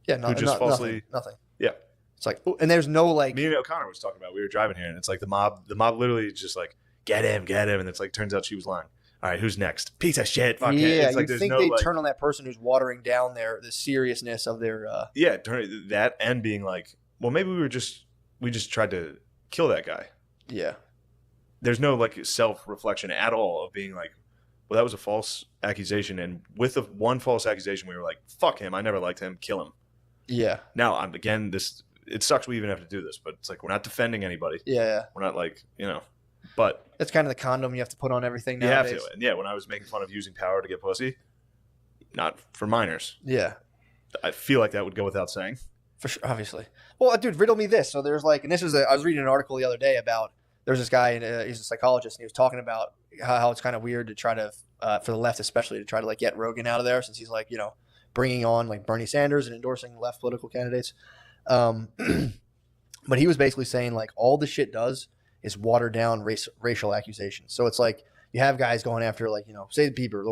Yeah. No,
Who just falsely-
nothing.
Yeah.
It's like, and there's no like.
Me and O'Connor was talking about. We were driving here, and it's like the mob literally is just like, get him, and it's like turns out she was lying. All right, who's next? Piece of shit. Fuck it.
Yeah,
It's like
you
there's
think
no
they
like,
turn on that person who's watering down the seriousness of their.
yeah, turn that and being like, well, maybe we just tried to kill that guy.
Yeah.
There's no like self-reflection at all of being like, well, that was a false accusation, and with the one false accusation, we were like, fuck him. I never liked him. Kill him.
Yeah.
Now, it sucks we even have to do this, but it's like we're not defending anybody.
Yeah.
We're not like, but
That's kind of the condom you have to put on everything
you
nowadays.
have to. And yeah, when I was making fun of using power to get pussy, not for minors.
Yeah.
I feel like that would go without saying.
For sure, obviously. Well, dude, riddle me this. So there's like, and I was reading an article the other day about there's this guy, and he's a psychologist, and he was talking about how it's kind of weird to try to, for the left especially, to try to like get Rogan out of there, since he's like, you know, bringing on like Bernie Sanders and endorsing left political candidates. But he was basically saying like all the shit does is water down racial accusations. So it's like you have guys going after like, you know, say Bieber.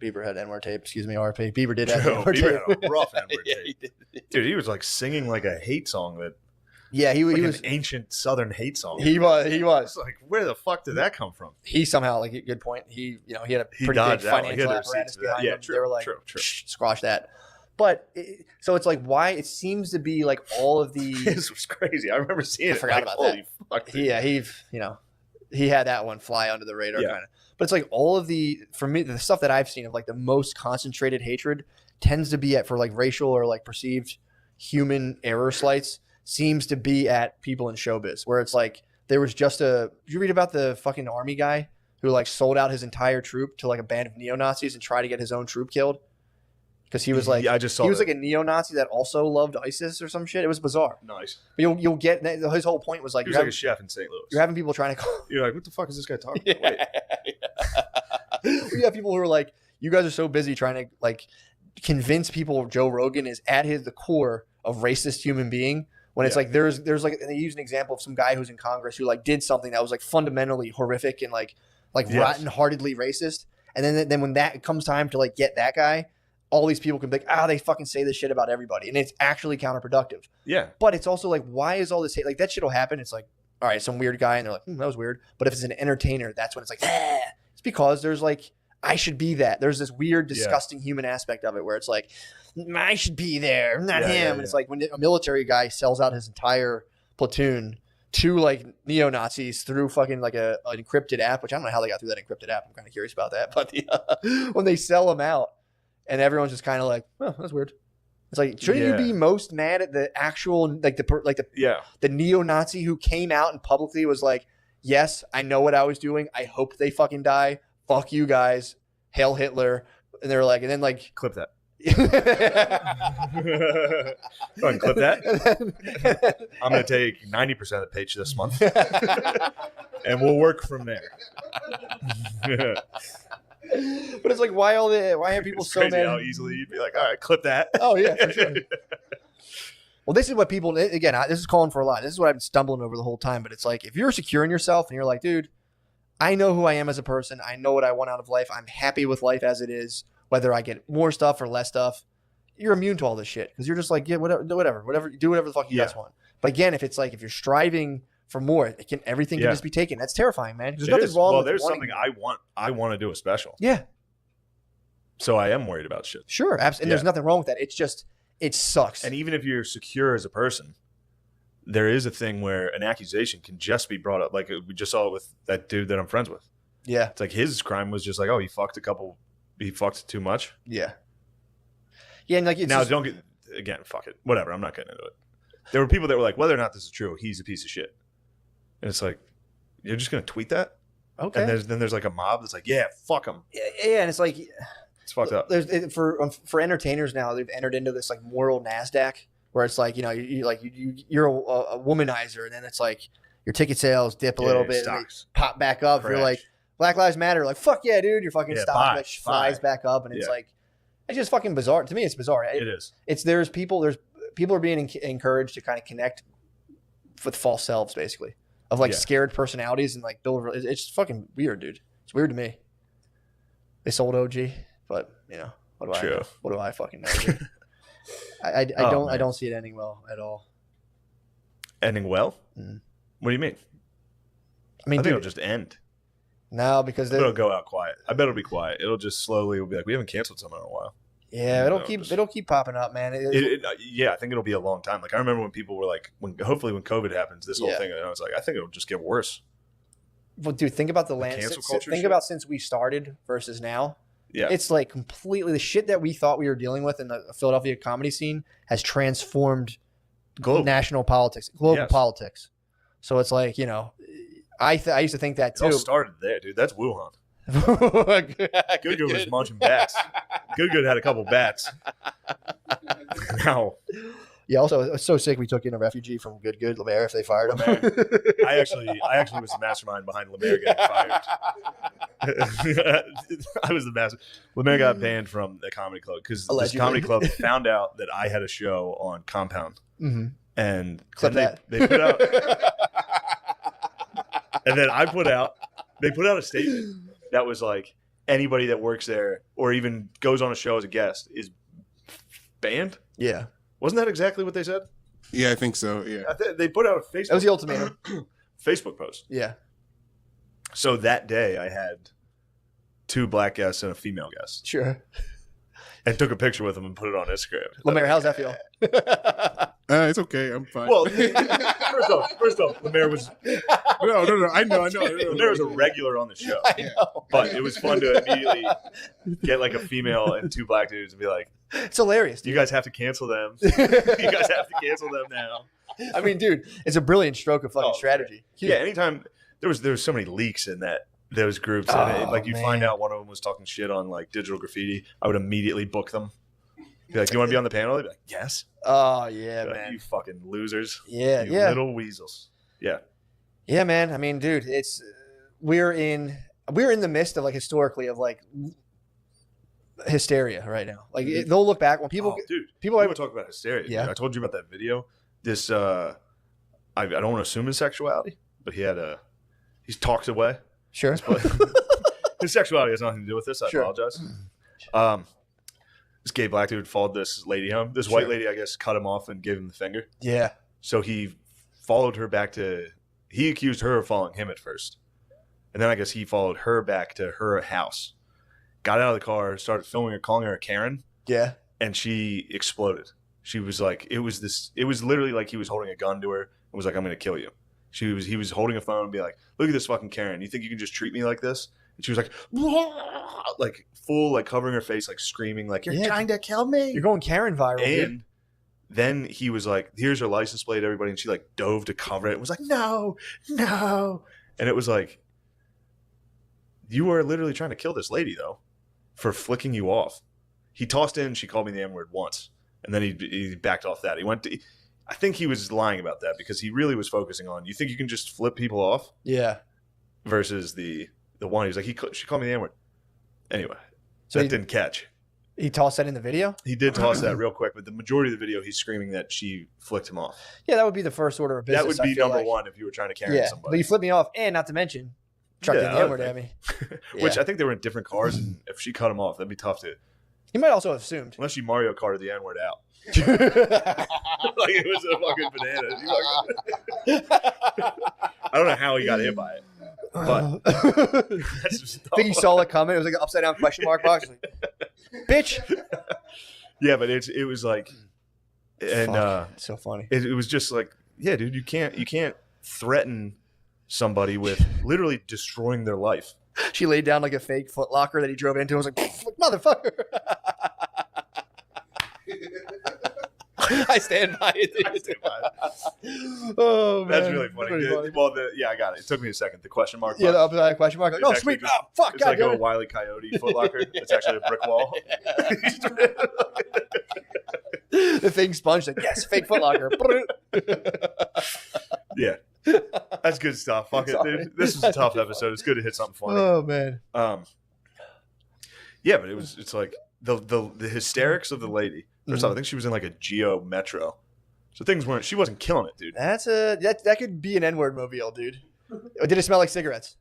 Bieber had N-word tape. Excuse me, RP. Bieber did have N-word tape.
Bieber had a rough N-word
Yeah,
tape. Dude, he was like singing like a hate song that.
Yeah, he
Like
was
an ancient Southern hate song.
He was.
It's like, where the fuck did that come from?
He somehow, like, good point. He had a pretty big
dodged out. He
financial
had the
apparatus
receipts for that.
behind
Yeah,
him.
true,
They were like,
true.
squash that. But so it's like, why it seems to be like all of the.
This was crazy. I remember seeing it.
Forgot about
holy fuck.
Yeah, he had that one fly under the radar kind of. But it's like all of for me, the stuff that I've seen of like the most concentrated hatred tends to be for like racial or like perceived human error slights, seems to be at people in showbiz, where it's like there was just did you read about the fucking army guy who like sold out his entire troop to like a band of neo-Nazis and tried to get his own troop killed? Because he was like,
I just saw
he was
that.
like a neo-Nazi that also loved ISIS or some shit. It was bizarre.
Nice.
But you'll get his whole point was like
He was like a chef in St. Louis.
you're having people trying to call.
You're like, what the fuck is this guy talking about? Wait.
You have people who are like, you guys are so busy trying to like convince people Joe Rogan is at the core of racist human being. When it's like there's like, they use an example of some guy who's in Congress who like did something that was like fundamentally horrific and like rotten-heartedly racist, and then when that comes time to like get that guy, all these people can be like, they fucking say this shit about everybody, and it's actually counterproductive.
Yeah.
But it's also like, why is all this hate? Like that shit will happen. It's like, all right, some weird guy, and they're like, that was weird. But if it's an entertainer, that's when it's like, it's because there's like, I should be that. There's this weird, disgusting human aspect of it where it's like, I should be there, not him.
Yeah.
And it's like when a military guy sells out his entire platoon to like neo-Nazis through fucking like an encrypted app, which I don't know how they got through that encrypted app. I'm kind of curious about that. But when they sell them out and everyone's just kind of like, oh, that's weird. It's like, shouldn't you be most mad at the actual, like the neo-Nazi who came out and publicly was like, yes, I know what I was doing. I hope they fucking die. Fuck you guys. Hail Hitler. And they're like, and then like.
Clip that. Go ahead and clip that. I'm going to take 90% of the Paytch this month. And we'll work from there.
But it's like, why are people
it's
so
crazy
mad?
how easily you'd be like, all right, clip that.
Oh, yeah, for sure. Well, this is what people, again, this is calling for a lot. This is what I've been stumbling over the whole time. But it's like, if you're secure in yourself and you're like, dude, I know who I am as a person. I know what I want out of life. I'm happy with life as it is, whether I get more stuff or less stuff. You're immune to all this shit because you're just like, yeah, whatever, do whatever the fuck you guys want. But again, if it's like, if you're striving for more, everything can just be taken. That's terrifying, man. There's nothing wrong with
there's
wanting
something I want to do a special.
Yeah.
So I am worried about shit.
Sure. Absolutely. And there's nothing wrong with that. It's just, it sucks.
And even if you're secure as a person, there is a thing where an accusation can just be brought up. Like we just saw it with that dude that I'm friends with.
Yeah.
It's like his crime was just like, oh, he fucked too much.
Yeah. Yeah. And like, it's
now
just,
don't get, again, fuck it. Whatever. I'm not getting into it. There were people that were like, whether or not this is true, he's a piece of shit. And it's like, you're just going to tweet that?
Okay.
And then there's like a mob that's like, yeah, fuck him.
Yeah. And it's like,
it's fucked up.
For entertainers now, they've entered into this like moral NASDAQ where it's like, you're a womanizer, and then it's like your ticket sales dip a little bit, and they pop back up. You're like, Black Lives Matter, like, fuck yeah, dude, your fucking stock flies back up, and it's like, it's just fucking bizarre. To me, it's bizarre.
It is.
There's people are being encouraged to kind of connect with false selves, basically, of like scared personalities and like build. It's just fucking weird, dude. It's weird to me. They sold OG, but what do I fucking know? Dude? I don't see it ending well at all.
Ending well?
Mm.
What do you mean?
I mean,
I think it'll just end.
No, because
it'll go out quiet. I bet it'll be quiet. It'll just slowly be like, we haven't canceled someone in a while.
Yeah, it'll keep popping up, man.
Yeah, I think it'll be a long time. Like I remember when people were like, hopefully when COVID happens, this whole thing, and I was like, I think it'll just get worse.
Well, dude, think about the
cancel culture.
Think about since we started versus now.
Yeah,
it's like completely the shit that we thought we were dealing with in the Philadelphia comedy scene has transformed national politics, global politics. So it's like, I used to think that too.
It all started there, dude. That's Wuhan. Good was munching bats. Good had a couple bats. Now,
Yeah. Also, it's so sick. We took in a refugee from Good Lemaire if they fired him.
I actually was the mastermind behind Lemaire getting fired. I was the master. Lemaire got banned from the comedy club because this comedy club found out that I had a show on Compound, and
Clip that.
They put out, and then they put out a statement that was like, anybody that works there or even goes on a show as a guest is banned.
Yeah.
Wasn't that exactly what they said?
Yeah, I think so. Yeah.
They put out a Facebook.
That was the ultimatum.
Facebook post.
Yeah.
So that day I had 2 black guests and a female guest.
Sure.
And took a picture with them and put it on Instagram.
Lemaire, how's that feel?
It's okay. I'm fine.
Well, first off, Lemaire was
no. I know.
Lemaire was a regular on the show.
I know.
But it was fun to immediately get like a female and 2 black dudes and be like,
it's hilarious, dude.
you guys have to cancel them. You guys have to cancel them now.
I mean, dude, it's a brilliant stroke of fucking strategy.
Yeah, anytime there was so many leaks in those groups, and like you'd find out one of them was talking shit on like digital graffiti, I would immediately book them. Be like, "Do you want to be on the panel?" They'd be like, "Yes."
Oh yeah,
Like,
man.
you fucking losers.
Yeah,
You
yeah,
little weasels. Yeah.
yeah, man. I mean, dude, it's we're in the midst of like historically of like hysteria right now. Like they'll look back when people
people want to talk about hysteria.
Yeah.
Dude. I told you about that video. This I don't want to assume his sexuality, but he talks away.
Sure.
His sexuality has nothing to do with this. I
Sure.
apologize. This gay black dude followed this lady home. This white lady, I guess, cut him off and gave him the finger.
Yeah.
So he followed her back to. He accused her of following him at first, and then I guess he followed her back to her house. Got out of the car, started filming her, calling her a Karen,
Yeah.
and she exploded. She was like, it was literally like he was holding a gun to her and was like, "I'm going to kill you." He was holding a phone and be like, "Look at this fucking Karen. You think you can just treat me like this?" And she was like, like full, like covering her face, like screaming, like, "You're trying to kill me."
You're going Karen viral,
And
dude.
then he was like, "Here's her license plate, everybody." And she like dove to cover it and was like, "No, no." And it was like, you are literally trying to kill this lady though for flicking you off. He tossed in, she called me the N-word once. And then he backed off that. I think he was lying about that because he really was focusing on, you think you can just flip people off?
Yeah.
Versus the one, he was like, she called me the N-word. Anyway,
So
that didn't catch.
He tossed that in the video?
He did toss that real quick, but the majority of the video, he's screaming that she flicked him off.
Yeah, that would be the first order of business.
That would
I
be
feel
number
like.
one if you were trying to carry
Yeah,
somebody.
but you flipped me off, and not to mention, chucked in the N-word at me.
Which
Yeah.
I think they were in different cars, and if she cut him off, that'd be tough to.
He might also have assumed.
Unless she Mario Karted the N-word out. Like it was a fucking banana. I don't know how he got hit by it. But that's just
I think he saw it coming. It was like an upside down question mark box. Like, bitch.
Yeah, but it was like, and
Fuck, it's so funny.
it was just like, yeah, dude, you can't threaten somebody with literally destroying their life.
She laid down like a fake Foot Locker that he drove into. I was like, motherfucker. I stand by it. Dude.
I stand by it.
Oh man,
That's really funny.
Pretty funny.
Well, I got it. It took me a second. The question mark.
Yeah, the
box.
upside question mark. Like,
It's
oh
actually
sweet.
just-
Oh fuck.
It's
God
like
damn
a
it.
Wile E. Coyote footlocker. It's actually a brick wall.
The thing sponged. Like, yes, fake Foot Locker.
Yeah, that's good stuff. Fuck it,
Sorry.
dude. This was a tough episode. It's good to hit something funny.
Oh man.
Yeah, but it's like the hysterics of the lady. First off, I think she was in like a Geo Metro, so she wasn't killing it, dude.
That could be an N-word mobile, dude. Did it smell like cigarettes?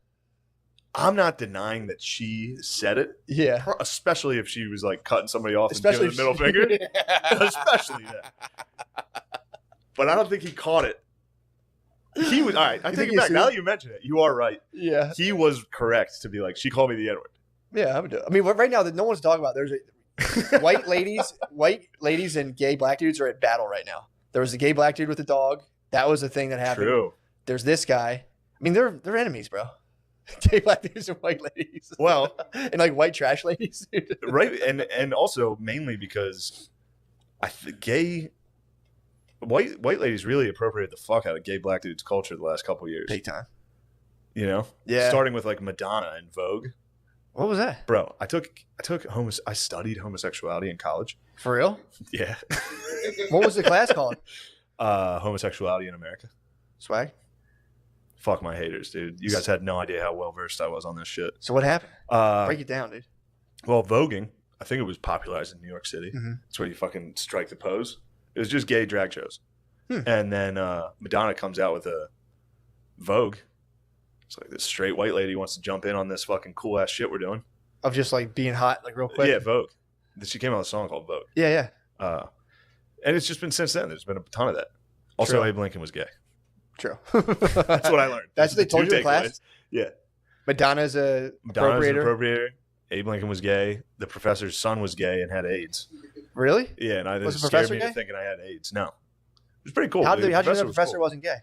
I'm not denying that she said it,
Yeah.
especially if she was like cutting somebody off
Especially
and giving the middle finger. Especially that. But I don't think he caught it. He was all right. I
You
take
think
it
he
back. Now
assumed?
that you mention it, you are right.
Yeah.
He was correct to be like, she called me the N-word.
Yeah, I mean, right now, no one's talking about. There's white ladies and gay black dudes are at battle right now. There was a gay black dude with a dog. That was the thing that happened.
True.
There's this guy. I mean, they're enemies, bro. Gay black dudes and white ladies.
Well,
and like white trash ladies. Dude.
right, and also mainly because white ladies really appropriated the fuck out of gay black dudes culture the last couple of years.
Big time.
You know,
Yeah.
starting with like Madonna and Vogue.
What was that?
Bro, I studied homosexuality in college.
For real?
Yeah.
What was the class called?
Homosexuality in America.
Swag.
Fuck my haters, dude. You guys had no idea how well versed I was on this shit.
So what happened? Break it down, dude.
Well, voguing, I think it was popularized in New York City.
Mm-hmm.
That's where you fucking strike the pose. It was just gay drag shows. And then Madonna comes out with a Vogue. It's like this straight white lady wants to jump in on this fucking cool ass shit we're doing.
Of just like being hot, like real quick.
Yeah, Vogue. She came out with a song called Vogue.
Yeah.
And it's just been since then. There's been a ton of that. Also,
True.
Abe Lincoln was gay.
True.
That's what I learned.
That's what they told you in class?
Yeah.
Madonna's an appropriator.
Abe Lincoln was gay. The professor's son was gay and had AIDS.
Really?
Yeah, and
Was
it
the
scared
professor
me
gay?
to thinking I had AIDS. No. It was pretty cool.
How did you know the
was
professor
cool.
wasn't gay?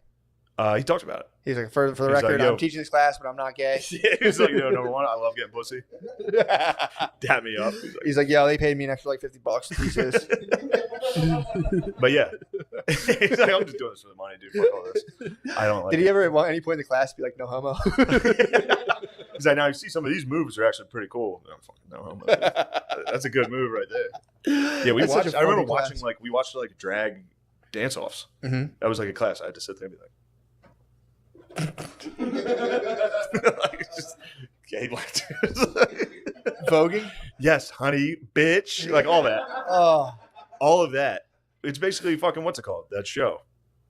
He talked about it.
He's like, for the
He's
record,
like, yo.
I'm teaching this class, but I'm not gay.
Yeah, he was like, number one, I love getting pussy. Dap me up.
He's like, yo, they paid me an extra like $50 to teach this.
But yeah. He's like, I'm just doing this for the money, dude. Fuck all this. I don't like
Did he ever at any point in the class be like, no homo?
He's like, now you see some of these moves are actually pretty cool. No, fucking no homo. That's a good move right there. Yeah, we
That's such
watched.
a
I remember
funny class.
watching we watched like drag dance offs.
Mm-hmm.
That was like a class. I had to sit there and be like, like just gay black dudes.
Voguing?
Yes, honey, bitch, like all that,
Oh,
all of that. It's basically fucking what's it called? That show,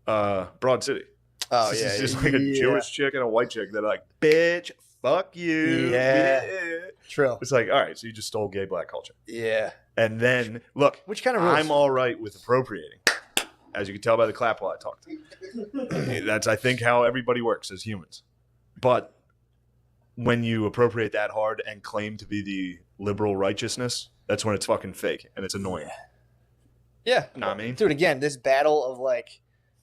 Broad City. It's just like a Jewish chick and a white chick that are like, bitch, fuck you.
Yeah. True.
It's like, all right, so you just stole gay black culture.
Yeah.
And then, look,
Which kind of rules?
I'm all right with appropriating. As you can tell by the clap while I talked. That's, I think, how everybody works as humans. But when you appropriate that hard and claim to be the liberal righteousness, that's when it's fucking fake and it's annoying.
Yeah.
Know what I mean?
Dude, again, this battle of like,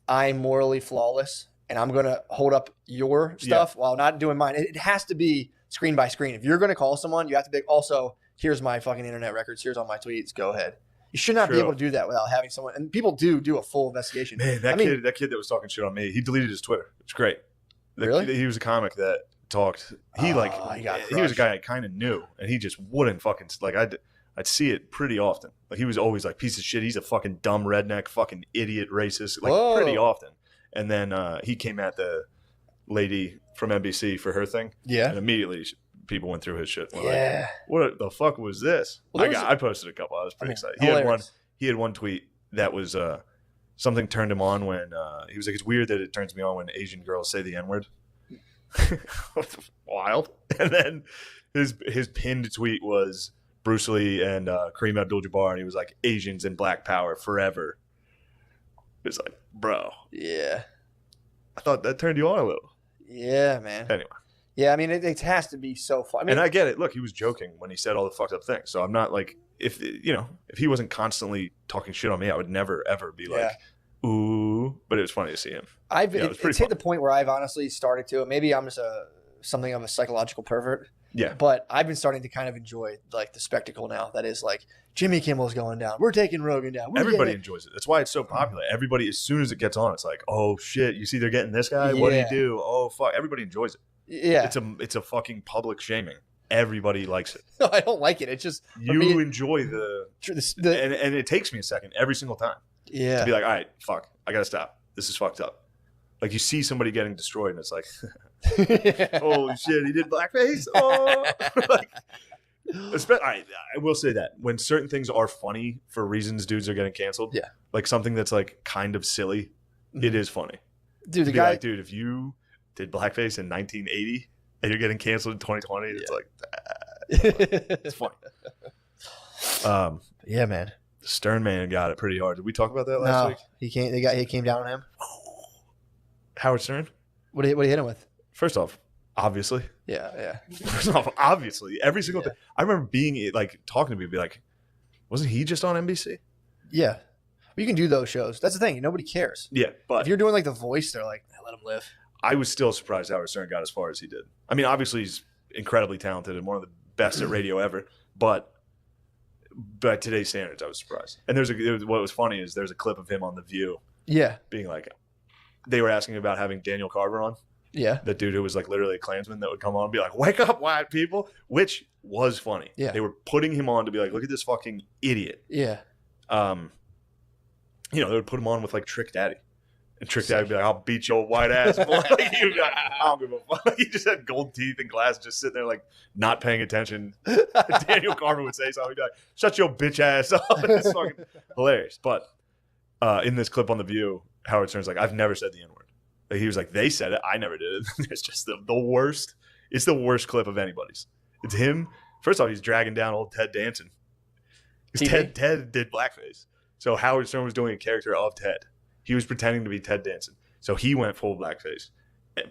I'm morally flawless and I'm going to hold up your stuff while not doing mine. It has to be screen by screen. If you're going to call someone, you have to be also, here's my fucking internet records. Here's all my tweets. Go ahead. You should not be
True.
able to do that without having someone. And people do a full investigation.
Man, that kid that was talking shit on me, he deleted his Twitter. It's great.
Really?
He was a comic that talked. He
got
was a
crushed.
guy I kind of knew, and he just wouldn't fucking like. I'd see it pretty often. Like he was always like, piece of shit. He's a fucking dumb redneck, fucking idiot, racist. Like
Whoa.
pretty often. And then he came at the lady from NBC for her thing,
Yeah.
and immediately people went through his shit. And were
Yeah.
like, what the fuck was this?
Well, there was
I posted a couple. I was pretty excited.
hilarious.
He had one tweet that was something turned him on when he was like, it's weird that it turns me on when Asian girls say the N-word. Wild. And then his pinned tweet was Bruce Lee and Kareem Abdul-Jabbar, and he was like, Asians and Black Power forever. It's like, bro.
Yeah.
I thought that turned you on a little.
Yeah, man.
Anyway.
Yeah, I mean, it has to be so fun. I mean,
And I get it. Look, he was joking when he said all the fucked up things. So I'm not like, if he wasn't constantly talking shit on me, I would never, ever be like, ooh. But it was funny to see him.
It's hit the point where I've honestly started to. Maybe I'm just something of a psychological pervert.
Yeah.
But I've been starting to kind of enjoy like the spectacle now. That is like Jimmy Kimmel's going down. We're taking Rogan down.
Everybody enjoys it. That's why it's so popular. Everybody, as soon as it gets on, it's like, oh shit, you see they're getting this guy? What did he do? Oh fuck. Everybody enjoys it.
Yeah.
It's a fucking public shaming. Everybody likes it.
No, I don't like it. It's just
You enjoy and
the
it takes me a second every single time
yeah.
to be like, all right, fuck, I gotta stop. This is fucked up. Like you see somebody getting destroyed, and it's like, holy shit, he did blackface. Oh, I will say that when certain things are funny for reasons dudes are getting canceled,
Yeah.
like something that's like kind of silly, it is funny.
Dude, the
To be
guy
like, dude, if you did blackface in 1980 and you're getting canceled in 2020, it's like it's funny.
yeah, man.
Stern Man got it pretty hard. Did we talk about that last
No,
week?
he came down on him.
Howard Stern.
What did he hit him with?
First off, obviously.
Yeah.
First off, obviously, every single thing. I remember being like talking to me, be like, wasn't he just on NBC?
Yeah. You can do those shows. That's the thing. Nobody cares.
Yeah, but
If you're doing like The Voice, they're like, let him live.
I was still surprised Howard Stern got as far as he did. I mean, obviously he's incredibly talented and one of the best at radio ever, but by today's standards, I was surprised. And what was funny is there's a clip of him on The View
Yeah.
being like, they were asking about having Daniel Carver on.
Yeah.
That dude who was like literally a Klansman that would come on and be like, wake up, white people, which was funny.
Yeah.
They were putting him on to be like, look at this fucking idiot.
Yeah.
they would put him on with like Trick Daddy. And Trick Daddy would be like, I'll beat your white ass, boy. Like, he'd be like, I don't give a fuck. He just had gold teeth and glasses, just sitting there like not paying attention. Daniel Carver would say something. He'd be like, shut your bitch ass up. It's fucking hilarious. But in this clip on The View, Howard Stern's like, I've never said the N-word. Like, he was like, they said it. I never did it. It's just the worst. It's the worst clip of anybody's. It's him. First off, he's dragging down old Ted Danson. Ted did blackface. So Howard Stern was doing a character of Ted. He was pretending to be Ted Danson. So he went full blackface.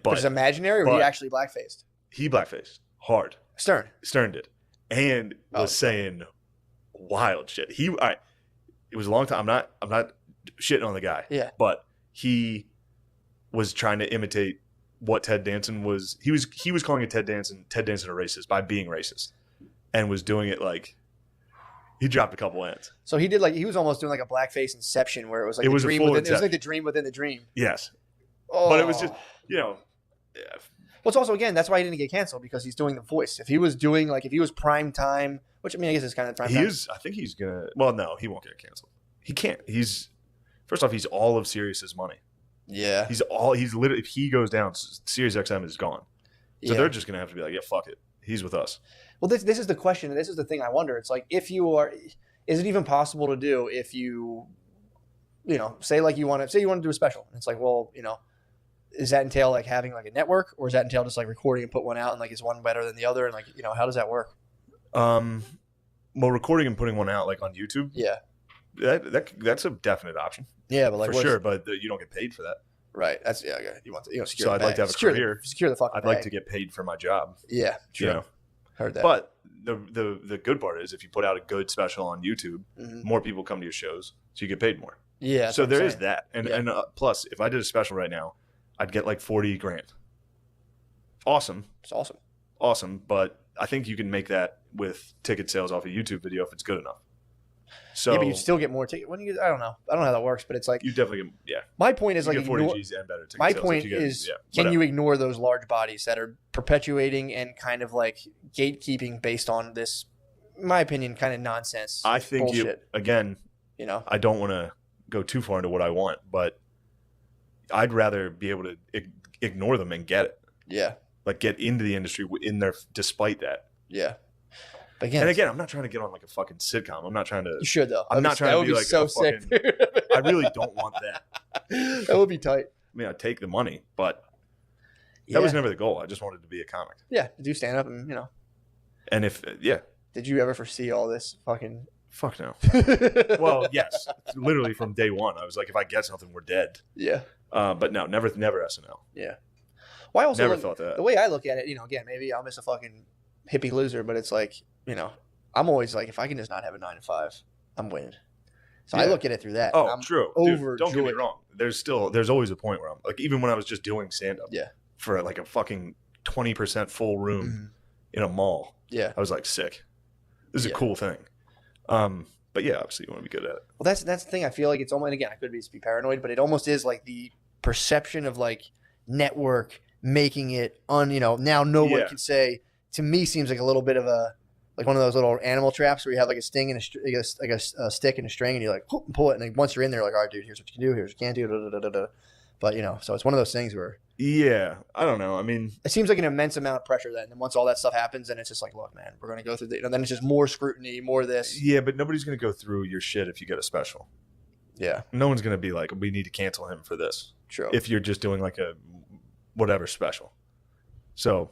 But
it's imaginary, or he actually blackfaced? He
blackfaced hard.
Stern
did. And was saying wild shit. It was a long time. I'm not shitting on the guy.
Yeah.
But he was trying to imitate what Ted Danson was. He was calling it Ted Danson a racist by being racist. And was doing it like he dropped a couple ends. So
he was almost doing like a blackface Inception where it was like it was like the dream within the dream.
Yes. Oh. But it was just, Yeah.
Well, it's also, again, that's why he didn't get canceled, because he's doing the voice. If he was prime time, which I guess it's kind of prime time.
I think he's going to, well, no, he won't get canceled. He can't. First off, he's all of Sirius's money.
Yeah.
He's literally, if he goes down, SiriusXM is gone. So they're just going to have to be like, yeah, fuck it. He's with us.
Well, this is the question, and this is the thing I wonder. It's like, is it even possible to do if you say you want to do a special? And it's like, well, does that entail like having like a network, or does that entail just like recording and put one out, and like is one better than the other, and like how does that work?
Well, recording and putting one out like on YouTube, that's a definite option.
Yeah, but like
for sure, but you don't get paid for that.
Right. That's you want to secure.
So I'd like to have a career.
Secure the fucking.
I'd like to get paid for my job.
Yeah, true. Heard that.
But the good part is if you put out a good special on YouTube, more people come to your shows, so you get paid more.
Yeah.
So there is that, and plus, if I did a special right now, I'd get like $40,000. Awesome.
It's awesome.
Awesome, but I think you can make that with ticket sales off a YouTube video if it's good enough. So
but you still get more ticket. When I don't know how that works, but it's like
you definitely get.
My point is, you like,
get 40 G's and better ticket
my
sales
point is, can you ignore those large bodies that are perpetuating and kind of like gatekeeping based on this, in my opinion, kind of nonsense?
I think
bullshit.
I don't want to go too far into what I want, but I'd rather be able to ignore them and get it.
Yeah.
Like get into the industry in there despite that.
Yeah.
But again, I'm not trying to get on like a fucking sitcom. I'm not trying to.
You should though.
I'm not trying to be like
so sick.
I really don't want that.
That would be tight.
I mean, I'd take the money, but that was never the goal. I just wanted to be a comic.
Yeah, to do stand up and
And if
Did you ever foresee all this fucking?
Fuck no. Well, yes, literally from day one, I was like, if I get something, we're dead.
Yeah.
But no, never SNL.
Yeah. Well, I also
never thought that.
The way I look at it, again, maybe I'm just a fucking hippie loser, but it's like, I'm always like, if I can just not have a 9 to 5, I'm winning. So I look at it through that.
Oh,
I'm
true. Dude, don't get me wrong. There's always a point where I'm like, even when I was just doing stand up, for like a fucking 20% full room in a mall, I was like, sick. This is a cool thing. But yeah, obviously you want to be good at it.
Well, that's the thing. I feel like it's almost, again, I could be paranoid, but it almost is like the perception of like network making it now no one can say. To me, seems like a little bit of a like one of those little animal traps where you have like a sting and a stick and a string, and you like pull it, and then once you're in there, like, all right, dude, here's what you can do, here's what you can't do, da, da, da, da. But so it's one of those things where
I don't know. I mean,
it seems like an immense amount of pressure. Then, and once all that stuff happens, then it's just like, look, man, we're gonna go through then it's just more scrutiny, more this.
Yeah, but nobody's gonna go through your shit if you get a special.
Yeah,
no one's gonna be like, we need to cancel him for this.
True.
If you're just doing like a whatever special, so.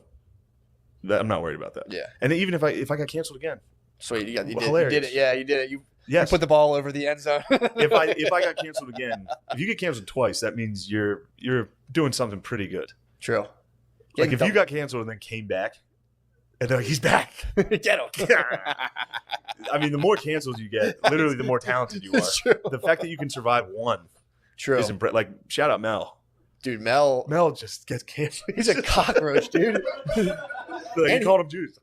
I'm not worried about that.
Yeah.
And even if I got canceled again,
sweet, you did it. Yeah, you did it. You put the ball over the end zone.
if I got canceled again, if you get canceled twice, that means you're doing something pretty good.
True.
Like if you got canceled and then came back, and they're like, he's back.
Get him.
I mean, the more cancels you get, literally, the more talented you are.
True.
The fact that you can survive one,
is
impressive. Like, shout out Mel.
Dude, Mel
just gets canceled.
He's a cockroach, dude.
He called him Judas.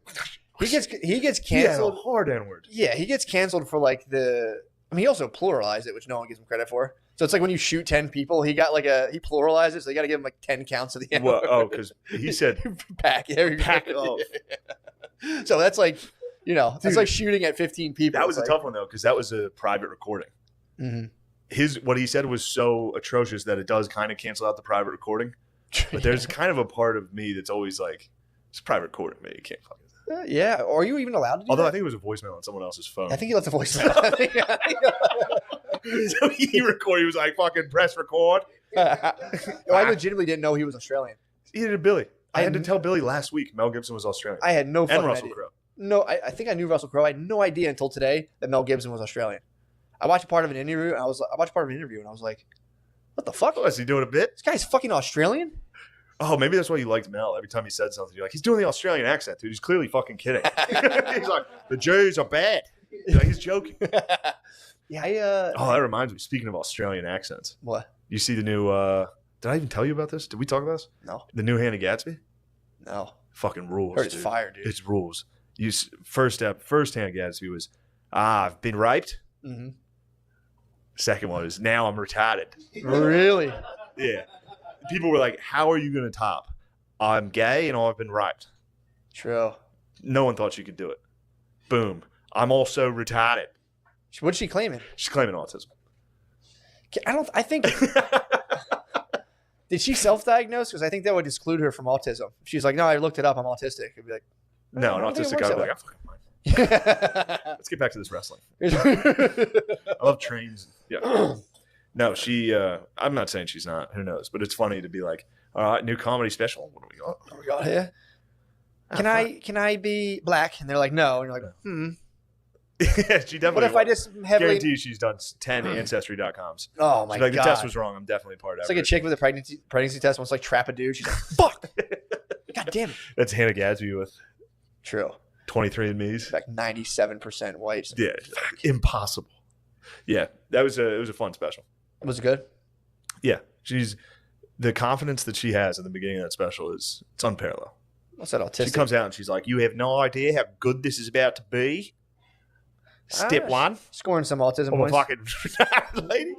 He gets canceled.
Hard N-word.
Yeah, he gets canceled for like he also pluralized it, which no one gives him credit for. So it's like when you shoot 10 people, he pluralized it, so they got to give him like 10 counts of the N-word.
Well, because he said
pack off. So that's like, that's like shooting at 15 people.
That was a tough one though, because that was a private recording.
Mm-hmm.
what he said was so atrocious that it does kind of cancel out the private recording. But there's kind of a part of me that's always like, it's private recording, man. You can't fucking.
Yeah. Or are you even allowed to do
Although
that?
I think it was a voicemail on someone else's phone.
I think he left a voicemail.
So he recorded. He was like, "Fucking press record."
I legitimately didn't know he was Australian.
He did Billy. I had to tell Billy last week Mel Gibson was Australian.
I had no
and
fucking
Russell
idea.
Crowe.
No, I think I knew Russell Crowe. I had no idea until today that Mel Gibson was Australian. I watched part of an interview, and I was like, "What the fuck?
Oh, is he doing a bit?
This guy's fucking Australian."
Oh, maybe that's why you liked Mel. Every time he said something, you're like, he's doing the Australian accent, dude. He's clearly fucking kidding. He's like, the Jews are bad. You're like, he's joking.
Yeah.
Oh, that reminds me. Speaking of Australian accents,
What?
you see the new? Did I even tell you about this? Did we talk about this?
No.
The new Hannah Gatsby.
No.
Fucking rules.
Heard it's
dude.
fire, dude.
It's rules. First Hannah Gatsby was, I've been raped.
Mm-hmm.
Second one is now I'm retarded.
Really?
Yeah. People were like, how are you going to top? I'm gay and I've been raped.
True.
No one thought she could do it. Boom. I'm also retarded.
What's she claiming?
She's claiming autism.
I think. Did she self-diagnose? Because I think that would exclude her from autism. If she's like, no, I looked it up. I'm autistic. I'd be like,
No,
I
an
don't think it
autistic guy would be
works
like, I'm fucking fine. Let's get back to this wrestling. I love trains. Yeah. No, she, I'm not saying she's not. Who knows? But it's funny to be like, all right, new comedy special. What do we got?
What we got here? Can I be black? And they're like, no. And you're like,
Yeah, she definitely.
What if I just heavily?
guarantee she's done 10 Ancestry.coms.
Oh my
She's like,
god!
the test was wrong. I'm definitely part of it.
It's like a chick with a pregnancy test wants to like trap a dude. She's like, fuck. God damn it.
That's Hannah Gadsby with
True.
23andMe's.
Like 97% white.
Yeah, impossible. Yeah, it was a fun special.
Was it good?
Yeah, she's the confidence that she has in the beginning of that special it's unparalleled.
What's that autistic?
She comes out and she's like, "You have no idea how good this is about to be." Step one,
scoring some autism
I'm a
points.
fucking lady.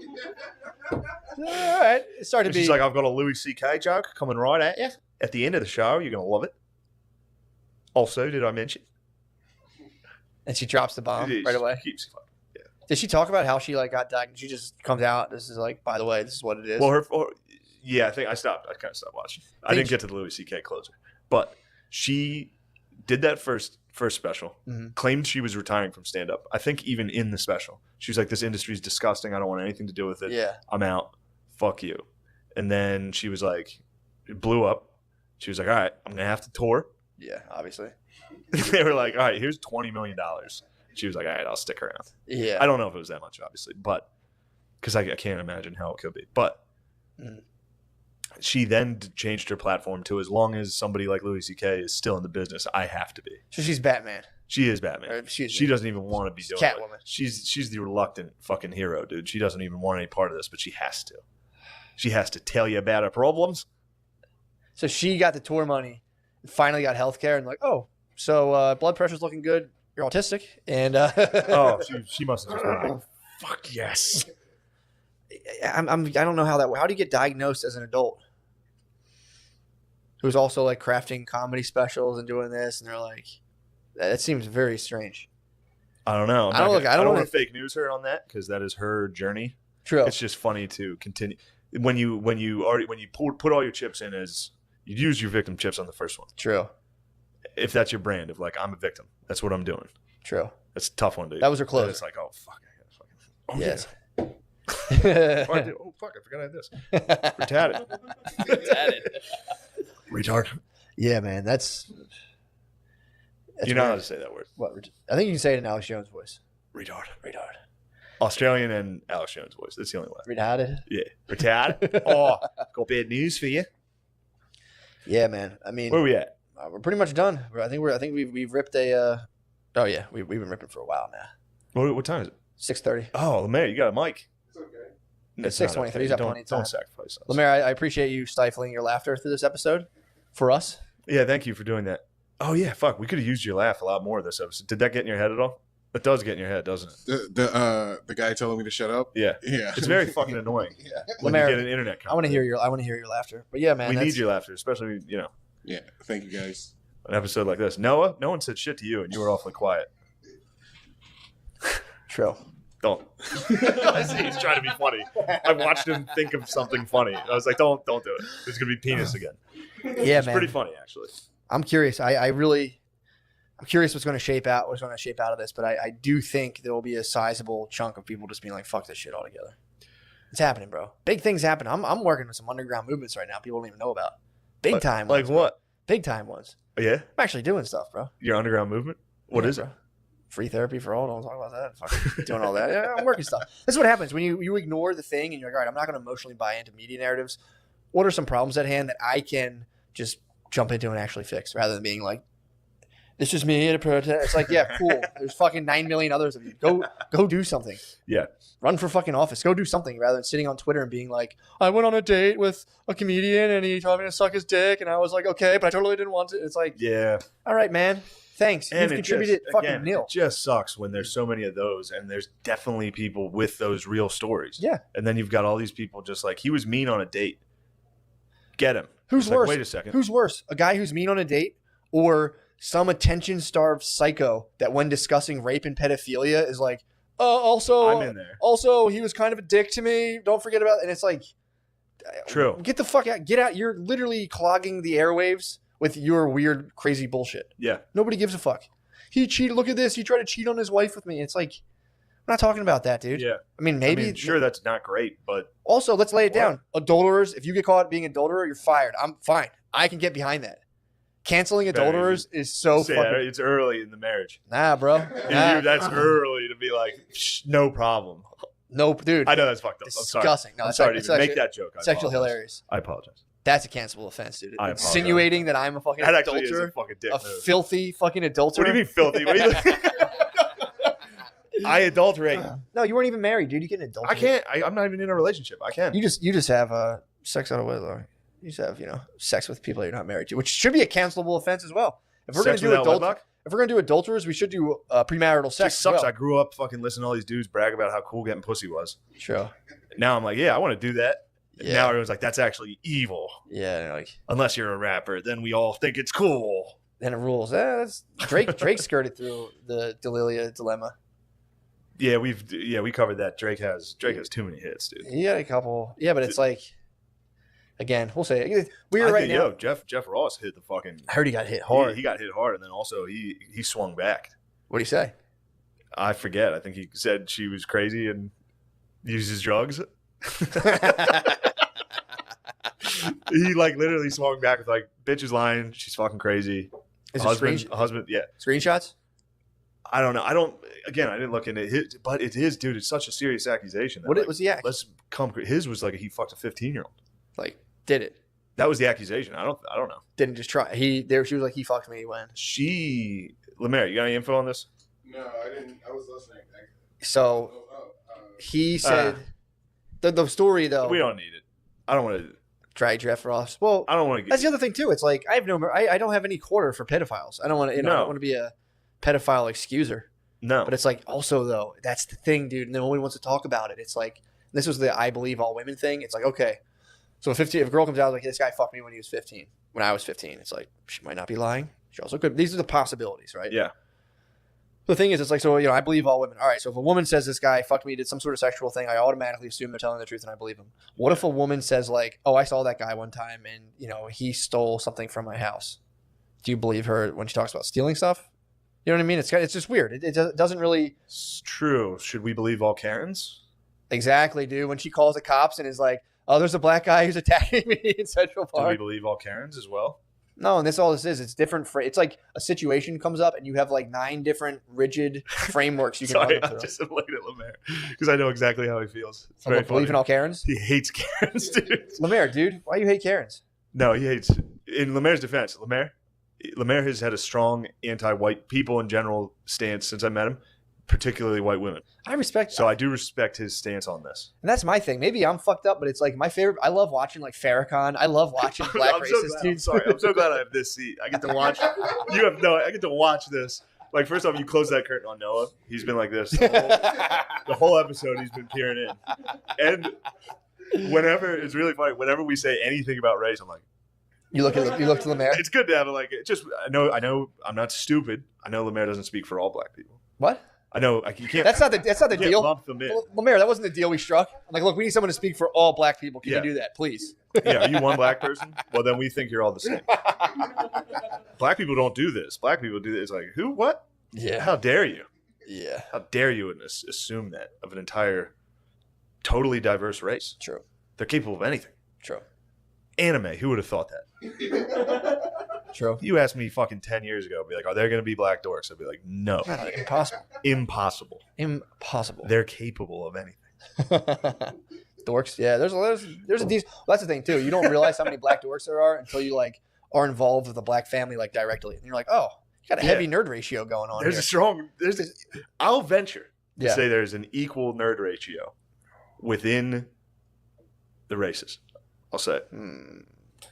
All right, it started to be.
She's like, "I've got a Louis C.K. joke coming right at you at the end of the show. You're gonna love it." Also, did I mention?
And she drops the bomb right away.
Keeps fucking.
Did she talk about how she like got diagnosed? She just comes out. This is like, by the way, this is what it is.
Well, I think I stopped. I kind of stopped watching. I didn't get to the Louis C.K. closer, but she did that first special.
Mm-hmm.
Claimed she was retiring from stand up. I think even in the special, she was like, "This industry is disgusting. I don't want anything to do with it.
Yeah,
I'm out. Fuck you." And then she was like, it blew up. She was like, "All right, I'm gonna have to tour."
Yeah, obviously.
They were like, "All right, here's $20 million." She was like, "All right, I'll stick around."
Yeah,
I don't know if it was that much, obviously, but because I can't imagine how it could be. But she then changed her platform to, as long as somebody like Louis C.K. is still in the business, I have to be.
So she's Batman.
She is Batman.
Or,
she doesn't even want to be doing
Catwoman.
it. She's the reluctant fucking hero, dude. She doesn't even want any part of this, but she has to. She has to tell you about her problems.
So she got the tour money, and finally got health care, and like, oh, so blood pressure's looking good. You're autistic, and
oh, she must have just been like, fuck yes.
I don't know how that. How do you get diagnosed as an adult who's also like crafting comedy specials and doing this? And they're like, that seems very strange.
I don't know.
I don't
want
wanna-
to fake news her on that because that is her journey.
True.
It's just funny to continue when you put all your chips in as you use your victim chips on the first one.
True.
If that's your brand of like, I'm a victim, that's what I'm doing.
True.
That's a tough one, dude.
That was her close.
It's like, oh fuck, I gotta fucking. Oh,
Yes.
Yeah. Oh fuck, I forgot I had this. Retarded. Retard.
Yeah, man. That's
You know how to say that word.
What? I think you can say it in Alex Jones' voice.
Retard.
Retard.
Australian and Alex Jones' voice. That's the only way.
Retarded.
Yeah. Retard. Oh, got bad news for you.
Yeah, man. I mean,
Where are we at?
we're pretty much done. I think we've ripped a. Oh yeah, we've been ripping for a while now.
What time is it?
6:30.
Oh, Lemaire, you got a mic.
It's okay.
It's
not
6:23.
okay.
He's got plenty of time.
Don't sacrifice us.
Lemaire, I appreciate you stifling your laughter through this episode for us.
Yeah, thank you for doing that. Oh yeah, fuck. We could have used your laugh a lot more this episode. Did that get in your head at all? It does get in your head, doesn't it?
The guy telling me to shut up.
Yeah.
Yeah.
It's very fucking annoying
Yeah.
when
Lemaire,
you get an internet.
I want to hear your laughter. But yeah, man,
We
that's-
need your laughter, especially
Yeah. Thank you guys.
an episode like this. Noah, no one said shit to you, and you were awfully quiet.
True.
Don't. I see he's trying to be funny. I watched him think of something funny. I was like, don't do it. There's gonna be penis again.
Yeah,
it's
man.
pretty funny actually.
I'm curious. I'm curious what's going to shape out. What's going to shape out of this? But I do think there will be a sizable chunk of people just being like, "Fuck this shit altogether." It's happening, bro. Big things happen. I'm working with some underground movements right now. People don't even know about. Big time.
Like
ones, bro.
what?
Big time ones.
Oh, yeah.
I'm actually doing stuff, bro.
Your underground movement? What is it?
Free therapy for all. Don't talk about that. Fucking doing all that. Yeah, I'm working stuff. That's what happens when you ignore the thing and you're like, all right, I'm not going to emotionally buy into media narratives. What are some problems at hand that I can just jump into and actually fix rather than being like, this is me at a protest. It's like, yeah, cool. There's fucking 9 million others of you. Go do something.
Yeah.
Run for fucking office. Go do something rather than sitting on Twitter and being like, I went on a date with a comedian and he told me to suck his dick and I was like, okay, but I totally didn't want to. It's like,
yeah.
All right, man. Thanks.
And
You've contributed fucking nil.
It just sucks when there's so many of those, and there's definitely people with those real stories.
Yeah.
And then you've got all these people just like, he was mean on a date. Get him.
Who's
It's like,
worse?
wait a second.
Who's worse? A guy who's mean on a date or some attention-starved psycho that when discussing rape and pedophilia is like, also,
I'm in there.
Also, he was kind of a dick to me. Don't forget about it. And it's like,
True.
Get the fuck out. Get out. You're literally clogging the airwaves with your weird, crazy bullshit.
Yeah.
Nobody gives a fuck. He cheated. Look at this. He tried to cheat on his wife with me. It's like, I'm not talking about that, dude.
Yeah.
I mean, maybe.
Sure, that's not great, but
Also, let's lay it down. Adulterers, if you get caught being an adulterer, you're fired. I'm fine. I can get behind that. Canceling adulterers is so fucking.
It's early in the marriage.
Nah, bro. Nah.
That's early to be like, no problem.
Nope, dude.
I know that's fucked up.
Disgusting.
I'm sorry to make that joke.
It's actually hilarious.
I apologize.
That's a cancelable offense, dude.
I apologize.
Insinuating that I'm a fucking
That actually is
adulterer,
a fucking dick
a
move.
filthy fucking adulterer.
What do you mean filthy? What do you I adulterate.
No, you weren't even married, dude. You can adulterate.
I can't. I'm not even in a relationship. I can't.
You just have sex out of wedlock. You just have sex with people you're not married to, which should be a cancelable offense as well. If we're
Sex
gonna do
without wedlock?
if we're gonna do adulterers, we should do premarital
It
sex.
just sucks.
As well.
I grew up fucking listening to all these dudes brag about how cool getting pussy was.
Sure.
Now I'm like, yeah, I want to do that.
Yeah.
Now everyone's like, that's actually evil.
Yeah, like
Unless you're a rapper, then we all think it's cool.
then it rules. That's Drake skirted through the Delilia dilemma.
Yeah, we covered that. Drake has too many hits, dude.
He had a couple. Yeah, but it's like, again, we'll say we're right now.
Jeff Ross hit the fucking.
I heard he got hit hard.
He got hit hard, and then also he swung back.
What do you say?
I forget. I think he said she was crazy and uses drugs. He like literally swung back with like, bitch is lying. She's fucking crazy.
Is
A
it
husband, yeah.
screenshots?
I don't know. I didn't look into it, but it is, dude. It's such a serious accusation. That,
What
like,
was the act?
His was like he fucked a 15-year-old.
Like, did it?
That was the accusation. I don't know.
Didn't just try. She was like, he fucked me when.
Lemaire, you got any info on this?
No, I didn't. I was listening.
So he said the story though.
We don't need it. I don't want to.
Drag Jeff Ross. Well,
I don't want to.
that's the other thing too. It's like I don't have any quarter for pedophiles. I don't want to. I don't want to be a pedophile excuser.
No,
But it's like also though that's the thing, dude. No one wants to talk about it. It's like this was the I believe all women thing. It's like okay, so if a girl comes out like this guy fucked me when he was 15, when I was 15, it's like she might not be lying. She also could. These are the possibilities, right?
yeah.
The thing is, it's like, so, I believe all women. All right, so if a woman says this guy fucked me, did some sort of sexual thing, I automatically assume they're telling the truth and I believe them. What if a woman says, like, oh, I saw that guy one time and, he stole something from my house? Do you believe her when she talks about stealing stuff? You know what I mean? It's just weird. It doesn't really.
It's true. Should we believe all Karens?
Exactly, dude. When she calls the cops and is like, oh, there's a black guy who's attacking me in Central
Do we
Park.
believe all Karens as well?
No, and all this is. It's different. It's like a situation comes up and you have like 9 different rigid frameworks you can
Sorry,
run them
I'm
through.
just looking at Lemaire because I know exactly how he feels. It's very
Believe in
funny.
all Karens?
He hates Karens, dude.
Lemaire, dude, why you hate Karens?
No, he hates. In Lemaire's defense, Lemaire has had a strong anti-white people in general stance since I met him, particularly white women.
I respect.
So I do respect his stance on this.
And that's my thing. Maybe I'm fucked up, but it's like my favorite. I love watching like Farrakhan. I love watching black racist dudes.
I'm so glad I have this seat. I get to watch. I get to watch this. Like, first off, you close that curtain on Noah. He's been like this the whole episode. He's been peering in, and it's really funny. Whenever we say anything about race, I'm like,
You look to Lemaire.
it's good to have it. Like, I know I'm not stupid. I know Lemaire doesn't speak for all black people.
What?
I know you can't.
That's not the
you can't
deal.
lump them in.
Lemaire, that wasn't the deal we struck. I'm like, look, we need someone to speak for all black people. Can
Yeah.
you do that, please?
Yeah, are you one black person? Well, then we think you're all the same. Black people don't do this. Black people do this. It's like, who? What?
Yeah.
How dare you?
Yeah.
How dare you assume that of an entire, totally diverse race?
True.
They're capable of anything.
True.
Anime, who would have thought that?
True.
You asked me fucking 10 years ago, be like, are there going to be black dorks? I'd be like, no.
Impossible.
Impossible.
Impossible.
They're capable of anything.
Dorks. Yeah. There's a decent. Well, that's the thing too. You don't realize how many black dorks there are until you like are involved with a black family like directly, and you're like, oh, you got a heavy nerd ratio going on. I'll venture to say there's an equal nerd ratio within the races. I'll say it.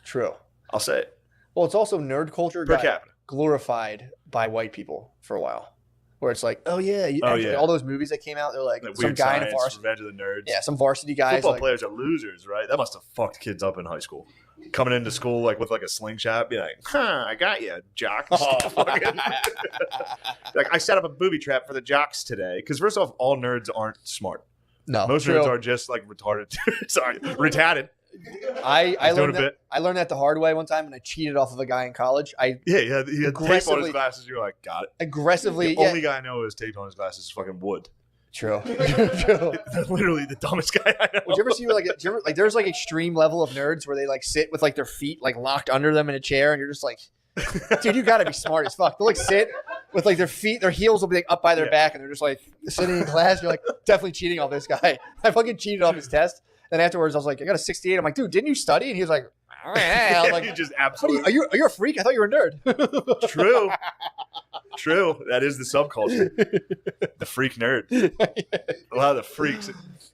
True.
I'll say it.
Well, it's also nerd culture
Per
got
capita.
glorified by white people for a while, where it's like, oh yeah,
yeah.
all those movies that came out, they're like
Like
some
Weird
guy in
Science,
a varsity,
Revenge of the Nerds.
yeah, some varsity guys.
Football
like,
players are losers, right? That must have fucked kids up in high school. Coming into school like with like a slingshot, be like, I got you, jock. Like, I set up a booby trap for the jocks today. Because first off, all nerds aren't smart.
no,
Most
true.
nerds are just like retarded. Sorry, retarded.
I
doing
learned
a bit.
I learned that the hard way one time, and I cheated off of a guy in college. I
Yeah, he had tape on
Aggressively-
his glasses. You're like, got it.
aggressively,
The
yeah,
only guy I know who has tape on his glasses is fucking Wood.
true, true.
Literally the dumbest guy I know.
Would you ever see like there's like extreme level of nerds where they like sit with like their feet like locked under them in a chair, and you're just like, dude, you got to be smart as fuck. They'll like sit with like their heels will be like up by their back, and they're just like sitting in class. You're like, definitely cheating off this guy. I fucking cheated off his test. Then afterwards, I was like, I got a 68. I'm like, dude, didn't you study? And he was like, I was like,
You just
what
absolutely
are you a freak? I thought you were a nerd.
true. True. That is the subculture. The freak nerd. A lot of the freaks.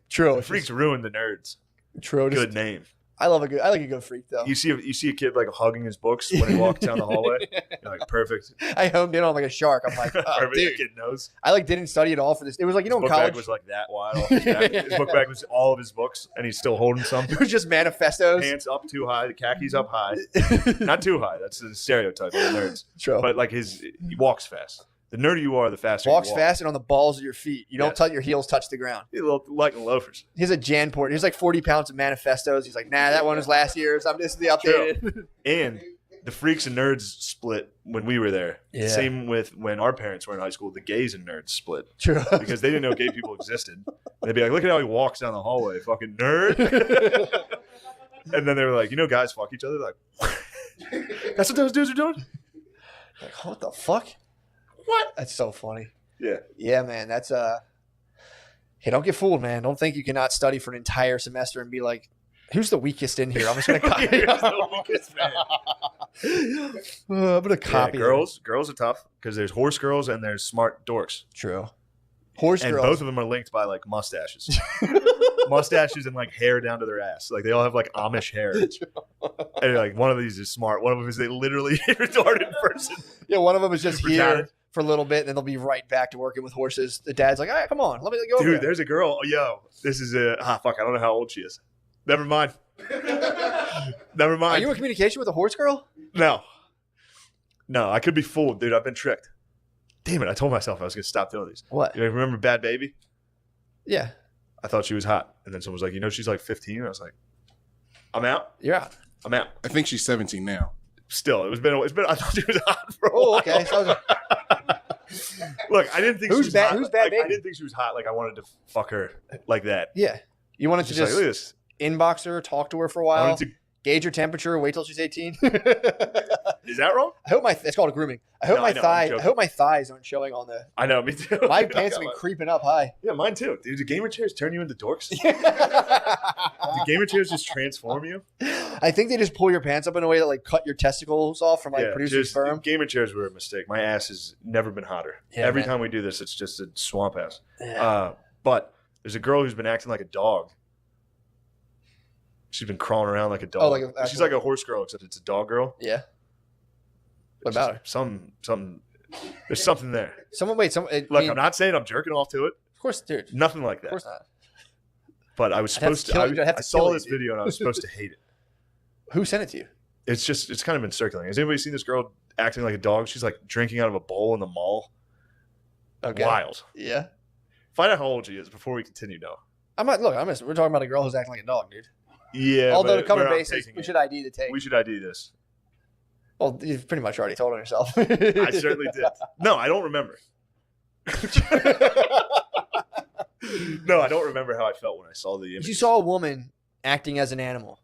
True.
The freaks ruin the nerds.
True.
Good name.
I like a good freak though.
You see a kid like hugging his books when he walks down the hallway. You're like, perfect.
I homed in on like a shark. I'm like, oh,
Perfect. The
dude.
kid knows.
I like didn't study at all for this. It was like, you know,
His
in
book
college,
bag was like that wide off his back. His book bag was all of his books, and he's still holding some.
it was just manifestos.
Pants up too high, the khakis up high. Not too high. That's the stereotype of the nerds.
True.
But like he walks fast. The nerdier you are, the faster
Walks
you walk.
fast and on the balls of your feet. You don't
Yes.
touch your heels touch the ground.
You look like loafers.
He's a Janport. He's like 40 pounds of manifestos. He's like, nah, that one was last year's. This is the updated.
And the freaks and nerds split when we were there.
Yeah.
Same with when our parents were in high school. The gays and nerds split
True.
because they didn't know gay people existed. And they'd be like, look at how he walks down the hallway, fucking nerd. And then they were like, you know, guys fuck each other. Like, that's what those dudes are doing?
Like, what the fuck?
What?
That's so funny.
Yeah.
Yeah, man. That's Hey, don't get fooled, man. Don't think you cannot study for an entire semester and be like, who's the weakest in here? I'm just gonna copy.
Here's the weakest man.
I'm gonna copy.
Yeah, girls are tough because there's horse girls and there's smart dorks.
True. Horse
And
girls.
both of them are linked by like mustaches. Mustaches and like hair down to their ass. Like they all have like Amish hair. And like one of these is smart. One of them is a literally retarded person.
Yeah, one of them is just
Retarded.
here for a little bit, and then they'll be right back to working with horses. The dad's like, all right, come on, let me go over
Dude,
there.
there's a girl. Oh, yo, this is fuck. I don't know how old she is. Never mind. Never
Are
mind.
you in communication with a horse girl?
No, I could be fooled, dude. I've been tricked. Damn it! I told myself I was gonna stop doing these.
What?
You remember Bad Baby?
Yeah,
I thought she was hot, and then someone was like, you know, she's like 15. I was like, I'm out.
you're out.
I'm out.
I think she's 17 now.
Still, it's been. I thought she was hot for a
Oh,
while.
okay. So I was like,
Look, I didn't think
Who's
she was
Bad-
hot.
who's Bad
Like,
Baby?
I didn't think she was hot. Like I wanted to fuck her like that.
yeah, you wanted to
Just like,
just
look at this.
inbox her, talk to her for a
I
while,
wanted
gauge her temperature, wait till she's 18.
to. Is that wrong?
I hope it's called grooming. I hope
No,
my
I know, I'm
thighs. I
joking.
hope my thighs aren't showing on the.
I know. Me too.
My pants have been creeping up high.
Yeah, mine too. Dude, do gamer chairs turn you into dorks? Do gamer chairs just transform you?
I think they just pull your pants up in a way that like cut your testicles off from like producing
just,
sperm.
gamer chairs were a mistake. My ass has never been hotter.
Yeah,
Every
man.
time we do this, it's just a swamp ass.
Yeah.
But there's a girl who's been acting like a dog. She's been crawling around like a dog.
Oh, like a-
She's like a horse girl, except it's a dog girl.
Yeah. What about her?
Some. There's something there.
Someone wait. Someone.
Look, I'm not saying I'm jerking off to it.
Of course, dude.
Nothing like
Of
that.
courd not.
But I was
I'd have
supposed
to kill you.
to.
I'd have
I
to
saw
kill
this
you, dude.
video and I was supposed to hate it.
Who sent it to you?
It's kind of been circulating. Has anybody seen this girl acting like a dog? She's like drinking out of a bowl in the mall.
Okay.
Wild.
Yeah.
Find out how old she is before we continue, though.
I'm not. Look, we're talking about a girl who's acting like a dog, dude.
Yeah.
Although
but
to cover
we're not
bases,
taking
we
it.
should ID the take.
We should ID this.
Well, you've pretty much already told on yourself.
I certainly did. No, I don't remember. No, I don't remember how I felt when I saw the image.
You saw a woman acting as an animal,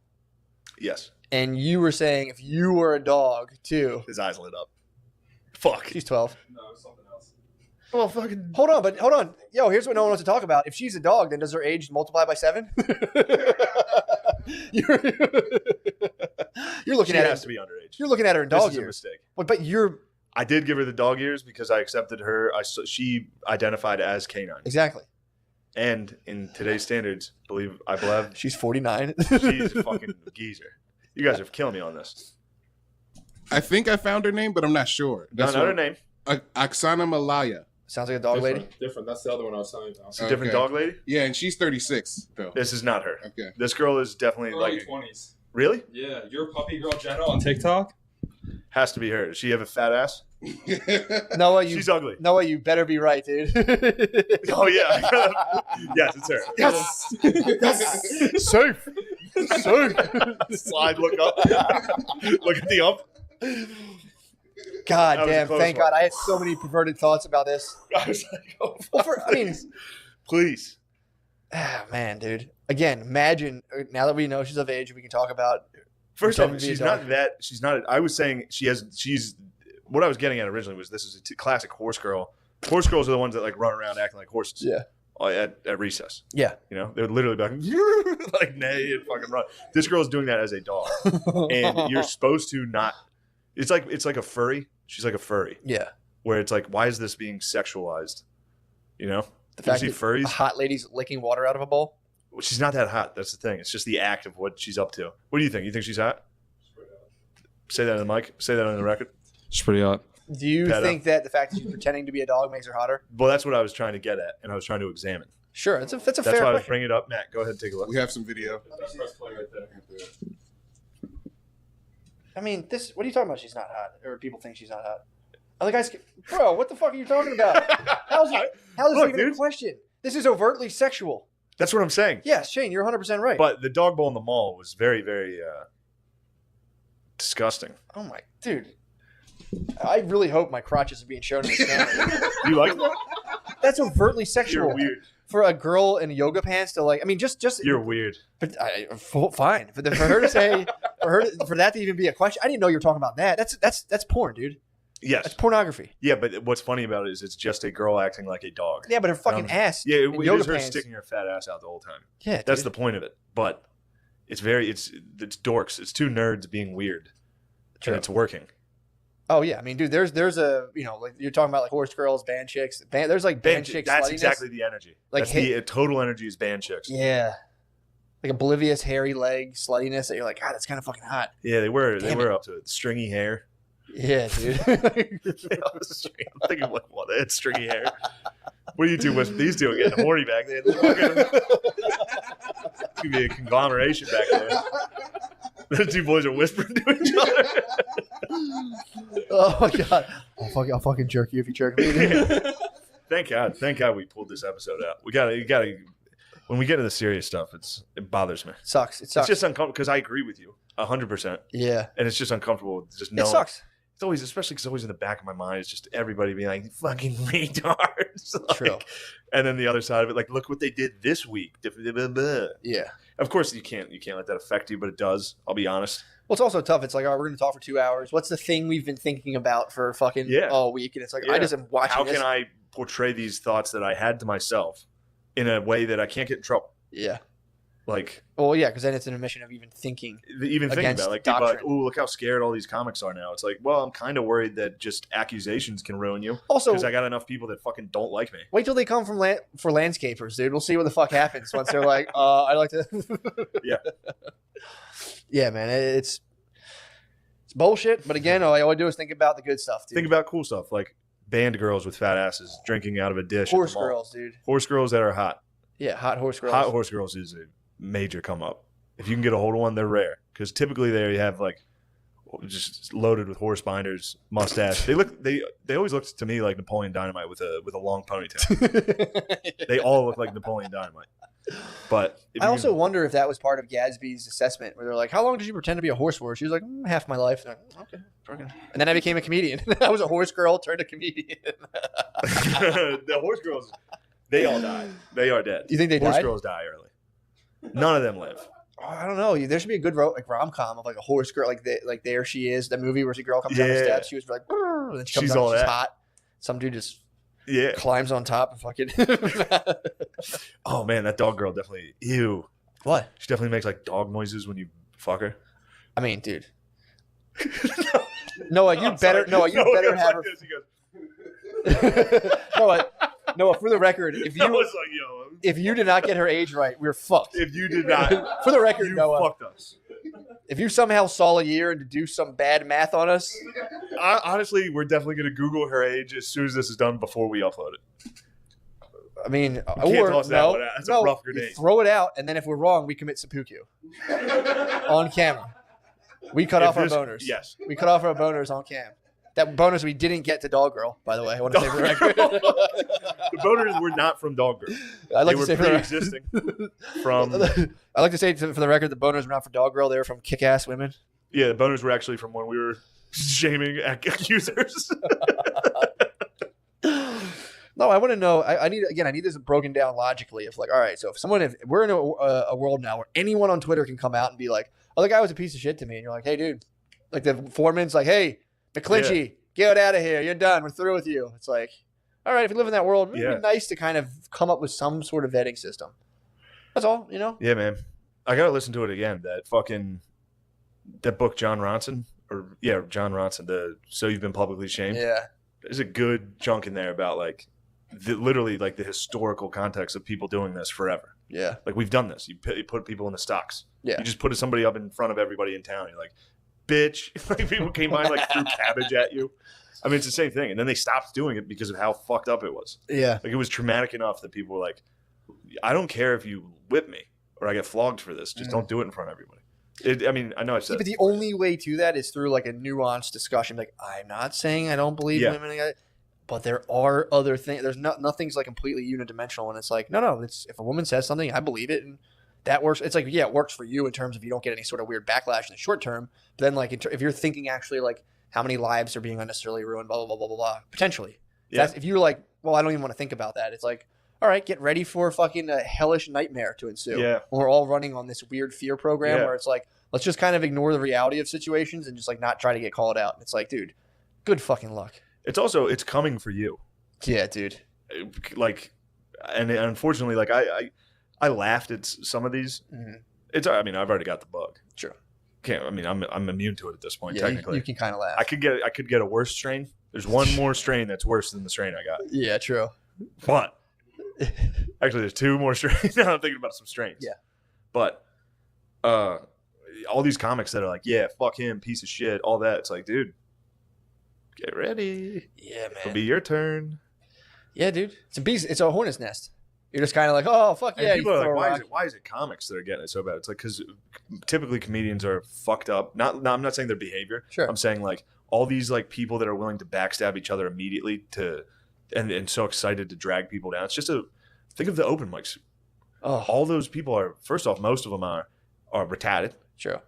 Yes.
and you were saying if you were a dog too.
His eyes lit up. Fuck.
She's 12.
No, something else.
Well, fucking.
Hold on. Yo, here's what no one wants to talk about. If she's a dog, then does her age multiply by 7? you're looking
She
at
has
it.
to be underage.
You're looking at her in
This
dog
is a
years.
mistake.
But you're
I did give her the dog ears because I accepted her. She identified as canine.
exactly.
And in today's standards, I believe
She's 49.
she's a fucking geezer. You guys are killing me on this.
I think I found her name, but I'm not sure.
That's not her name.
Oksana Malaya.
Sounds like a dog lady.
Different. That's the other one I was telling you about.
It's a different
Okay.
dog lady.
Yeah, and she's 36 though.
This is not her.
Okay.
This girl is definitely
Early
like
20s.
really
Yeah, your puppy girl Jenna on TikTok.
has to be her. Does she have a fat ass?
Noah,
She's ugly.
Noah, you better be right, dude.
Oh yeah. Yes, it's her.
Yes. Yes. Safe. Safe.
Slide. Look up. Look at the up.
God
That was a
damn,
close
thank
one.
God. I had so many perverted thoughts about this.
I was like, oh,
I mean,
please.
man, dude. Again, imagine now that we know she's of age, we can talk about.
First off,
pretending to be a
she's
dog.
not that. She's not. I was saying she's. What I was getting at originally was this is a classic horse girl. Horse girls are the ones that like run around acting like horses.
Yeah.
At recess.
Yeah.
You know, they would literally be like, like neigh and fucking run. This girl's doing that as a dog, and you're supposed to not. It's like a furry. She's like a furry,
Yeah.
where it's like, why is this being sexualized? You know,
The
you
fact
see
that a
furries.
hot lady's licking water out of a bowl.
Well, she's not that hot. That's the thing. It's just the act of what she's up to. What do you think? You think she's hot? Say that on the mic. Say that on the record.
She's pretty hot.
Do you
Pedo.
think that the fact that she's pretending to be a dog makes her hotter?
Well, that's what I was trying to get at, and I was trying to examine.
Sure, that's a
That's
fair
why I was
question.
bringing it up. Matt, go ahead and take a look.
We have some video.
I mean, this. What are you talking about? She's not hot, or people think she's not hot. Other guys, bro, what the fuck are you talking about? How is this
Look,
even a
dude.
question? This is overtly sexual.
That's what I'm saying.
Yes, Shane, you're 100% right.
But the dog bowl in the mall was very, very disgusting.
Oh my, dude. I really hope my crotches are being shown in this camera.
You like that?
That's overtly sexual.
You're weird.
For a girl in yoga pants to like, I mean, just
You're weird.
but fine. For her to say, for that to even be a question, I didn't know you were talking about that. That's porn, dude.
Yes.
That's pornography.
Yeah, but what's funny about it is it's just a girl acting like a dog.
Yeah, but her fucking ass.
Yeah,
in
it
yoga
is her
pants.
sticking her fat ass out the whole time.
Yeah,
That's
dude.
the point of it. But it's dorks. It's two nerds being weird.
True.
And it's working.
Oh yeah, I mean, dude, there's a like you're talking about like horse girls, band chicks. There's like band chicks.
That's
sluttiness.
exactly the energy.
Like
That's the total energy is band chicks.
Yeah, like oblivious hairy leg sluttiness that you're like, God, that's kind of fucking hot.
Yeah, they were
Damn
up to it. Stringy hair.
Yeah, dude.
I'm thinking like, what? They had stringy hair. What are you two with these two are getting horny back there? Could be a conglomeration back there. The two boys are whispering to each other.
Oh my God, I'll fucking jerk you if you jerk me. Dude.
Thank God we pulled this episode out. You gotta. When we get into the serious stuff, it bothers me.
Sucks. It sucks.
It's just uncomfortable because I agree with you 100%,
yeah,
and it's just uncomfortable. Just
it
knowing.
sucks.
It's always, especially because it's always in the back of my mind. It's just everybody being like, "Fucking retards." Like,
True.
And then the other side of it, like, look what they did this week.
Yeah.
Of course, you can't let that affect you, but it does. I'll be honest.
Well, it's also tough. It's like, all right, we're going to talk for 2 hours. What's the thing we've been thinking about for fucking all week? And it's like, I
Yeah.
just am watching
How
this.
can I portray these thoughts that I had to myself in a way that I can't get in trouble?
Yeah.
Like,
Well, yeah, because then it's an admission of even thinking.
even thinking
Against
about it. Like, people are like,
doctrine.
"Ooh, look how scared all these comics are now." It's like, well, I'm kind of worried that just accusations can ruin you
Also,
because I got enough people that fucking don't like me.
wait till they come from for landscapers, dude. We'll see what the fuck happens once they're like, I like to.
Yeah.
Yeah, man. It's bullshit. But again, all I do is think about the good stuff, dude.
Think about cool stuff like band girls with fat asses drinking out of a dish. at the
horse
mall.
girls, dude.
Horse girls that are hot.
Yeah, hot horse girls.
Hot horse girls is a major come up. If you can get a hold of one, they're rare because typically they have like just loaded with horse binders, mustache. They always looked to me like Napoleon Dynamite with a long ponytail. They all look like Napoleon Dynamite. But
I also wonder if that was part of Gadsby's assessment, where they're like, "How long did you pretend to be a horse for?" She was like, "Half my life." Like, okay. And then I became a comedian. I was a horse girl turned a comedian.
the horse girls, they all died. They are dead.
You think they
horse
died?
girls die early. None of them live.
Oh, I don't know. There should be a good rom com of like a horse girl, like There She Is, the movie where the girl comes down the steps. She was like, "Brr," and then she comes
She's
down,
all
she's
that.
hot. Some dude just
Yeah.
climbs on top and fucking.
Oh man, that dog girl definitely. Ew.
What?
She definitely makes like dog noises when you fuck her.
I mean, dude. Noah, you better. Noah, you better have her. Noah, for the record, if
I
you
was like, yo,
if you did not get her age right, we're fucked.
if you did not,
For the record,
you
Noah,
fucked us.
if you somehow saw a year and to do some bad math on us,
Honestly, we're definitely gonna Google her age as soon as this is done before we upload it.
I mean,
can't toss that one out. That's a rough
you
grenade.
throw it out, and then if we're wrong, we commit seppuku on camera. We cut off our boners.
Yes.
We cut off our boners on cam. That bonus we didn't get to Dog Girl, by the way. I want to say for the record.
The boners were not from Dog Girl.
I'd like
They
to say
were pre-existing from.
I like to say for the record, the boners were not for Dog Girl. They were from kick-ass women.
Yeah, the boners were actually from when we were shaming accusers.
No, I want to know. I need this broken down logically. If like, all right, so if we're in a world now where anyone on Twitter can come out and be like, "Oh, the guy was a piece of shit to me," and you're like, "Hey, dude," like the foreman's like, "Hey, McClinchy, get out of here. You're done. We're through with you." It's like, all right, if you live in that world, it'd be nice to kind of come up with some sort of vetting system. That's all, you know.
Yeah, man. I gotta listen to it again. That book, John Ronson, John Ronson. The So You've Been Publicly Shamed.
Yeah.
There's a good chunk in there about like literally like the historical context of people doing this forever.
Yeah.
Like we've done this. You put people in the stocks.
Yeah.
You just put somebody up in front of everybody in town. You're like, bitch. Like people came by and like threw cabbage at you. I mean, it's the same thing. And then they stopped doing it because of how fucked up it was.
Yeah.
Like it was traumatic enough that people were like, I don't care if you whip me or I get flogged for this. Just don't do it in front of everybody. I know I've said
but the only way to that is through like a nuanced discussion. Like, I'm not saying I don't believe women, but there are other things. There's nothing's like completely unidimensional. And it's like, no. It's if a woman says something, I believe it, and that works. It's like, yeah, it works for you in terms of you don't get any sort of weird backlash in the short term. But then like if you're thinking actually like how many lives are being unnecessarily ruined, blah blah blah blah blah, blah potentially. Yeah. If you're like, well, I don't even want to think about that. It's like, all right, get ready for fucking a hellish nightmare to ensue.
Yeah.
When we're all running on this weird fear program where it's like, let's just kind of ignore the reality of situations and just like not try to get called out. It's like, dude, good fucking luck.
It's coming for you.
Yeah, dude.
Like, and unfortunately, like I laughed at some of these. Mm-hmm. I've already got the bug.
Sure.
I'm immune to it at this point.
Yeah,
technically,
you can kind of laugh.
I could get a worse strain. There's one more strain that's worse than the strain I got.
Yeah, true.
But actually, there's two more strains. Now I'm thinking about some strains.
Yeah.
But all these comics that are like, yeah, fuck him, piece of shit, all that. It's like, dude, get ready.
Yeah, man.
It'll be your turn.
Yeah, dude. It's a hornet's nest. You're just kind of like, oh, fuck yeah.
And people are like, why is it comics that are getting it so bad? It's like, because typically comedians are fucked up. I'm not saying their behavior.
Sure.
I'm saying like all these like people that are willing to backstab each other immediately and so excited to drag people down. It's just think of the open mics.
Oh.
All those people are, first off, most of them are retarded.
Sure.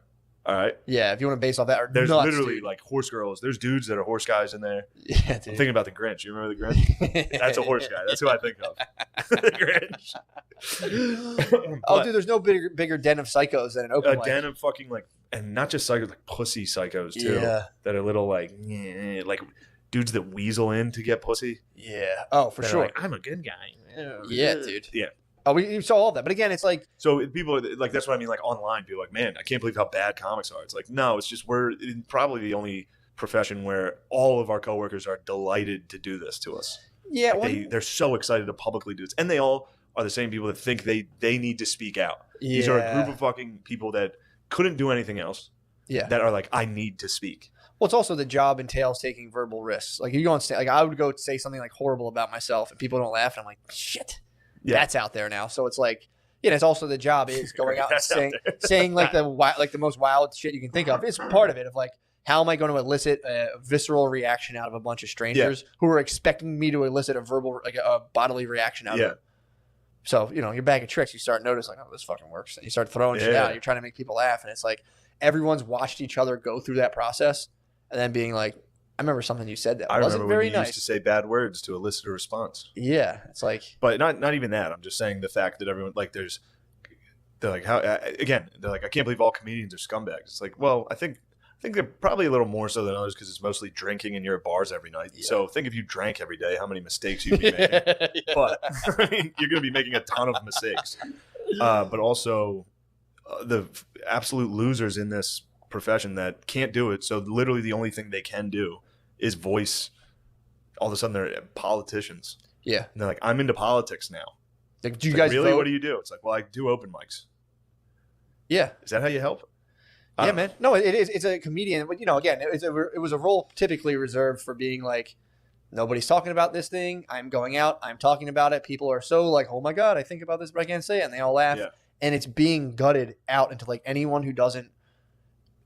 All right.
Yeah, if you want to base off that,
there's
nuts,
literally
dude.
Like horse girls. There's dudes that are horse guys in there.
Yeah, dude.
I'm thinking about the Grinch. You remember the Grinch? That's a horse guy. That's who I think of. The Grinch.
Oh, dude, there's no bigger den of psychos than an open mic.
A den of fucking like, and not just psychos, like pussy psychos too.
Yeah.
That are little like dudes that weasel in to get pussy.
Yeah. Oh, for sure.
Like, I'm a good guy.
Yeah, dude.
Yeah.
Oh, we saw all that, but again, it's like
so people are like that's what I mean. Like online, people are like, man, I can't believe how bad comics are. It's like no, it's just we're probably the only profession where all of our coworkers are delighted to do this to us.
Yeah,
like they're so excited to publicly do this, and they all are the same people that think they need to speak out.
Yeah.
These are a group of fucking people that couldn't do anything else.
Yeah,
that are like, I need to speak.
Well, it's also the job entails taking verbal risks. Like you go on stage, like I would go say something like horrible about myself, and people don't laugh, and I'm like, shit. Yeah. That's out there now. So it's like, it's also the job is going out and saying like the most wild shit you can think of. It's part of it of like, how am I going to elicit a visceral reaction out of a bunch of strangers who are expecting me to elicit a verbal, like a bodily reaction out of them? So, you know, your bag of tricks, you start noticing, like, oh, this fucking works. And you start throwing shit out. You're trying to make people laugh. And it's like everyone's watched each other go through that process and then being like, I remember something you said that wasn't very nice.
Used to say bad words to elicit a response.
Yeah. It's like.
But not even that. I'm just saying the fact that everyone, like, they're like, how, again, they're like, I can't believe all comedians are scumbags. It's like, well, I think they're probably a little more so than others because it's mostly drinking and you're at bars every night. Yeah. So think if you drank every day, how many mistakes you'd be making. But I mean, you're going to be making a ton of mistakes. But also the absolute losers in this profession that can't do it. So literally the only thing they can do is voice. All of a sudden they're politicians.
Yeah.
And they're like, I'm into politics now.
Like, do you guys
really?
vote?
What do you do? It's like, well, I do open mics.
Yeah.
Is that how you help?
Yeah, man. No, it is. It's a comedian, but you know, again, it was a role typically reserved for being like, nobody's talking about this thing. I'm going out. I'm talking about it. People are so like, oh my god, I think about this, but I can't say it, and they all laugh. Yeah. And it's being gutted out into like anyone who doesn't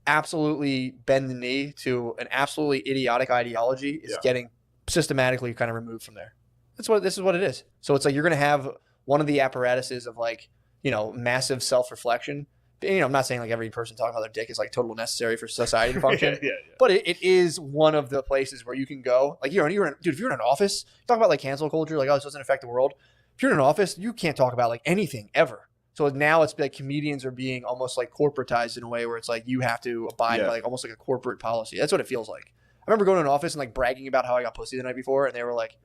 absolutely bend the knee to an absolutely idiotic ideology is getting systematically kind of removed from there. This is what it is. So it's like you're going to have one of the apparatuses of like, you know, massive self-reflection. You know, I'm not saying like every person talking about their dick is like totally necessary for society to function, but it is one of the places where you can go. Like dude, if you're in an office, talk about like cancel culture, like, oh, this doesn't affect the world. If you're in an office, you can't talk about like anything ever. So now it's like comedians are being almost like corporatized in a way where it's like you have to abide by like almost like a corporate policy. That's what it feels like. I remember going to an office and like bragging about how I got pussy the night before, and they were like,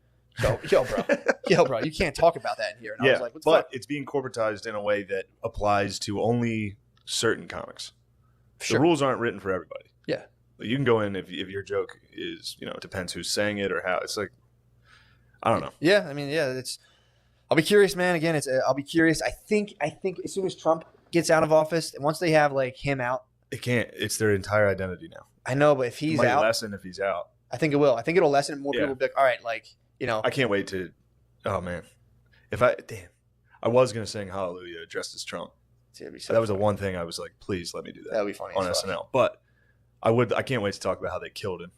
yo, bro, you can't talk about that in here. And I was like, what the fuck?
It's being corporatized in a way that applies to only certain comics. The rules aren't written for everybody. Yeah. You can go in if your joke is, you know, it depends who's saying it or how. It's like, I don't know.
Yeah, I mean, I'll be curious, man. Again, I'll be curious. I think as soon as Trump gets out of office, once they have like him out,
it can't. It's their entire identity now.
I know, but if he's
out, it might
out,
lessen if he's out.
I think it will. I think it'll lessen, and more people will be like, all right, like, you know.
I can't wait to. Oh man, I was gonna sing Hallelujah dressed as Trump. So that was the one thing I was like, please let me do that.
That'd be funny
on SNL. But I can't wait to talk about how they killed him.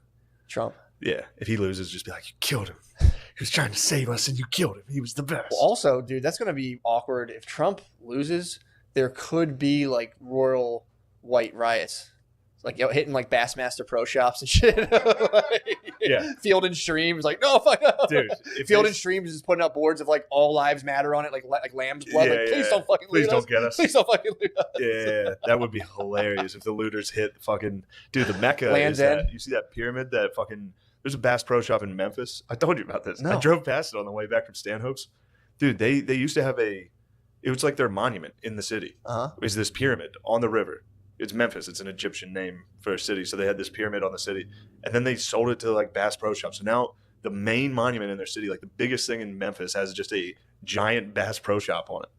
Trump.
Yeah. If he loses, just be like, you killed him. He was trying to save us and you killed him. He was the best.
Well, also, dude, that's going to be awkward. If Trump loses, there could be like royal white riots. Like, you know, hitting like Bassmaster Pro Shops and shit. Field and Stream is like, no, fuck no. Dude, Field and Stream is just putting up boards of like all lives matter on it, like lamb's blood. Please don't fucking loot us.
Please don't get us.
Please don't fucking loot us.
Yeah, that would be hilarious if the looters hit the fucking dude. The Mecca
Land's
End. You see that pyramid? That fucking. There's a Bass Pro Shop in Memphis. I told you about this. No. I drove past it on the way back from Stanhope's. Dude, they used to have it was like their monument in the city. Is this pyramid on the river. It's Memphis. It's an Egyptian name for a city. So they had this pyramid on the city. And then they sold it to like Bass Pro Shop. So now the main monument in their city, like the biggest thing in Memphis, has just a giant Bass Pro Shop on it.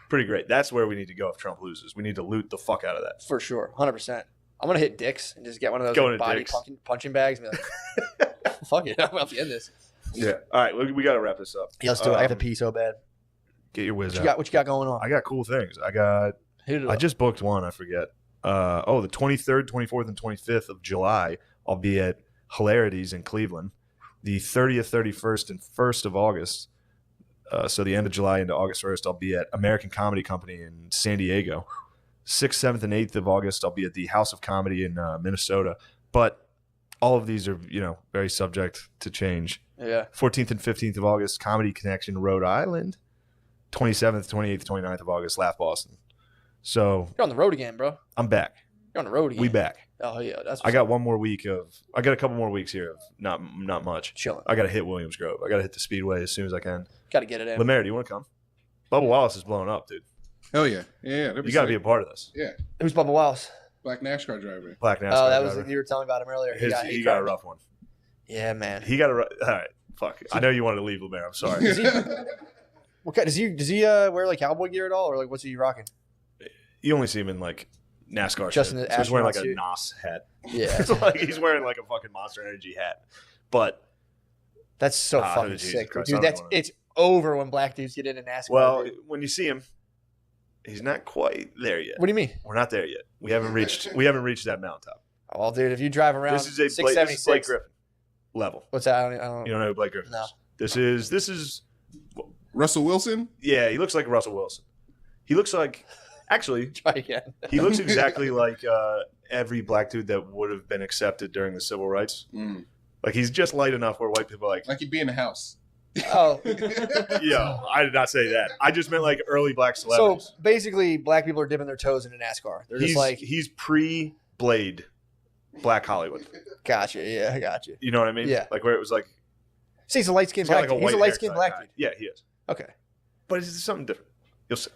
Pretty great. That's where we need to go if Trump loses. We need to loot the fuck out of that.
For sure. 100%. I'm going to hit Dick's and just get one of those like, body punching bags and be like, fuck it. I'm about to end this.
Yeah. All right. We got to wrap this up.
Yeah, let's do it. I have to pee so bad.
Get your whiz out.
What you got going on?
I got cool things. I just booked one. I forget. The 23rd, 24th, and 25th of July, I'll be at Hilarities in Cleveland. The 30th, 31st, and 1st of August, so the end of July into August 1st, I'll be at American Comedy Company in San Diego. 6th, 7th, and 8th of August, I'll be at the House of Comedy in Minnesota. But all of these are, you know, very subject to change.
Yeah.
14th and 15th of August, Comedy Connection, Rhode Island. 27th, 28th, 29th of August, Laugh Boston. So
you're on the road again, bro.
I'm back.
You're on the road again.
We back.
Oh yeah,
I got one more week I got a couple more weeks here of not much.
Chilling.
I got to hit Williams Grove. I got to hit the Speedway as soon as I can.
Got to get it in.
Lemaire, do you want to come? Bubba Wallace is blowing up, dude.
Hell yeah, yeah.
You got to be a part of this.
Yeah.
Who's Bubba Wallace?
Black NASCAR driver.
Black NASCAR.
Oh, that
driver.
was you were telling about him earlier.
He got a rough one.
Yeah, man.
He got a all right. Fuck. I know you wanted to leave Lemaire. I'm sorry.
Does he wear like cowboy gear at all, or like what's he rocking?
You only see him in like NASCAR
just
shit.
In the
so he's wearing like
suit.
a NOS hat.
Yeah.
It's like he's wearing like a fucking Monster Energy hat. But
that's so fucking sick. Dude, it's over when black dudes get into NASCAR.
Well, when you see him, he's not quite there yet.
What do you mean?
We're not there yet. We haven't reached that mountaintop.
Well, dude, if you drive around
This is a
676,
Blake Griffin level.
what's that? I don't
You don't know who Blake Griffin
No.
is? This is
Russell Wilson?
yeah. He looks like Russell Wilson. He looks like actually.
try again.
He looks exactly like every black dude that would have been accepted during the civil rights.
Mm.
Like he's just light enough where white people are like,
Like he'd be in the house.
Oh,
yo, I did not say that. I just meant like early black
so
celebrities.
basically, black people are dipping their toes into NASCAR. They're just like,
he's pre-Blade Black Hollywood.
gotcha, yeah, I got you.
You know what I mean?
Yeah.
Like where it was like
See, he's a light skinned
he's got
black.
like a
He's a
white
light skinned
haircut
black
guy.
dude.
Yeah, he is.
Okay.
But it's something different. You'll see.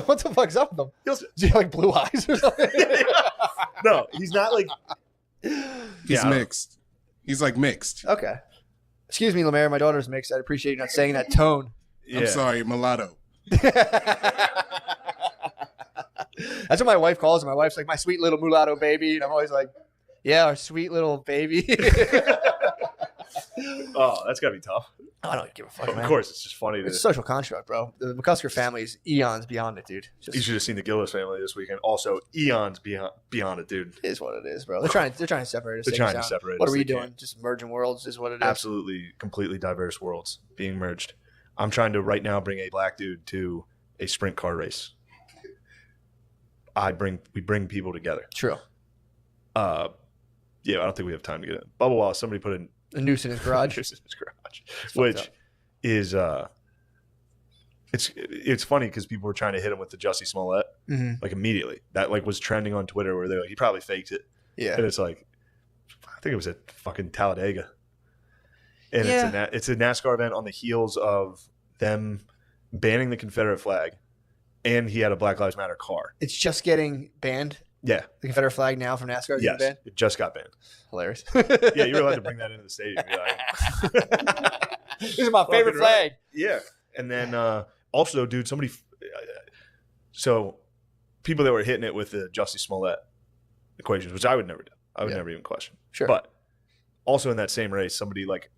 What the fuck's up with him?
You'll see.
Do you have like blue eyes or something?
No, he's not like.
He's
Yeah.
mixed. He's like mixed.
Okay. Excuse me, Lemaire. My daughter's mixed. I appreciate you not saying that tone.
Yeah.
I'm sorry, mulatto.
That's what my wife calls him. My wife's like, my sweet little mulatto baby. And I'm always like, yeah, our sweet little baby.
Oh, that's gotta be tough.
I don't give a fuck,
Of
man.
course, it's just funny to.
It's a social construct, bro. The McCusker family is eons beyond it, dude.
You
Just
should have seen the Gillis family this weekend. Also, eons beyond it, dude.
is what it is, bro. They're trying to separate us.
They're trying to separate
What
us.
are we
They
doing?
can't.
Just merging worlds is what it is.
Absolutely, completely diverse worlds being merged. I'm trying to right now bring a black dude to a sprint car race. We bring people together.
True.
Yeah, I don't think we have time to get in. Bubba Wallace, somebody put in
A noose in his garage.
in his garage,
fucked
which
up.
is it's funny because people were trying to hit him with the Jussie Smollett
Mm-hmm.
like immediately. That like was trending on Twitter where they're like, he probably faked it,
Yeah.
and it's like, I think it was at fucking Talladega, and
Yeah.
it's a NASCAR event on the heels of them banning the Confederate flag, and he had a Black Lives Matter car.
It's just getting banned.
Yeah,
The Confederate flag now from NASCAR is
yes,
getting banned.
it just got banned.
Hilarious.
Yeah, you were allowed to bring that into the stadium. You're like,
This is my favorite
Fucking right.
flag.
yeah, and then also, dude, somebody. So, people that were hitting it with the Jussie Smollett equations, which I would never do. I would
Yeah.
never even question.
Sure.
But also in that same race, somebody like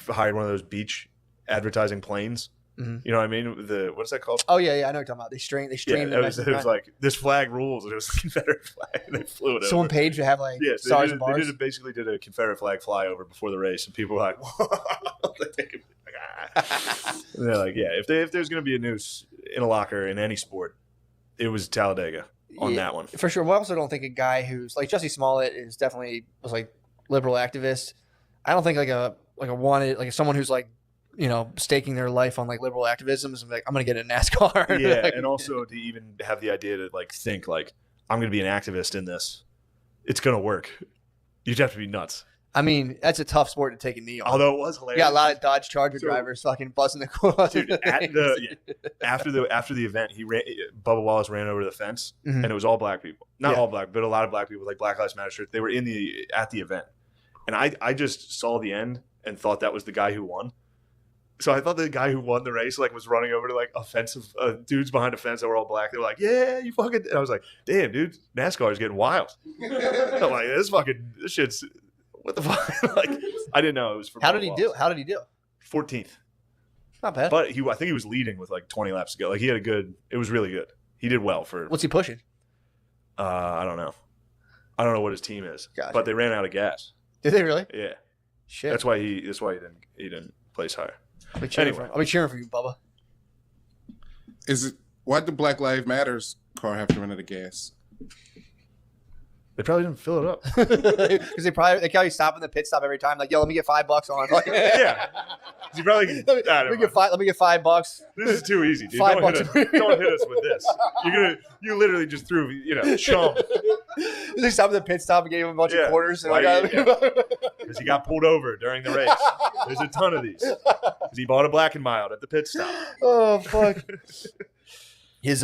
hired one of those beach advertising planes.
Mhm.
You know what I mean? What's that called?
Oh yeah, I know what you're talking about. They stream
Yeah,
the
it was
message.
like this flag rules, and it was a Confederate flag, and they flew it
Someone
over.
paid to have like
Yeah,
stars and bars.
basically did a Confederate flag flyover before the race, and people were like, and they're like, yeah, if there's going to be a noose in a locker in any sport, it was Talladega on
Yeah,
that one.
For sure. Well, I also don't think a guy who's like Jussie Smollett is definitely was like liberal activist. I don't think like a wanted like someone who's like staking their life on like liberal activism is like I'm gonna get in NASCAR.
Yeah,
Like,
and also to even have the idea to like think like I'm going to be an activist in this, it's going to work. You'd have to be nuts.
I mean that's a tough sport to take a knee on.
Although it was
You
hilarious.
got a lot of Dodge Charger
So-
drivers fucking buzzing the corner.
Dude, after the event, Bubba Wallace ran over the fence,
Mhm.
and it was all black people. Not
Yeah.
all black, but a lot of black people with like Black Lives Matter shirts. They were at the event, and I just saw the end and thought that was the guy who won. So I thought the guy who won the race like was running over to like offensive dudes behind a fence that were all black. They were like, "Yeah, you fucking." And I was like, "Damn, dude, NASCAR is getting wild." I'm like, this shit's what the fuck? Like, I didn't know it was for.
How
Bubba
did he
Wallace.
do? How did he do?
14th.
Not bad.
But I think he was leading with like 20 laps to go. Like he had it was really good. He did well for,
What's he pushing?
I don't know. I don't know what his team is,
Gotcha.
but they ran out of gas.
Did they really?
Yeah.
Shit.
That's why he didn't place higher.
I'll be cheering
Anyway.
I'll be cheering for you, Bubba.
Why'd the Black Lives Matters car have to run out of gas?
They probably didn't fill it up.
Because they probably stop in the pit stop every time. Like, yo, let me get $5 on. Like,
Yeah. He probably
Let me get $5.
This is too easy, dude.
$5
Don't hit us with this. You literally just threw, chum.
They stopped at the pit stop and gave him a bunch
Yeah.
of quarters. And
Why-
like,
Because he got pulled over during the race. There's a ton of these. Because he bought a black and mild at the pit stop.
oh fuck. His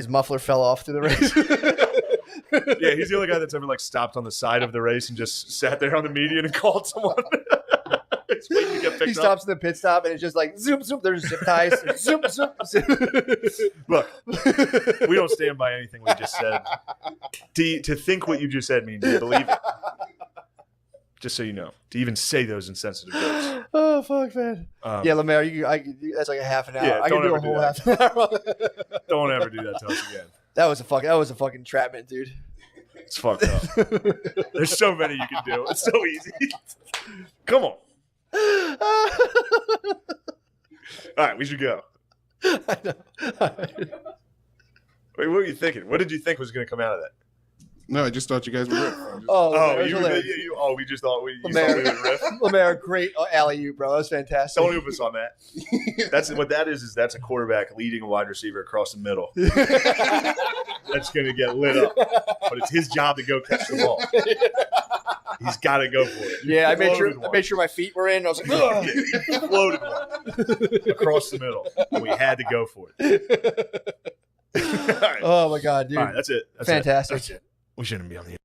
muffler fell off through the race.
Yeah, he's the only guy that's ever like stopped on the side of the race and just sat there on the median and called someone. It's waiting to get picked
He
up.
stops in the pit stop and it's just like zoom zoom. There's zip ties. Zoom zoom. zoom.
Look, we don't stand by anything we just said. To think what you just said means you believe it. Just so you know, to even say those insensitive jokes.
Oh fuck, man. Yeah, Lemaire, that's like a half an hour.
Yeah,
I can
don't
do a
ever do
whole
that.
half an hour.
Don't ever do that to us again.
That was a fucking entrapment, dude.
It's fucked up. There's so many you can do. It's so easy. Come on. All right, we should go.
I know.
Wait, what were you thinking? What did you think was going to come out of that?
No, I just thought you guys were riff.
Oh,
Oh,
you,
we just thought we would riff.
Lemaire, great alley-oop, bro. That was fantastic.
Don't even on that. That's what that is that's a quarterback leading a wide receiver across the middle. That's going to get lit up. But it's his job to go catch the ball. He's got to go for it.
Yeah, I made sure my feet were in. I was like, ugh.
He floated one across the middle. And we had to go for it. All right.
Oh my god, dude.
All right, that's it. That's
fantastic.
It. That's it. We shouldn't be on the